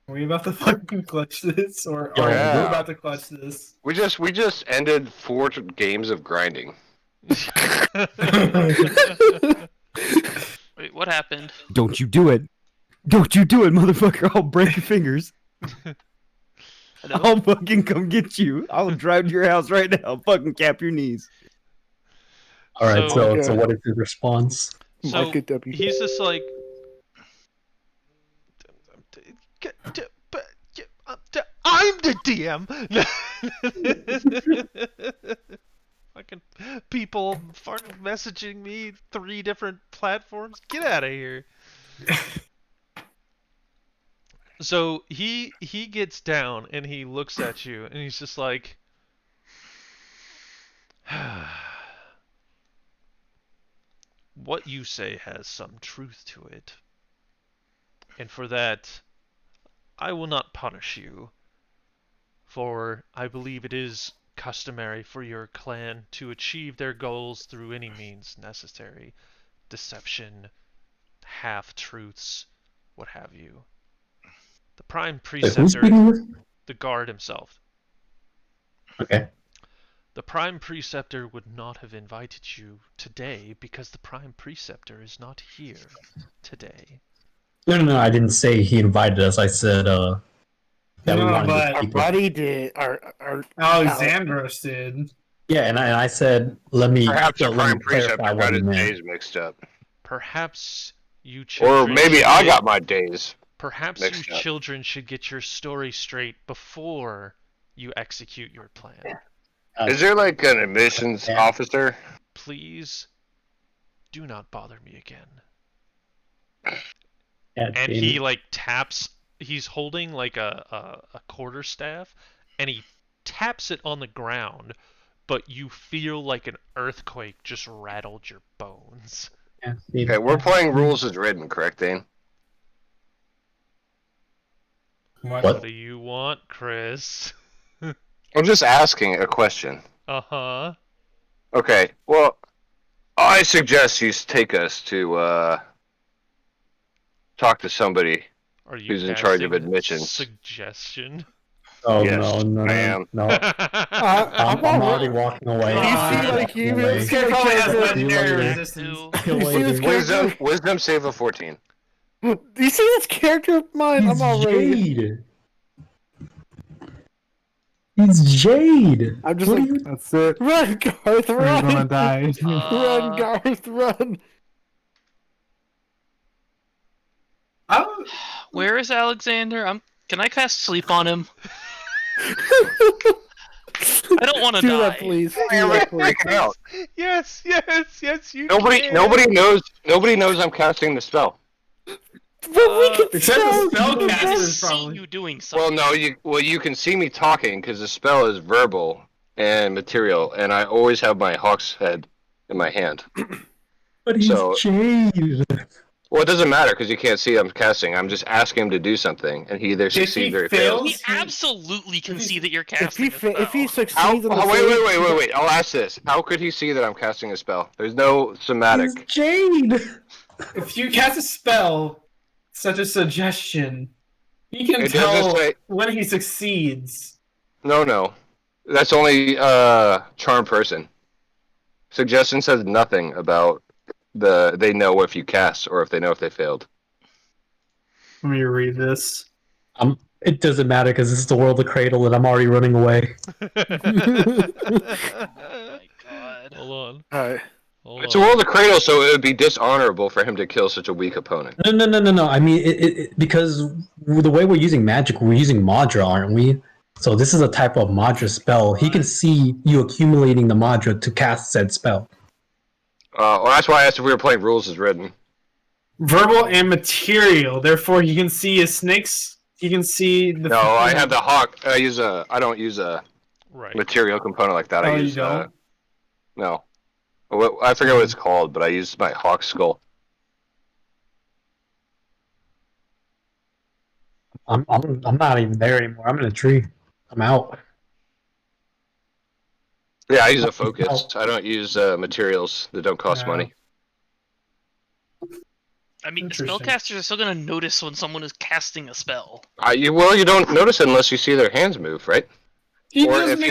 Are we about to fucking clutch this, or are Yeah. we about to clutch this? We just ended 4 games of grinding. Wait, what happened? Don't you do it. Don't you do it, motherfucker. I'll break your fingers. I'll fucking come get you. I'll drive to your house right now. Fucking cap your knees. All right. So- So what is his response? So Market W. he's just like, I'm the DM. Fucking people messaging me 3 different platforms. Get out of here. So he gets down and he looks at you and he's just like, what you say has some truth to it. And for that, I will not punish you. For I believe it is customary for your clan to achieve their goals through any means necessary. Deception, half-truths, what have you. The Prime Wait, who's Preceptor, speaking with? the guard himself. Okay. The Prime Preceptor would not have invited you today because the Prime Preceptor is not here today. No. I didn't say he invited us. I said that we No, wanted but- to Our speak with. buddy did. Our Alexandros did. Yeah, and I said let me Perhaps the let me Prime clarify Preceptor what got he his meant. days mixed up. Perhaps you Or children maybe should I get- got my days. Perhaps mixed you up. children should get your story straight before you execute your plan. Is there like an admissions Yeah. officer? Please do not bother me again. Yeah, And Jamie. he like taps, he's holding like a quarterstaff and he taps it on the ground, but you feel like an earthquake just rattled your bones. Yeah, see, Okay, we're playing rules as written, correct, Dane? What? What do you want, Chris? I'm just asking a question. Uh-huh. Okay, well, I suggest you take us to talk to somebody. Are you Who's in charge of casting admissions? Suggestion. Oh Yes, no! I am. No. I'm already walking away. You see, like, you Walking really away. This guy probably has See legendary you later. resistance. See you You see this later. character? Wisdom save of 14. Do you see this character of mine? He's I'm already. Jade. He's Jade. I'm just What like, are you? That's it. run, Garth, Or you're gonna run! die. Run, Garth, run! I don't Where is Alexander? Can I cast sleep on him? I don't want to Do die. that, please. Do Everybody that, please. freaking out. Yes, you Nobody, can. nobody knows. Nobody knows I'm casting the spell. But we can Except the tell. I spellcaster is see probably. you doing Well, something. no, you can see me talking because the spell is verbal and material, and I always have my hawk's head in my hand. But he's So- Jade. Well, it doesn't matter because you can't see I'm casting. I'm just asking him to do something, and he either succeeds or he fails. We He- absolutely can if see that you're If casting he a spell. if he How, succeeds in the wait. I'll ask this. How could he see that I'm casting a spell? There's no He's somatic. Jade. If you cast a spell, such a suggestion, he can It doesn't tell say- when he succeeds. No. That's only charm person. Suggestion says nothing about they know if you cast or if they know if they failed. Let me read this. It doesn't matter because this is the world of Cradle and I'm already running away. Oh my god. Hold on. Alright. Hold It's on. a world of Cradle, so it would be dishonorable for him to kill such a weak opponent. No. I mean, because the way we're using magic, we're using Madra, aren't we? So this is a type of Madra spell. He can see you accumulating the Madra to cast said spell. Well, that's why I asked if we were playing rules as written. Verbal and material. Therefore, he can see his snakes. He can see the. No, I have the hawk. I don't use a Right. material component like that. Oh, I you use don't? no. I forget what it's called, but I use my hawk skull. I'm not even there anymore. I'm in a tree. I'm out. Yeah, I use a focus. I don't use materials that don't cost No. money. I mean, Interesting. spellcasters are still gonna notice when someone is casting a spell. You don't notice it unless you see their hands move, right? He Or doesn't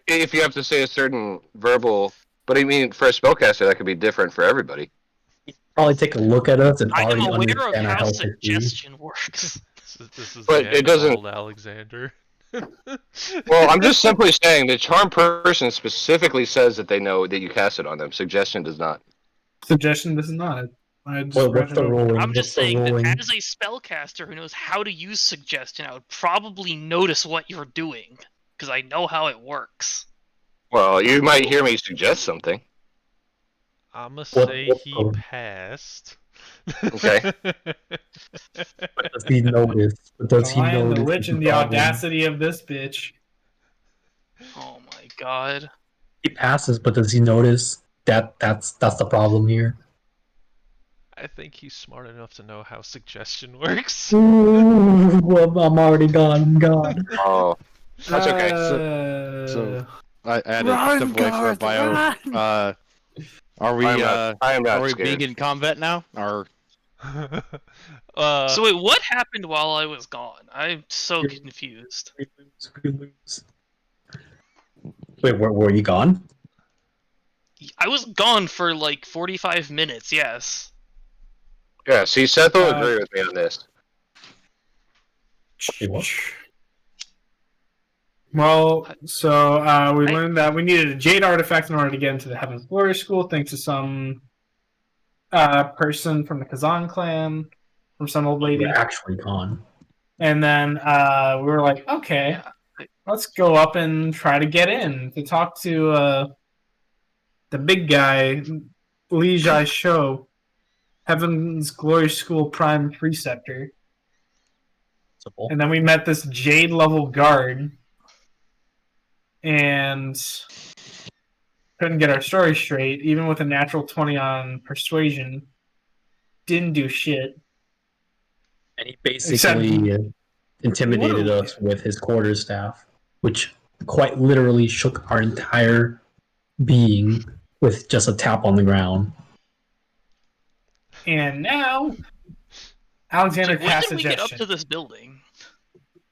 if you have to say a certain verbal. But I mean, for a spellcaster, that could be different for everybody. Probably take a look at us and I am already aware of understand our how health history. suggestion works. This is But the it end doesn't- of old Alexander. Well, I'm just simply saying the charm person specifically says that they know that you cast it on them. Suggestion does not. Suggestion. This is not. I just Well, read what's it the over. rolling? I'm just What's the saying that rolling? as a spellcaster who knows how to use suggestion, I would probably notice what you're doing because I know how it works. Well, you might hear me suggest something. I'ma What- say what he code? passed. Okay. Does he notice? Does he Lion, notice? the witch, is and the problem? audacity of this bitch. Oh my god. He passes, but does he notice that that's the problem here? I think he's smart enough to know how suggestion works. Ooh, well, I'm already gone. I'm gone. Oh, that's okay. So I had to Run, step away for a guards, bio. run! Are we I am not are we scared. being in combat now? Or So wait, what happened while I was gone? I'm so confused. We lose. Wait, were you gone? I was gone for like 45 minutes, yes. Yeah, see, Seth will agree with me on this. Wait, what? Well, so we learned that we needed a jade artifact in order to get into the Heaven's Glory School, thanks to some person from the Kazan clan, from some old lady. You're actually gone. And then we were like, okay, let's go up and try to get in to talk to the big guy, Li Jai Shou, Heaven's Glory School Prime Preceptor. Simple. And then we met this jade level guard and couldn't get our story straight, even with a natural 20 on persuasion. Didn't do shit. And he basically intimidated Literally. us with his quarterstaff, which quite literally shook our entire being with just a tap on the ground. And now, Alexander When cast did we get up suggestion. to this building?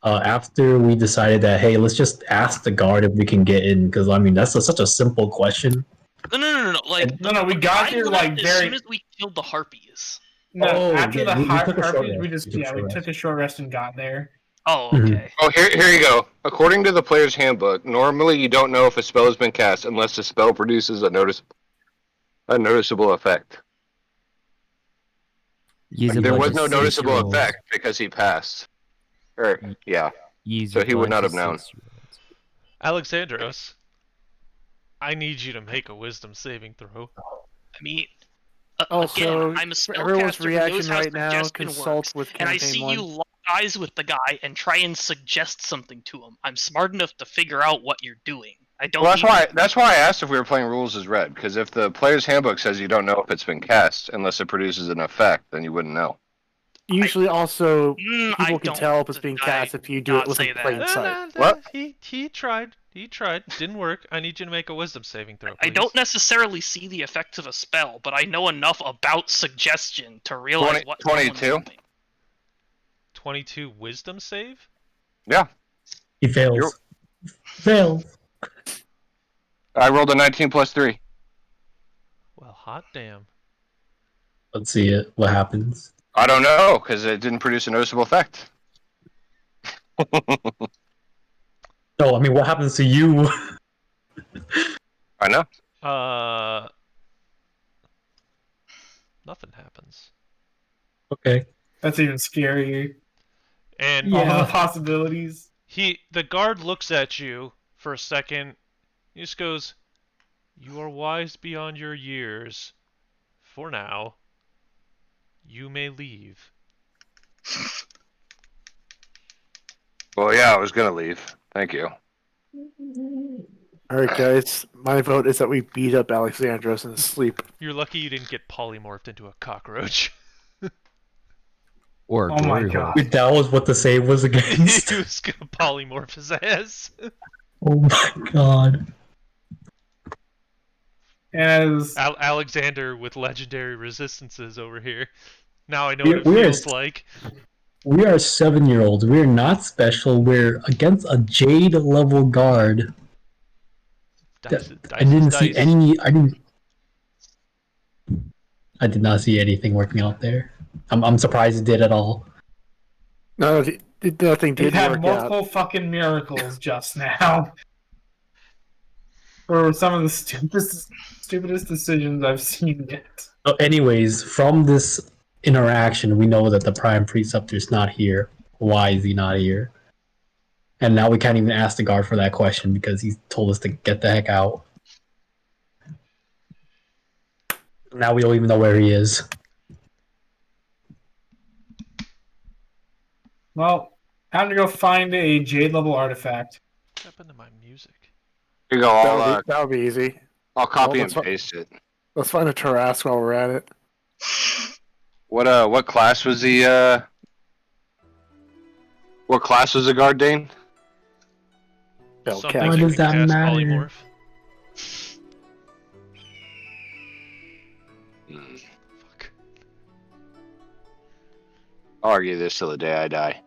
After we decided that, hey, let's just ask the guard if we can get in, because I mean that's such a simple question. No. Like, No, we got I here left like as very. soon as we killed the harpies. No, Oh, after yeah, the we took a short harpies, rest. we just We took a short we rest. took a short rest and got there. Oh, Mhm. okay. Oh, here you go. According to the player's handbook, normally you don't know if a spell has been cast unless the spell produces a noticeable effect. Use Like, a there bunch was of no noticeable 6-year-olds. effect because he passed. Or yeah, Use so a he would bunch not of have known. 6-year-olds. Alexandros, I need you to make a wisdom saving throw. I mean, Also, again, I'm a for everyone's spellcaster who knows reaction how right now, suggestion consult works, with and I campaign see one. you lock eyes with the guy and try and suggest something to him. I'm smart enough to figure out what you're doing. I don't. Well, need that's why I asked if we were playing rules as read. Because if the player's handbook says you don't know if it's been cast unless it produces an effect, then you wouldn't know. Usually, also I people can don't- tell if it's being I cast if you do not it with say a plain that. sight. What? He tried. He tried. Didn't work. I need you to make a wisdom saving throw, I please. don't necessarily see the effects of a spell, but I know enough about suggestion to realize 20, what 22? someone's doing. 22 wisdom save? Yeah, He fails. You're- Fails. I rolled a 19 plus 3. Well, hot damn. Let's see it. What happens? I don't know because it didn't produce a noticeable effect. No, I mean, what happens to you? I know. Nothing happens. Okay. That's even scarier. And All Yeah. the possibilities. the guard looks at you for a second. He just goes, "You are wise beyond your years. For now, you may leave." Well, yeah, I was gonna leave. Thank you. All right, guys. My vote is that we beat up Alexandros in his sleep. You're lucky you didn't get polymorphed into a cockroach. Or a Oh my glory hole. god. Wait, that was what the save was against? He was gonna polymorph his ass. Oh my god. As Alexander with legendary resistances over here. Now I know We- what it we are- feels like. We are 7-year-olds. We're not special. We're against a Jade level guard. Dice, I didn't see dice. any. I did not see anything working out there. I'm surprised it did at all. No, nothing They've did had work multiple out. fucking miracles just now. For some of the stupidest decisions I've seen yet. So anyways, from this interaction, we know that the Prime Preceptor is not here. Why is he not here? And now we can't even ask the guard for that question because he told us to get the heck out. Now we don't even know where he is. Well, time to go find a Jade level artifact. What happened to my music? Here you go. That would be easy. I'll copy Well, and let's- paste it. Let's find a Tarrasque while we're at it. What class was the What class was the guard, Dane? Something Spellcaster. Why you does can that cast matter? polymorph. Fuck. I'll argue this till the day I die.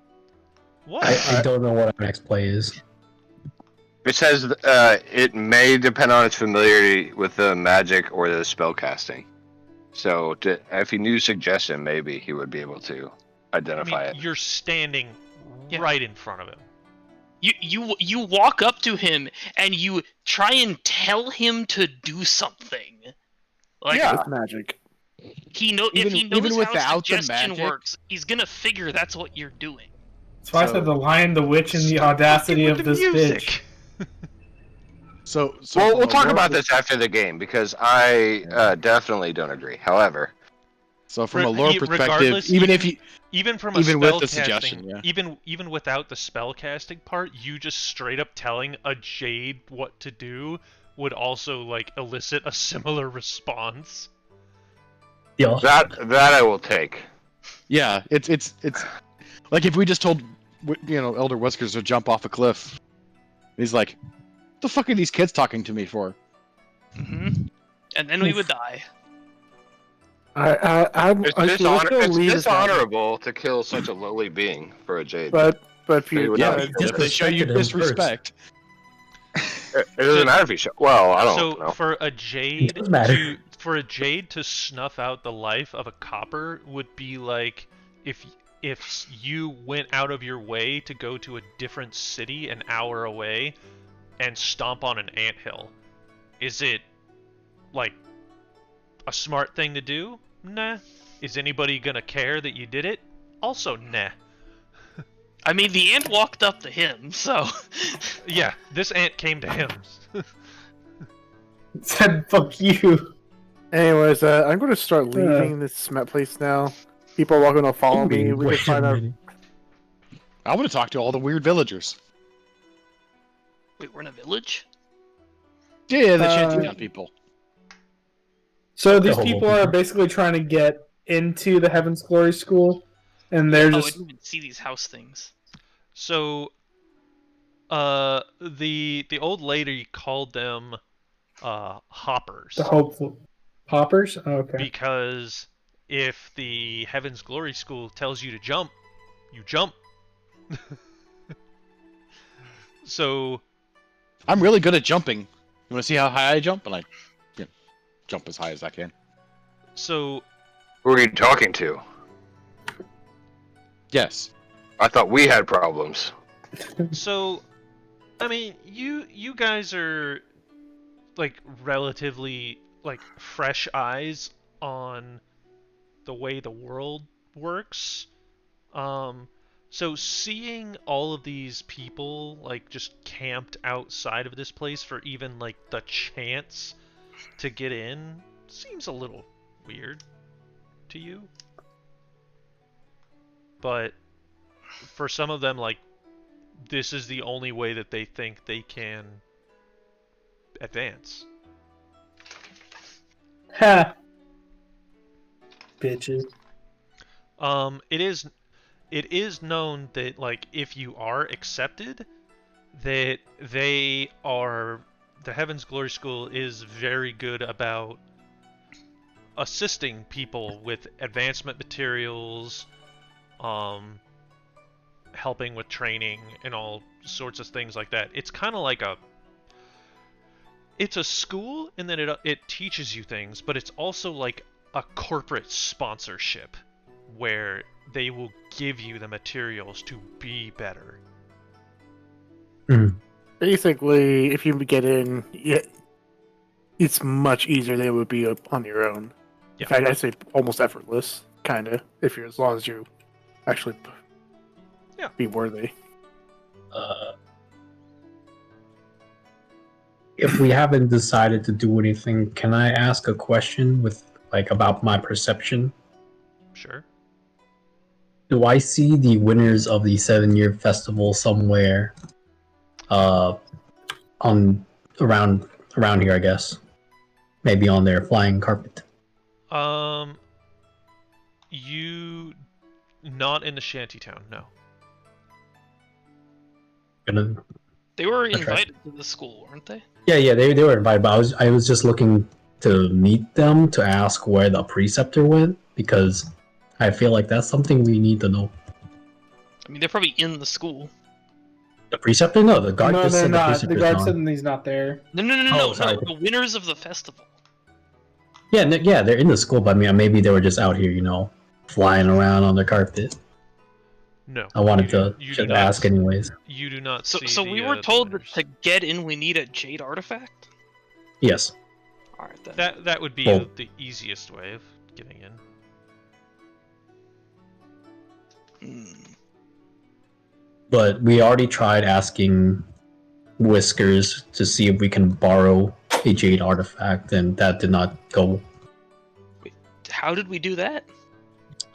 What? I don't know what our next play is. It says it may depend on its familiarity with the magic or the spell casting. So if he knew suggestion, maybe he would be able to I identify mean, it. you're standing Yeah. right in front of him. You walk up to him and you try and tell him to do something. Like Yeah. It's magic. if he knows even how without the suggestion magic? works, he's gonna figure that's what you're doing. That's why I So- said the Lion, the Witch, and the audacity With of the this bitch. music. So Well, from we'll a talk lore about per- this after the game because I definitely don't agree. However, So from a lore perspective, Regardless, even if you Even from a Even with spell the casting, suggestion, yeah. even without the spell casting part, you just straight up telling a jade what to do would also like elicit a similar response. Yeah. that I will take. yeah, it's like if we just told Elder Whiskers to jump off a cliff, he's like, "What the fuck are these kids talking to me for?" Mm-hmm. And then we would die. It's leave this magic. dishonorable to kill such a lowly being for a jade. But He would Yeah, not be they show you disrespected him disrespect. it doesn't matter if you show. Well, I don't So know. for a jade does matter. to snuff out the life of a copper would be like if you went out of your way to go to a different city an hour away and stomp on an anthill. Is it like a smart thing to do? Nah. Is anybody gonna care that you did it? Also, nah. I mean, the ant walked up to him, so. Yeah, this ant came to him. Said fuck you. Anyways, I'm going to start leaving this place now. People are welcome to follow me. We can Wait a find out. minute. I want to talk to all the weird villagers. Wait, we're in a village? Yeah, the shantytown people. So these hobo people are basically trying to get into the Heaven's Glory School, and they're Oh, I just didn't even see these house things. So, the old lady called them hoppers the hopeful poppers. Oh, okay. because if the Heaven's Glory School tells you to jump, you jump. So, I'm really good at jumping. You want to see how high I jump? And I jump as high as I can. so Who are you talking to? Yes. I thought we had problems. So, I mean, you guys are like relatively like fresh eyes on the way the world works. So seeing all of these people like just camped outside of this place for even like the chance to get in seems a little weird to you. But for some of them, like, this is the only way that they think they can advance. Ha. Bitches. It is known that like if you are accepted, that the Heaven's Glory School is very good about assisting people with advancement materials, helping with training and all sorts of things like that. It's kind of like it's a school in that it teaches you things, but it's also like a corporate sponsorship where they will give you the materials to be better. Basically, if you get in, it's much easier than it would be on your own. Yeah. In fact, I'd say almost effortless, kind of, as long as you actually be worthy. If we haven't decided to do anything, can I ask a question with about my perception? Sure. Do I see the winners of the 7-year festival somewhere on around here, I guess? Maybe on their flying carpet. You not in the shantytown, no. They were That's right. invited to the school, weren't they? Yeah, they were invited, but I was just looking to meet them to ask where the preceptor went, because I feel like that's something we need to know. I mean, they're probably in the school. The preceptor? No, the guard No, just they're said the not. The preceptor's guard gone. said he's not there. No, sorry. the winners of the festival. Yeah, they're in the school, but I mean, maybe they were just out here, flying around on the carpet. No. I wanted to you just do not ask anyways. You do not So, see so the, we were the told that winners. to get in, we need a jade artifact. Yes. All right, then. That would be Well- the easiest way of getting in. But we already tried asking Whiskers to see if we can borrow a jade artifact, and that did not go. How did we do that?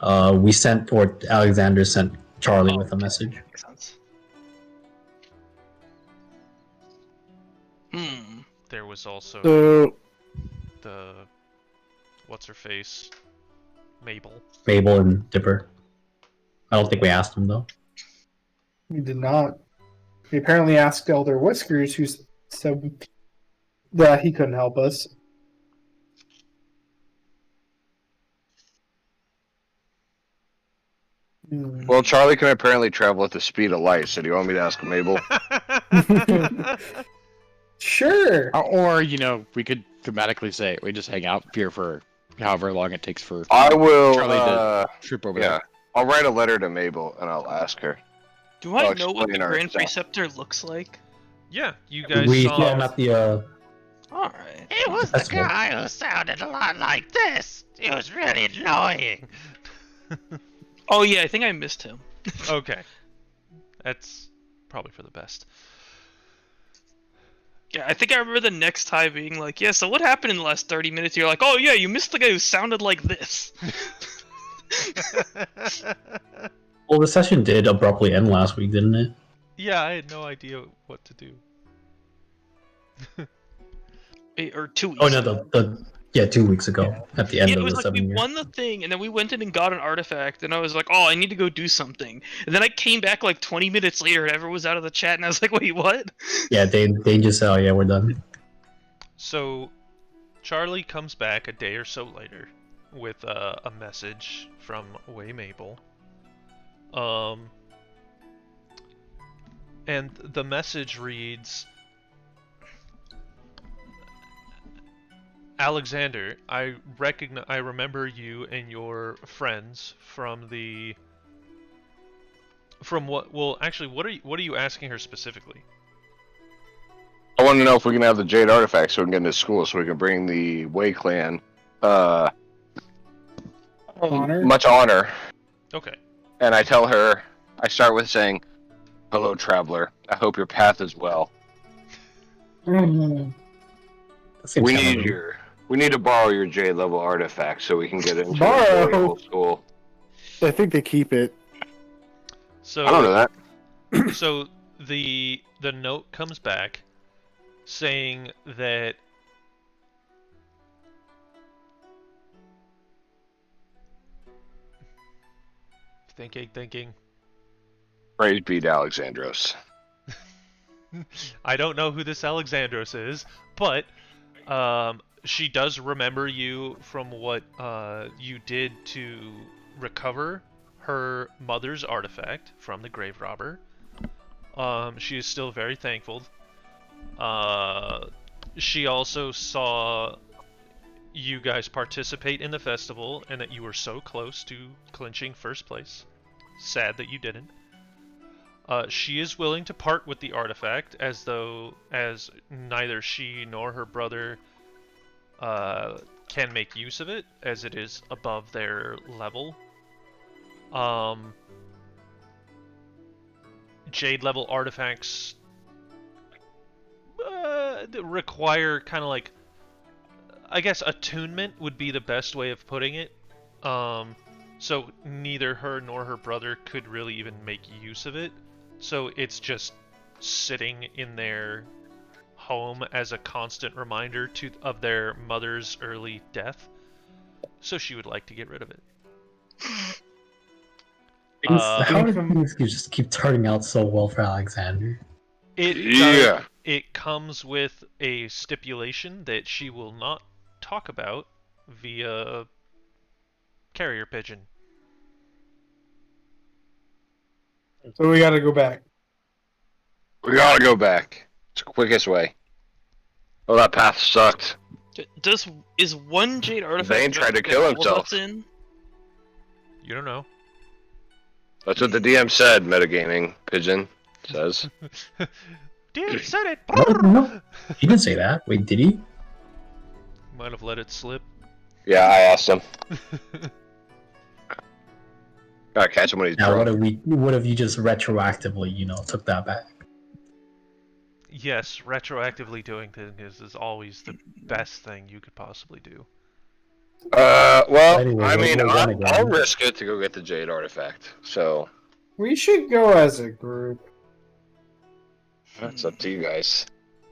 Alexander sent Charlie with a okay. message. Makes sense. There was also So, the what's her face, Mabel. Mabel and Dipper. I don't think we asked them though. We did not. We apparently asked Elder Whiskers, who said that he couldn't help us. Well, Charlie can apparently travel at the speed of light, so do you want me to ask Mabel? Sure. Or, we could thematically say we just hang out here for however long it takes for I will, Charlie to trip over yeah. there. I'll write a letter to Mabel, and I'll ask her. Do I I'll know what the explain our Grand stuff. Preceptor looks like? Yeah, you guys We saw. not the Alright. It was That's the what- guy who sounded a lot like this. He was really annoying. Oh yeah, I think I missed him. Okay. That's probably for the best. Yeah, I think I remember the next time being like, yeah, so what happened in the last 30 minutes? You're like, oh yeah, you missed the guy who sounded like this. Well, the session did abruptly end last week, didn't it? Yeah, I had no idea what to do. Or 2 weeks Oh no, ago. yeah, 2 weeks ago at the end Yeah, it of was the like we 7 year. won the thing, and then we went in and got an artifact, and I was like, oh, I need to go do something. And then I came back like 20 minutes later, and everyone was out of the chat, and I was like, wait, what? Yeah, they just said, oh yeah, we're done. So, Charlie comes back a day or so later with a message from Way Mabel. And the message reads, Alexander, I remember you and your friends from what? Well, actually, what are you asking her specifically? I want to know if we can have the Jade artifact so we can get into school, so we can bring the Wei clan Honor? much honor. Okay. And I tell her, I start with saying, "Hello, traveler. I hope your path is well. Mhm. That seems We kinda need rude. we need to borrow your Jade level artifact so we can get into Borrow? the local school." I think they keep it. So I don't know that. So the note comes back saying that thinking. Praise be to Alexandros. I don't know who this Alexandros is, but she does remember you from what you did to recover her mother's artifact from the grave robber. She is still very thankful. She also saw you guys participate in the festival and that you were so close to clinching first place. Sad that you didn't. She is willing to part with the artifact as neither she nor her brother can make use of it, as it is above their level. Jade level artifacts require kind of like, I guess attunement would be the best way of putting it. So neither her nor her brother could really even make use of it. So it's just sitting in their home as a constant reminder of their mother's early death. So she would like to get rid of it. How did things just keep turning out so well for Alexander? It comes with a stipulation that she will not talk about via carrier pigeon. So we gotta go back. We gotta go back. It's the quickest way. Oh, that path sucked. Is one Jade artifact Vane tried to enough get kill all of himself. us in? You don't know. That's what the DM said, metagaming pigeon says. Dude said it! No, he didn't say that. Wait, did he? Might have let it slip. Yeah, I asked him. Gotta catch him when he's Now, drunk. what if you just retroactively, took that back? Yes, retroactively doing things is always the best thing you could possibly do. Well, Anyway, I mean, we're gonna I'll go. risk it to go get the Jade artifact. So, We should go as a group. that's up to you guys.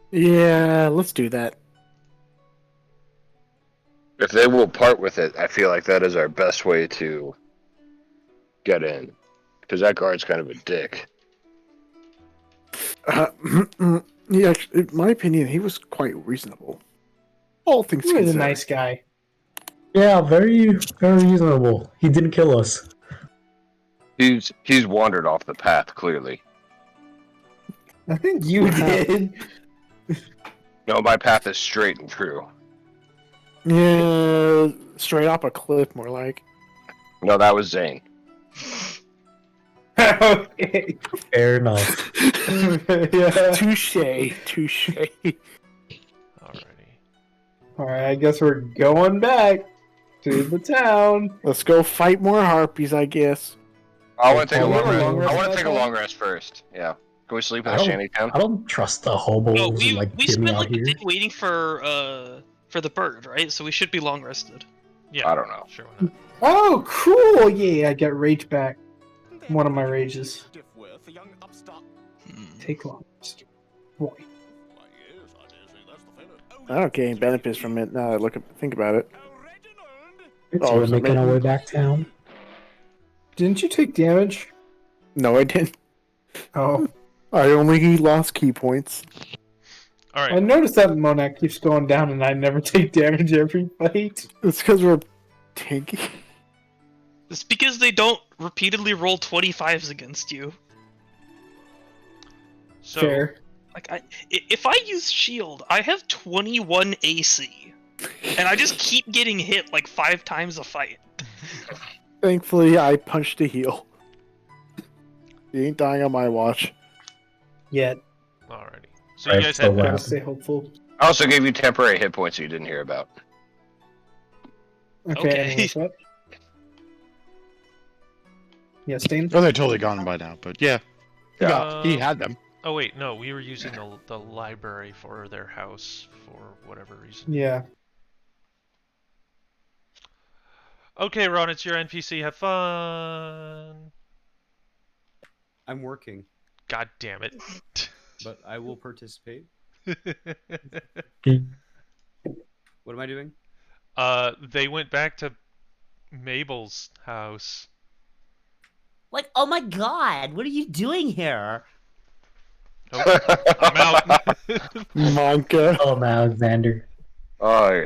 Yeah, let's do that. If they will part with it, I feel like that is our best way to get in. Because that guard's kind of a dick. Yeah, in my opinion, he was quite reasonable. All things He was a considered. nice guy. Yeah, very, very reasonable. He didn't kill us. He's wandered off the path, clearly. I think you did. No, my path is straight and true. Yeah, straight up a cliff, more like. No, that was Zane. Okay. Fair enough. Yeah. Touche, touche. Alrighty. Alright, I guess we're going back to the town. Let's go fight more harpies, I guess. I want to take a Can we long have a rest. long rest I want at to take a that long time? rest first. Yeah. Can we sleep in I a don't, shanty town? I don't trust the hobos Oh, and we like we get me spent out like a here. day waiting for the bird, right? So we should be long rested. Yeah. I don't know. Sure, why not? Oh, cool! Yeah, I get rage back. One of my rages. Take long rest. Boy. I don't gain benefits from it now that think about it. So we're is it making our maybe- way back town. Didn't you take damage? No, I didn't. Oh. I only lost key points. All I right. noticed that Monak keeps going down and I never take damage every fight. It's because we're tanky. It's because they don't repeatedly roll 25s against you. So Fair. Like if I use shield, I have 21 AC, and I just keep getting hit like 5 times a fight. Thankfully, I punched a heal. He ain't dying on my watch. Yet. alrighty. So Right, you guys so head what back. Gotta stay hopeful. I also gave you temporary hit points you didn't hear about. Okay, Okay. anyways, what? Yeah, Stain? Oh, they're totally gone by now. But yeah, he Uh, had them. Oh wait, no, we were using the library for their house for whatever reason. Yeah. Okay, Ron, it's your NPC. Have fun. I'm working, God damn it. but I will participate. What am I doing? They went back to Mabel's house. Like, oh my god, what are you doing here? Oh, I'm out. Monka. Oh, Alexander. Oh,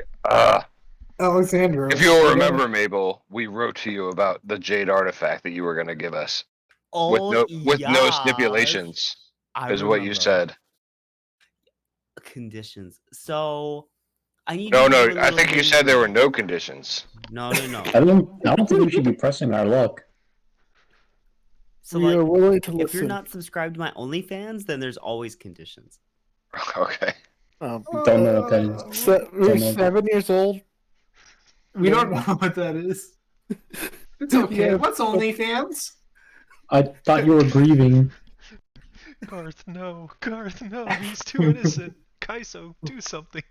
Alexandra. if you'll remember, Mabel, we wrote to you about the jade artifact that you were going to give us Oh, with no yes. stipulations, I is what you remember. said. Conditions. So, I need No, to no, do a I little think you said there were research. no conditions. No. I don't think we should be pressing our luck. So, We are like, willing to if you're listen. not subscribed to my OnlyFans, then there's always conditions. Okay. Um, Don't know what that is. we're Don't know. 7 years old. We don't know what that is. It's okay. Yeah. What's OnlyFans? I thought you were grieving. Garth, no. Garth, no. He's too innocent. Kaiso, do something.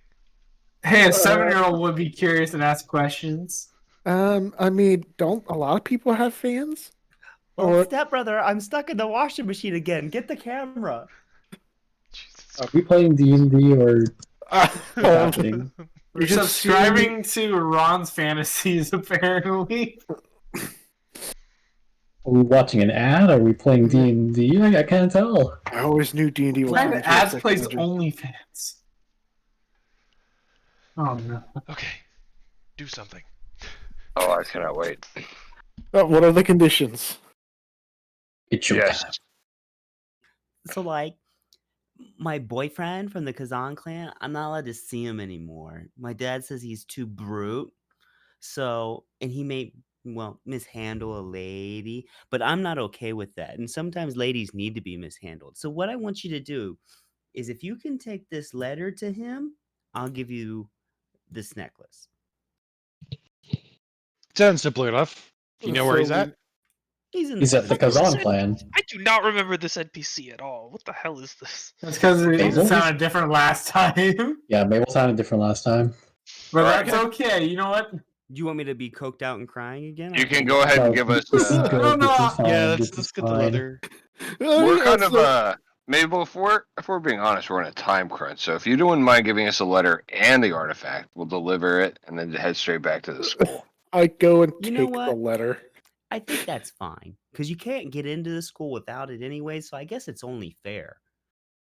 Hey, a 7-year-old would be curious and ask questions. I mean, don't a lot of people have fans? Well, Or- stepbrother, I'm stuck in the washing machine again. Get the camera. Jesus. Are we playing D&D or what's happening? We're You should subscribing to Ron's fantasies, apparently. Are we watching an ad? Are we playing D&D? I can't tell. I always knew D&D was What going to ads a plays sex OnlyFans? Oh no. Okay. Do something. Oh, I cannot wait. What are the conditions? It's your Yes. time. So, like, my boyfriend from the Kazan clan, I'm not allowed to see him anymore. My dad says he's too brute. So, and he may, well, mishandle a lady, but I'm not okay with that. And sometimes ladies need to be mishandled. So, what I want you to do is if you can take this letter to him, I'll give you this necklace. Sounds simple enough. You know where So he's at? He's at the Kazan clan. I do not remember this NPC at all. What the hell is this? That's because it Basil? sounded different last time. Yeah, Mabel sounded different last time. But that's okay. You know what? Do you want me to be coked out and crying again? You can go ahead and give us. This is good. No, no. This is fine. Yeah, this let's is get the fine. leather. We're kind That's of Mabel. If we're being honest, we're in a time crunch. So if you don't mind giving us a letter and the artifact, we'll deliver it and then head straight back to the school. I go and You know take the what? letter. I think that's fine because you can't get into the school without it anyway. So I guess it's only fair.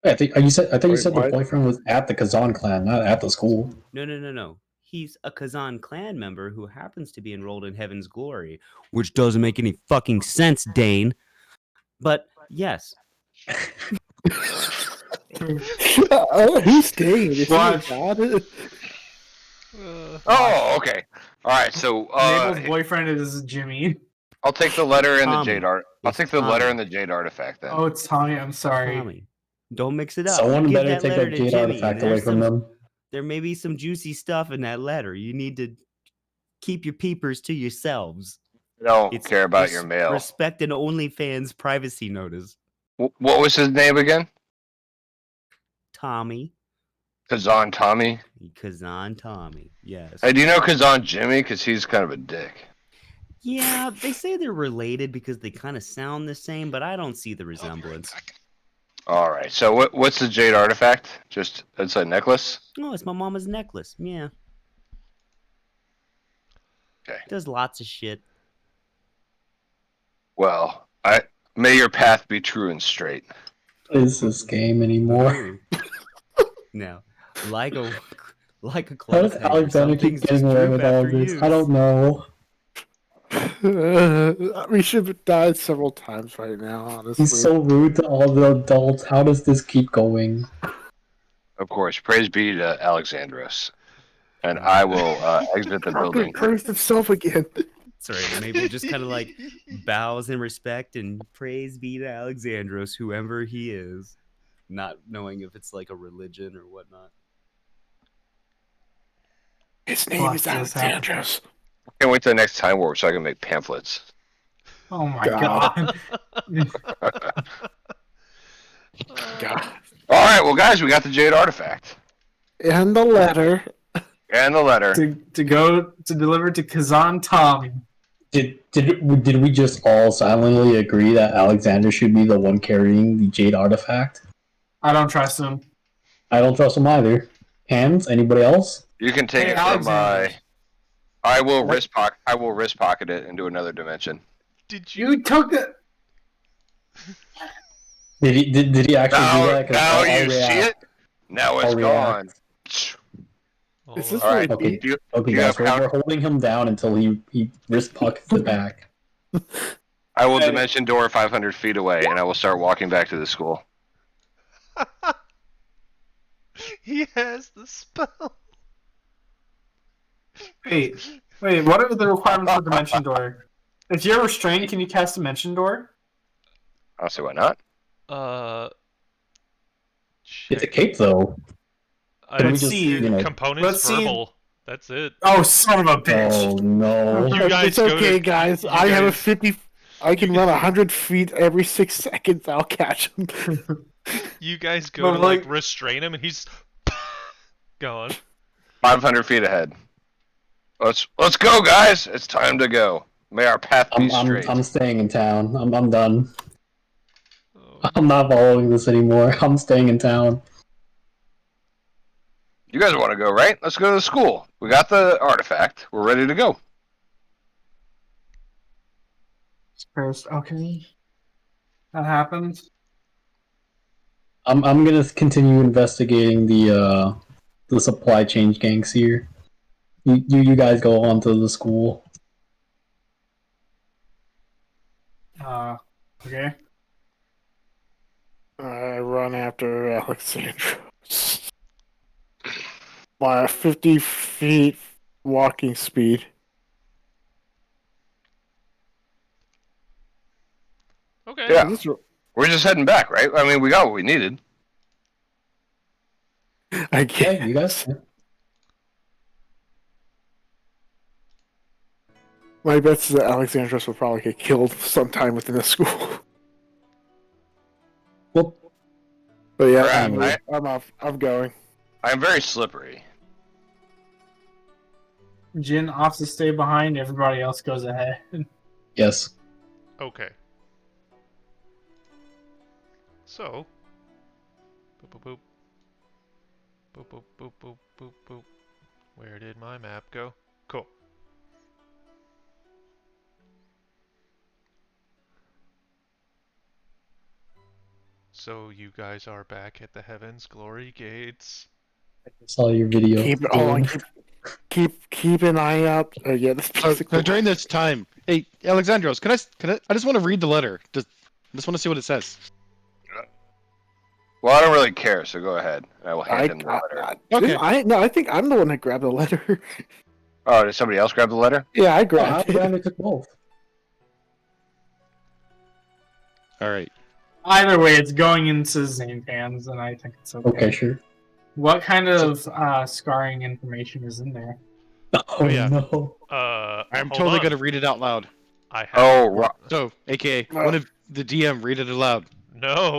Wait, I thought you said Wait, the what? boyfriend was at the Kazan clan, not at the school. No. He's a Kazan clan member who happens to be enrolled in Heaven's Glory, which doesn't make any fucking sense, Dane. But yes, Who's Dane? Is he a Watch. god? Oh, okay. All right. So Mabel's boyfriend is Jimmy. I'll take the letter and the Tommy. jade art. I'll It's take the letter Tommy. and the jade artifact then. Oh, it's Tommy. I'm sorry. Tommy, don't mix it up. Someone Give better that take letter that to jade Jimmy, artifact and away from them. There may be some juicy stuff in that letter. You need to keep your peepers to yourselves. I don't It's care about your mail. Respect an OnlyFans privacy notice. What was his name again? Tommy. Kazan Tommy? Kazan Tommy, yes. Hey, do you know Kazan Jimmy? Because he's kind of a dick. Yeah, they say they're related because they kind of sound the same, but I don't see the resemblance. All right. So what's the jade artifact? Just it's a necklace. Oh, it's my mama's necklace. Yeah. Okay. Does lots of shit. Well, may your path be true and straight. Is this game anymore? Ooh. Now, like a How clothes does hanger, Alexander some keep things getting just away droop with all after this? use. I don't know. We should have died several times right now, honestly. He's so rude to all the adults. How does this keep going? Of course. Praise be to Alexandros. And I will exit the Fucking building. praised himself again. That's right. And Mabel just kind of like bows in respect and praise be to Alexandros, whoever he is, not knowing if it's like a religion or whatnot. His name Fuck is this Alexandros. Can't wait till the next time warp so I can make pamphlets. Oh my God. god. God. All right, well, guys, we got the jade artifact And the letter. and the letter. to go to deliver to Kazan Tommy. Did we just all silently agree that Alexander should be the one carrying the jade artifact? I don't trust him. I don't trust him either. Hands? Anybody else? You can take Hey, it from Alexander. I will wrist pocket it into another dimension. Did you? You took it. Did he actually do that? 'Cause Now I'll you see react. it. Now it's I'll gone. Oh, Is this All right. Okay. really Okay, You guys, have we're holding him down until he wrist pockets it back. I will Hey. dimension door 500 feet away, and I will start walking back to the school. he has the spell. Wait, what are the requirements for Dimension Door? If you're restrained, can you cast Dimension Door? I'll say why not. It's a Check. cape, though. Can we Let's just, see. you know? Components Let's see. verbal. That's it. Oh, son of a bitch. Oh no! You guys It's go okay, to- guys. you I have a guys- 50. I can run 100 feet every 6 seconds. I'll catch him. You guys go But to like like- restrain him, and he's gone. 500 feet ahead. Let's go, guys. It's time to go. May our path be straight. I'm staying in town. I'm done. Oh. I'm not following this anymore. I'm staying in town. You guys want to go, right? Let's go to the school. We got the artifact. We're ready to go. First, okay. That happened. I'm gonna continue investigating the supply chain gangs here. You guys go on to the school. Okay. I run after Alexandros. My 50 feet walking speed. Okay. Yeah. Is this We're just heading back, right? I mean, we got what we needed. I Okay, guess. you guys. My bet is that Alexandros will probably get killed sometime within the school. Well, But yeah, Right. I'm off. I'm going. I'm very slippery. Jin opts to stay behind. Everybody else goes ahead. yes. Okay. So. Boop boop boop. Boop boop boop boop boop boop. Where did my map go? Cool. So you guys are back at the Heaven's Glory Gates. I saw your video. Hold on. Keep an eye out. Yeah, this Now, basically. during this time, hey, Alexandros, can I just want to read the letter. I just want to see what it says. Well, I don't really care, so go ahead. I will hand him the letter. Okay. I think I'm the one that grabbed the letter. Oh, did somebody else grab the letter? Yeah, I Oh, grabbed it. Alexander took both. All right. Either way, it's going into Zane's hands, and I think it's okay. Okay, sure. What kind of scarring information is in there? Oh yeah. no. I'm hold totally on. going to read it out loud. I have. Oh, So, aka, one of the DM read it aloud. No.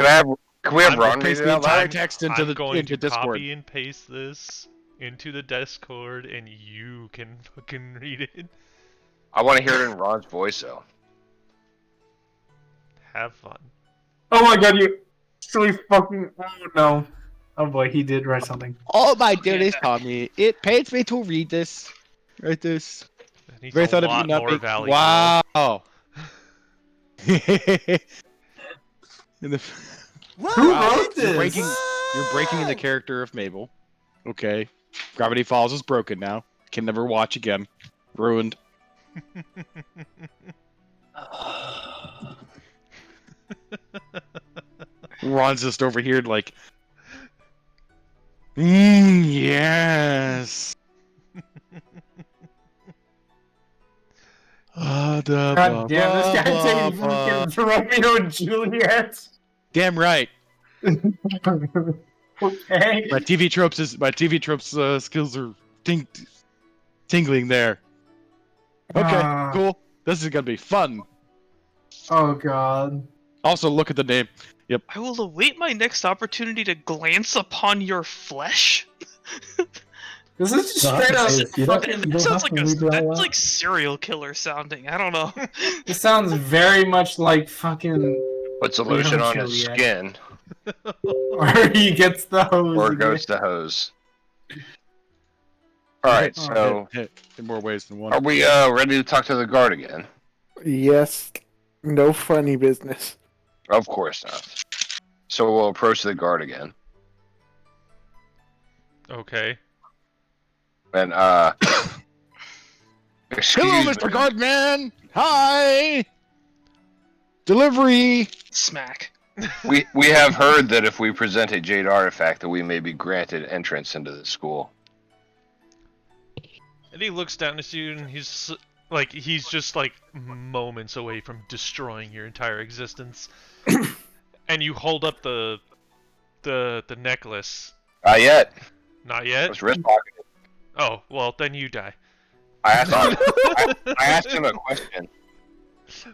can we have We'll Ron read paste it the out entire loud? text into I'm going to Discord. copy and paste this into the Discord, and you can fucking read it. I want to hear it in Ron's voice, though. Have fun. Oh my god, you silly fucking. Oh no. Oh boy, he did write something. All my Okay, duties, back. Tommy. It pays me to read this. Write this. That needs Very a thought of you lot not more being. value. Wow. In the... Who Wow. wrote this? You're breaking the character of Mabel. Okay. Gravity Falls is broken now. Can never watch again. Ruined. Ron's just over here like, yes. God damn, this guy taking fucking Romeo and Juliet. Damn right. Okay. My TV tropes skills are tingling there. Okay, cool. This is gonna be fun. Oh god. Also, look at the name. Yep. I will await my next opportunity to glance upon your flesh. This is just No, straight up you don't- fucking. you don't That sounds have like to read it out that's loud. like serial killer sounding. I don't know. This sounds very much like fucking. Puts a lotion Romeo on and his Juliet. skin, Or he gets the hose. or again. goes to hose. Alright, so In more ways than one. are we ready to talk to the guard again? Yes, no funny business. Of course not. So we'll approach the guard again. Okay. And, excuse Hello, me. Mr. Guardman. Hi. Delivery. Smack. We have heard that if we present a jade artifact, that we may be granted entrance into the school. And he looks down at you, and he's just like moments away from destroying your entire existence. And you hold up the necklace. Not yet. Not I yet. was wrist pocketed. Oh well, then you die. I asked him a question.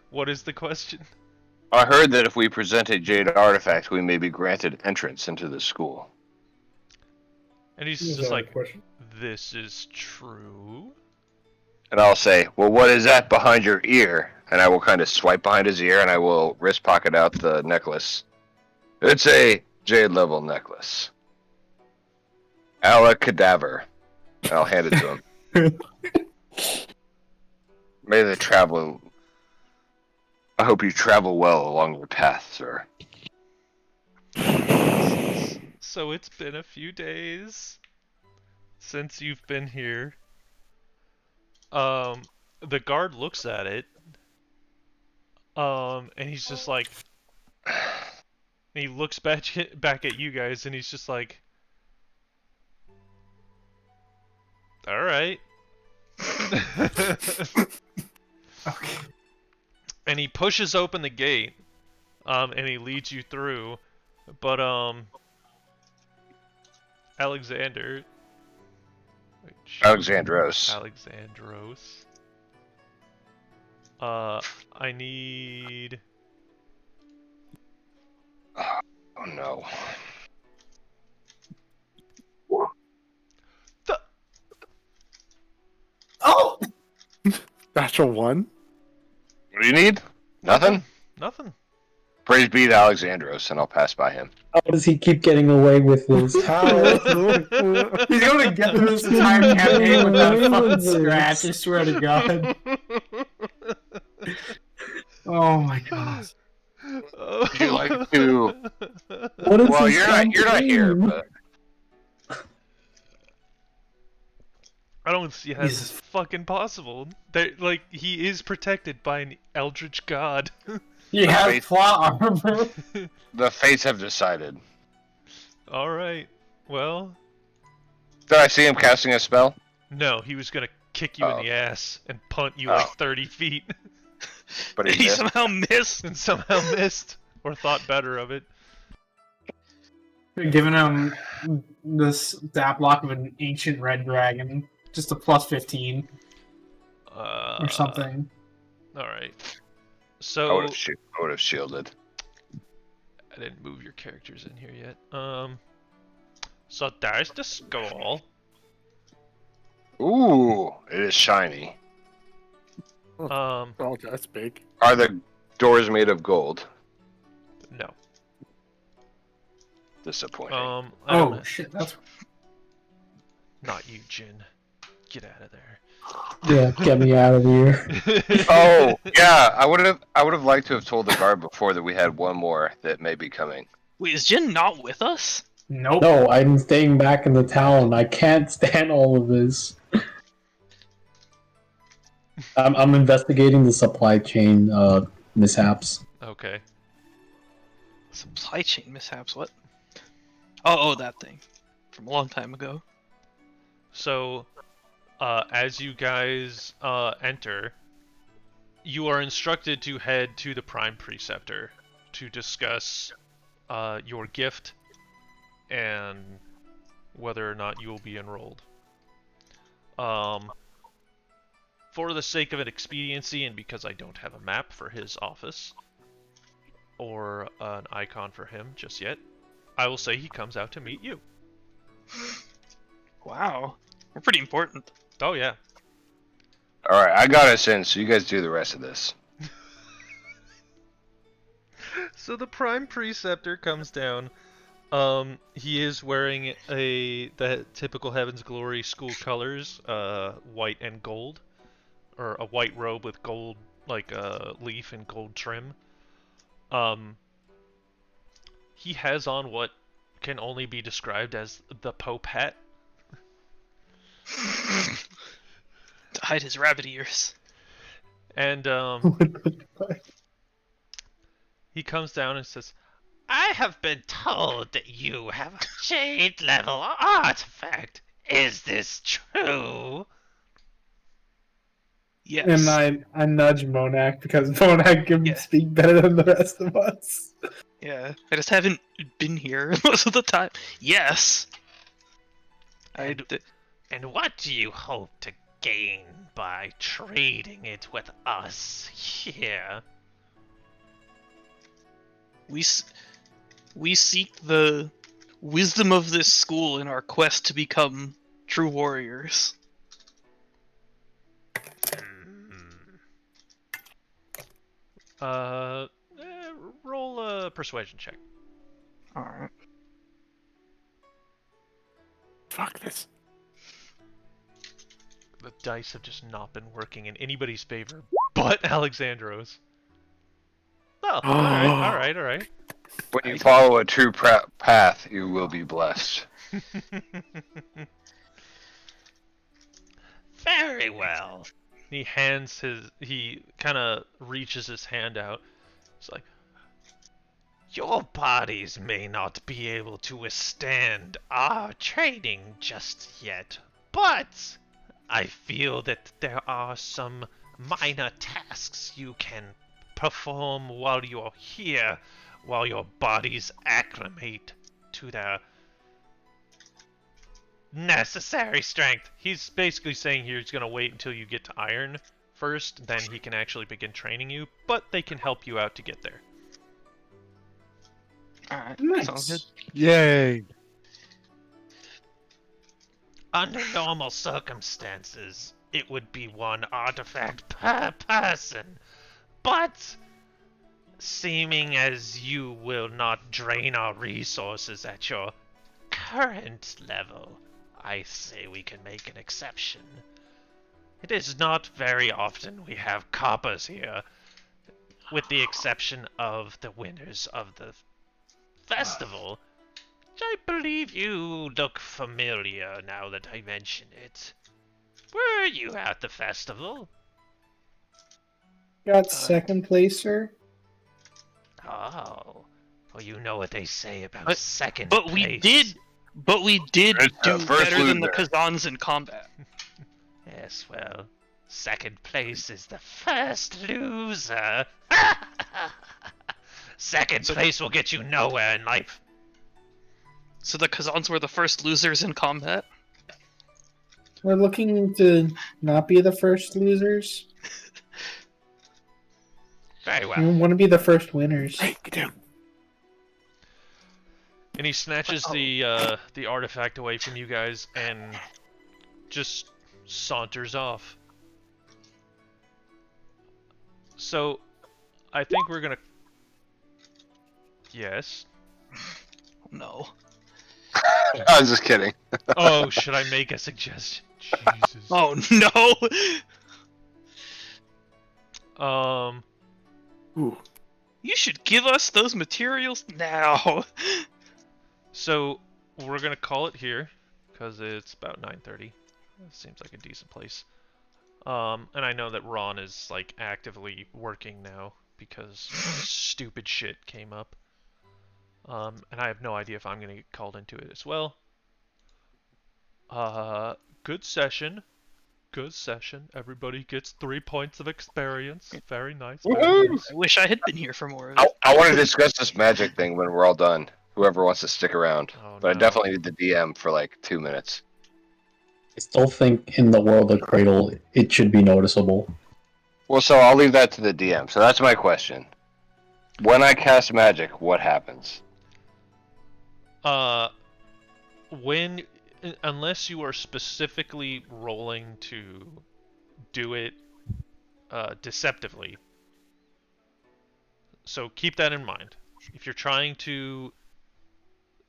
What is the question? I heard that if we present a jade artifact, we may be granted entrance into the school. And he's Is just that a like, question? this is true. And I'll say, well, what is that behind your ear? And I will kind of swipe behind his ear, and I will wrist pocket out the necklace. It's a jade level necklace. Cadaver. And I'll hand it to him. May they travel. I hope you travel well along your path, sir. So it's been a few days since you've been here. The guard looks at it. And he's just like, and he looks back at you guys, and he's just like, all right. Okay. And he pushes open the gate, and he leads you through. But Alexander. Wait, Alexandros. Alexandros. I need. Oh no. Oh! Natural one? What do you need? Nothing? Nothing. Praise be to Alexandros, and I'll pass by him. How does he keep getting away with this? How? He's gonna get through this entire campaign without a fucking scratch, I swear to god. Oh my god. Would you like to? What is Well, this you're not here, campaign? but I don't see how this is fucking possible. Like, he is protected by an eldritch god. He has Wait. plot armor. the fates have decided. Alright. Well, Did I see him casting a spell? no, he was gonna kick you Oh. in the ass and punt you like 30 feet. But he He missed. somehow missed. And somehow missed. Or thought better of it. Giving him this stat block of an ancient red dragon, just a +15 or something. All right. I So would have shielded. I didn't move your characters in here yet. So there's the skull. Ooh, it is shiny. Um, Oh, that's big. Are the doors made of gold? no. Disappointing. I don't Oh shit, that's not you, Jin. Get out of there. Yeah, get me out of here. Oh yeah, I would have liked to have told the guard before that we had one more that may be coming. Wait, is Jin not with us? nope. No, I'm staying back in the town. I can't stand all of this. I'm investigating the supply chain mishaps. Okay. Supply chain mishaps. What? Oh, that thing from a long time ago. So, as you guys enter, you are instructed to head to the Prime Preceptor to discuss your gift and whether or not you will be enrolled. For the sake of an expediency and because I don't have a map for his office or an icon for him just yet, I will say he comes out to meet you. Wow, we're pretty important. Oh yeah. All right, I got us in, so you guys do the rest of this. So the Prime Preceptor comes down. He is wearing the typical Heaven's Glory school colors, white and gold, or a white robe with gold, like a leaf and gold trim. He has on what can only be described as the Pope hat. To hide his rabbit ears. And he comes down and says, I have been told that you have a jade level artifact. Is this true? Yes. And I nudge Monak because Monak can Yeah. speak better than the rest of us. Yeah, I just haven't been here most of the time. Yes. And what do you hope to gain by trading it with us here? We seek the wisdom of this school in our quest to become true warriors. Roll a persuasion check. All right. Fuck this. The dice have just not been working in anybody's favor but Alexandros. Oh, alright. When you follow a true path, you will be blessed. Very well. He kind of reaches his hand out. It's like, your bodies may not be able to withstand our training just yet, but I feel that there are some minor tasks you can perform while you're here, while your bodies acclimate to their necessary strength. He's basically saying here he's going to wait until you get to Iron first, then he can actually begin training you, but they can help you out to get there. Alright, Nice. sounds good. Yay! Under normal circumstances, it would be one artifact per person, but seeming as you will not drain our resources at your current level, I say we can make an exception. It is not very often we have coppers here, with the exception of the winners of the festival. I believe you look familiar now that I mention it. Were you at the festival? Got second place, sir. Oh, well, you know what they say about But- second But place. we did It's do the first better than the loser. Kazans in combat. Yes, well, second place is the first loser. Second So- place will get you nowhere in life. So the Kazans were the first losers in combat. We're looking to not be the first losers. Very We well. want to be the first winners. Hey, get down. And he snatches the artifact away from you guys and just saunters off. So, I think we're gonna. Yes. No. I was just kidding. Oh, should I make a suggestion? Jesus. Oh no! Ooh. You should give us those materials now. So we're gonna call it here because it's about 9:30. Seems like a decent place. And I know that Ron is like actively working now because stupid shit came up. And I have no idea if I'm gonna get called into it as well. Good session. Good session. Everybody gets 3 points of experience. Very nice. Very Woohoo! nice. I wish I had been here for more of it. I want to discuss this magic thing when we're all done. Whoever wants to stick around. Oh, But I no. definitely need the DM for like 2 minutes. I still think in the world of Cradle, it should be noticeable. Well, so I'll leave that to the DM. So that's my question. When I cast magic, what happens? When unless you are specifically rolling to do it deceptively. So keep that in mind. If you're trying to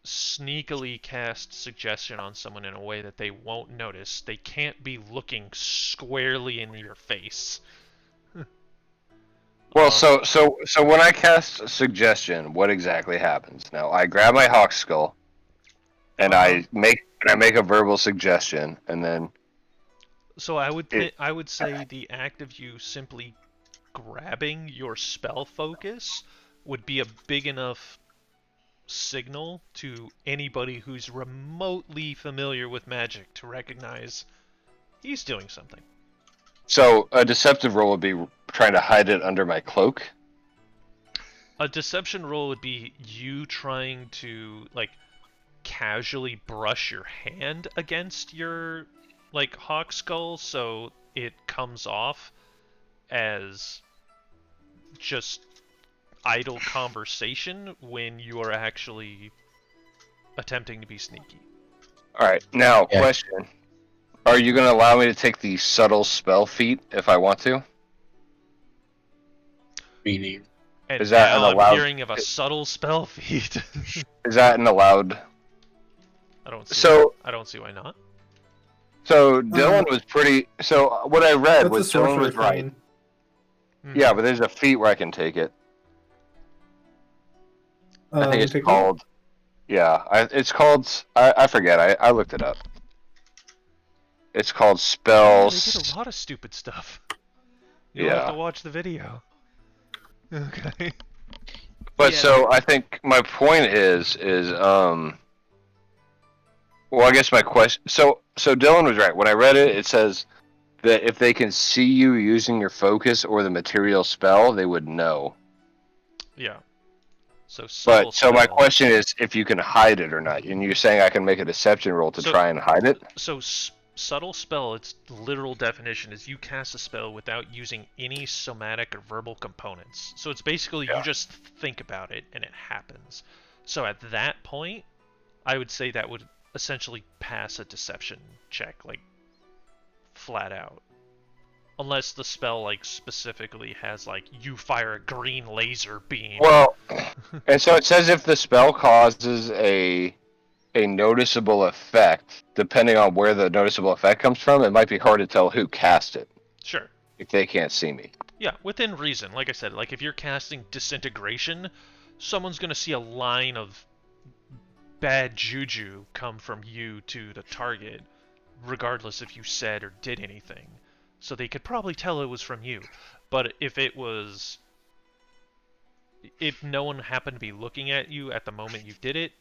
sneakily cast suggestion on someone in a way that they won't notice, they can't be looking squarely in your face. Well, so when I cast suggestion, what exactly happens? Now I grab my hawk skull, and I make a verbal suggestion, and then So I would say the act of you simply grabbing your spell focus would be a big enough signal to anybody who's remotely familiar with magic to recognize he's doing something. so a deceptive roll would be trying to hide it under my cloak. A deception roll would be you trying to like casually brush your hand against your like hawk skull so it comes off as just idle conversation when you are actually attempting to be sneaky. All right. Now, Yeah. question: are you going to allow me to take the subtle spell feat if I want to? Meaning, And Is that now an I'm allowed- hearing of a subtle spell feat. Is that an allowed? I don't see. So- I don't see why not. So Dylan was pretty. So what I read That's a was Dylan sorcerer was right. thing. Yeah, but there's a feat where I can take it. I think it's Take called. Yeah, it's called. I forget. I looked it up. It's called Yeah, spell. they did a lot of stupid stuff. You'll have Yeah. to watch the video. Okay. But Yeah. so I think my point is well, I guess my question. So Dylan was right. When I read it, it says that if they can see you using your focus or the material spell, they would know. Yeah. So subtle But so my spell. question is if you can hide it or not. And you're saying I can make a deception roll to So- try and hide it? So subtle spell, its literal definition is you cast a spell without using any somatic or verbal components. So it's basically Yeah. you just think about it and it happens. So at that point, I would say that would essentially pass a deception check, like flat out. Unless the spell like specifically has like you fire a green laser beam. Well, and so it says if the spell causes a noticeable effect, depending on where the noticeable effect comes from, it might be hard to tell who cast it Sure. if they can't see me. Yeah, within reason. Like I said, like if you're casting disintegration, someone's gonna see a line of bad juju come from you to the target, regardless if you said or did anything. So they could probably tell it was from you. But if no one happened to be looking at you at the moment you did it,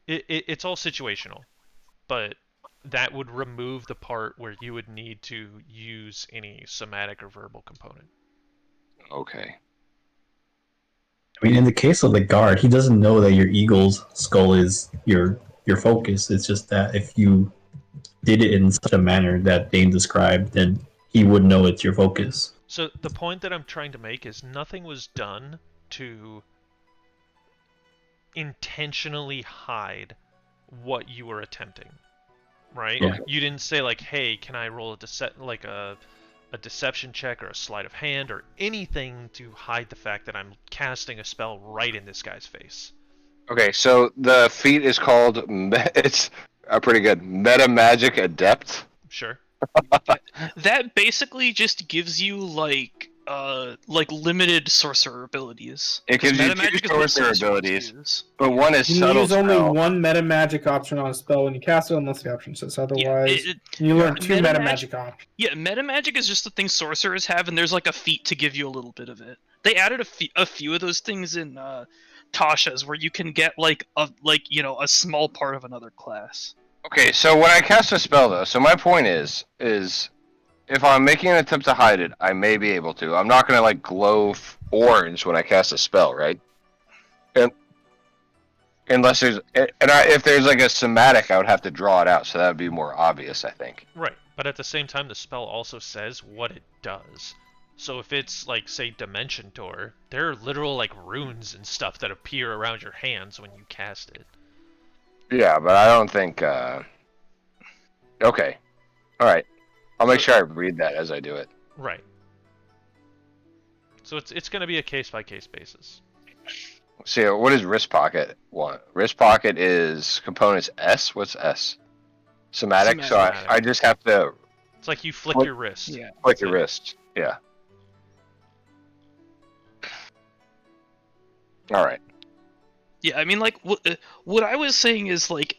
it's all situational. But that would remove the part where you would need to use any somatic or verbal component. Okay. I mean, in the case of the guard, he doesn't know that your eagle's skull is your your focus. It's just that if you did it in such a manner that Dane described, then he would know it's your focus. So the point that I'm trying to make is nothing was done to intentionally hide what you were attempting, right? Yeah. You didn't say like, "Hey, can I roll a deception check or a sleight of hand or anything to hide the fact that I'm casting a spell right in this guy's face." Okay, so the feat is called it's pretty good. Meta Magic Adept. Sure. That basically just gives you like limited sorcerer abilities. It 'Cause gives you meta two magic is what sorcerer sorcerers abilities, use. but one is You can subtle use only spell. one meta magic option on a spell when you cast it, unless the option says otherwise. You learn two meta meta mag- magic options. Yeah, meta magic is just the thing sorcerers have, and there's like a feat to give you a little bit of it. They added a few of those things in Tasha's, where you can get like a small part of another class. Okay, so when I cast a spell though, so my point is if I'm making an attempt to hide it, I may be able to. I'm not gonna like glow orange when I cast a spell, right? And unless there's if there's like a somatic, I would have to draw it out, so that would be more obvious, I think. Right, but at the same time, the spell also says what it does. So if it's like, say, Dimension Door, there are literal like runes and stuff that appear around your hands when you cast it. Yeah, but I don't think. Okay, all right. I'll make sure I read that as I do it. Right. So it's going to be a case by case basis. See, what is wrist pocket want? Wrist pocket is components S. What's S? Somatic. So Somatic. I just have to It's like you flick What- your wrist. Yeah. click your wrist. Yeah. All right. Yeah, I mean, like what I was saying is like,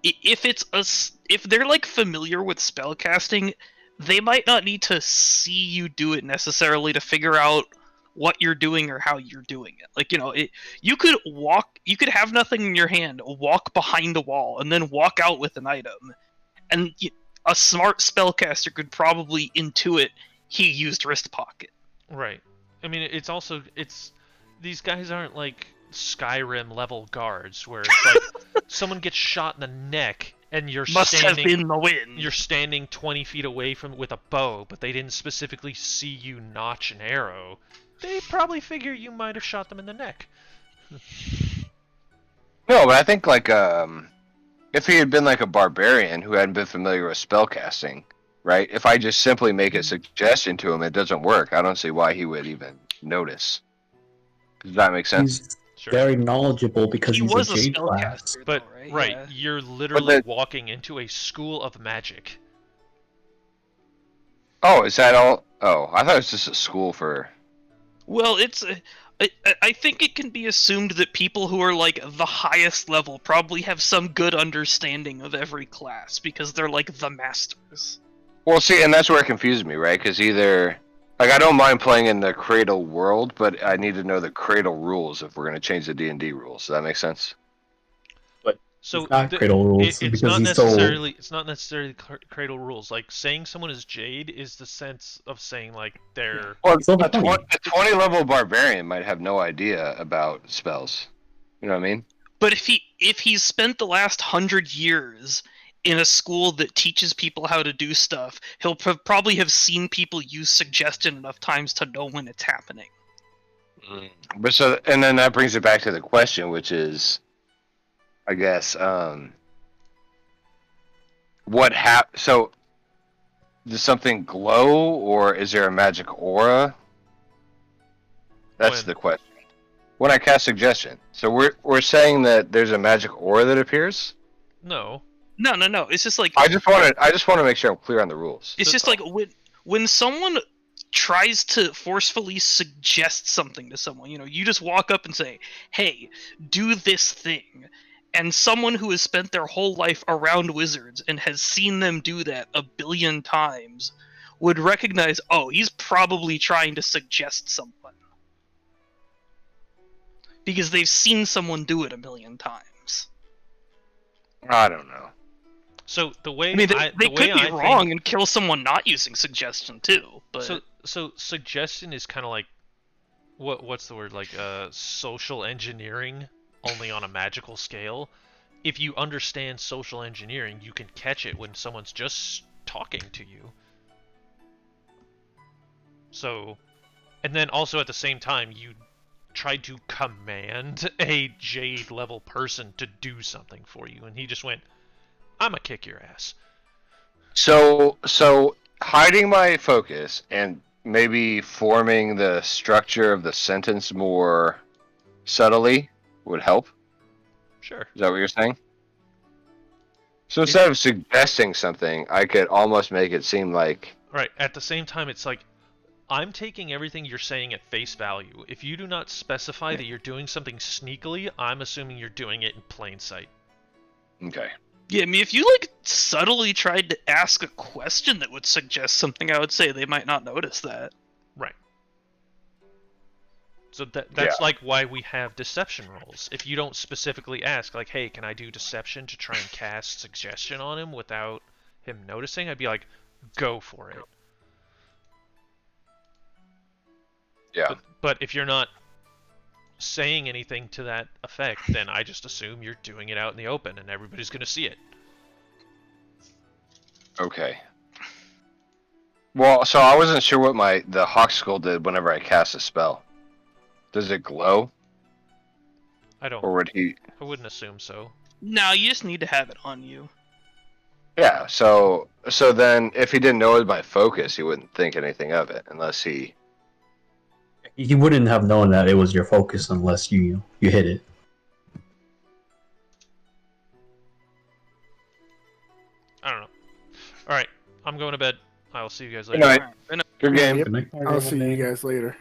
if they're like familiar with spellcasting, they might not need to see you do it necessarily to figure out what you're doing or how you're doing it. Like, you could have nothing in your hand, walk behind a wall, and then walk out with an item, and a smart spellcaster could probably intuit he used wrist pocket. Right. I mean, it's these guys aren't like Skyrim level guards where it's like someone gets shot in the neck and you're Must have standing been the wind. you're standing 20 feet away from with a bow, but they didn't specifically see you notch an arrow. They probably figure you might have shot them in the neck. No, but I think like if he had been like a barbarian who hadn't been familiar with spellcasting, right? If I just simply make a suggestion to him, it doesn't work. I don't see why he would even notice. Does that make sense? He's Sure. very knowledgeable because He he's was a a Jade class. spellcaster, But though, right, Yeah. you're literally the- walking into a school of magic. Oh, is that all? Oh, I thought it was just a school for. Well, I think it can be assumed that people who are like the highest level probably have some good understanding of every class because they're like the masters. Well, see, and that's where it confuses me, right? Because either like I don't mind playing in the Cradle world, but I need to know the Cradle rules if we're going to change the D&D rules. Does that make sense? So It's not Cradle rules it's because not he's so. necessarily Cradle rules. Like saying someone is Jade is the sense of saying like they're Well, It's not a funny. 20 level barbarian might have no idea about spells. You know what I mean? But if he's spent the last 100 years in a school that teaches people how to do stuff, he'll probably have seen people use suggestion enough times to know when it's happening. But so, and then that brings it back to the question, which is, I guess, so does something glow, or is there a magic aura? That's When- the question. When I cast suggestion, so we're saying that there's a magic aura that appears. no. No. It's just like I just want to make sure I'm clear on the rules. it's just like when someone tries to forcefully suggest something to someone, you just walk up and say, "Hey, do this thing." And someone who has spent their whole life around wizards and has seen them do that a billion times would recognize, oh, he's probably trying to suggest someone. Because they've seen someone do it a million times. I don't know. So the way I mean, they the could way be I wrong think, and kill someone not using suggestion too. But so suggestion is kind of like what's the word, like social engineering only on a magical scale. if you understand social engineering, you can catch it when someone's just talking to you. So, and then also at the same time, you tried to command a Jade level person to do something for you, and he just went, "I'ma kick your ass." So hiding my focus and maybe forming the structure of the sentence more subtly would help. Sure. Is that what you're saying? So instead of suggesting something, I could almost make it seem like Right. At the same time, it's like, I'm taking everything you're saying at face value. If you do not specify that you're doing something sneakily, I'm assuming you're doing it in plain sight. okay. Yeah, I mean, if you like subtly tried to ask a question that would suggest something, I would say they might not notice that. Right. So that's Yeah. like why we have deception rolls. If you don't specifically ask, like, hey, can I do deception to try and cast suggestion on him without him noticing, I'd be like, go for it. Yeah. But if you're not saying anything to that effect, then I just assume you're doing it out in the open and everybody's going to see it. Okay. Well, so I wasn't sure what the Hawk Skull did whenever I cast a spell. Does it glow, I wouldn't assume so. No, you just need to have it on you. Yeah. So then, if he didn't know it was my focus, he wouldn't think anything of it unless he. He wouldn't have known that it was your focus unless you hit it. I don't know. Alright, I'm going to bed. I'll see you guys Good later. night. Good game. Yep. I'll see you guys later.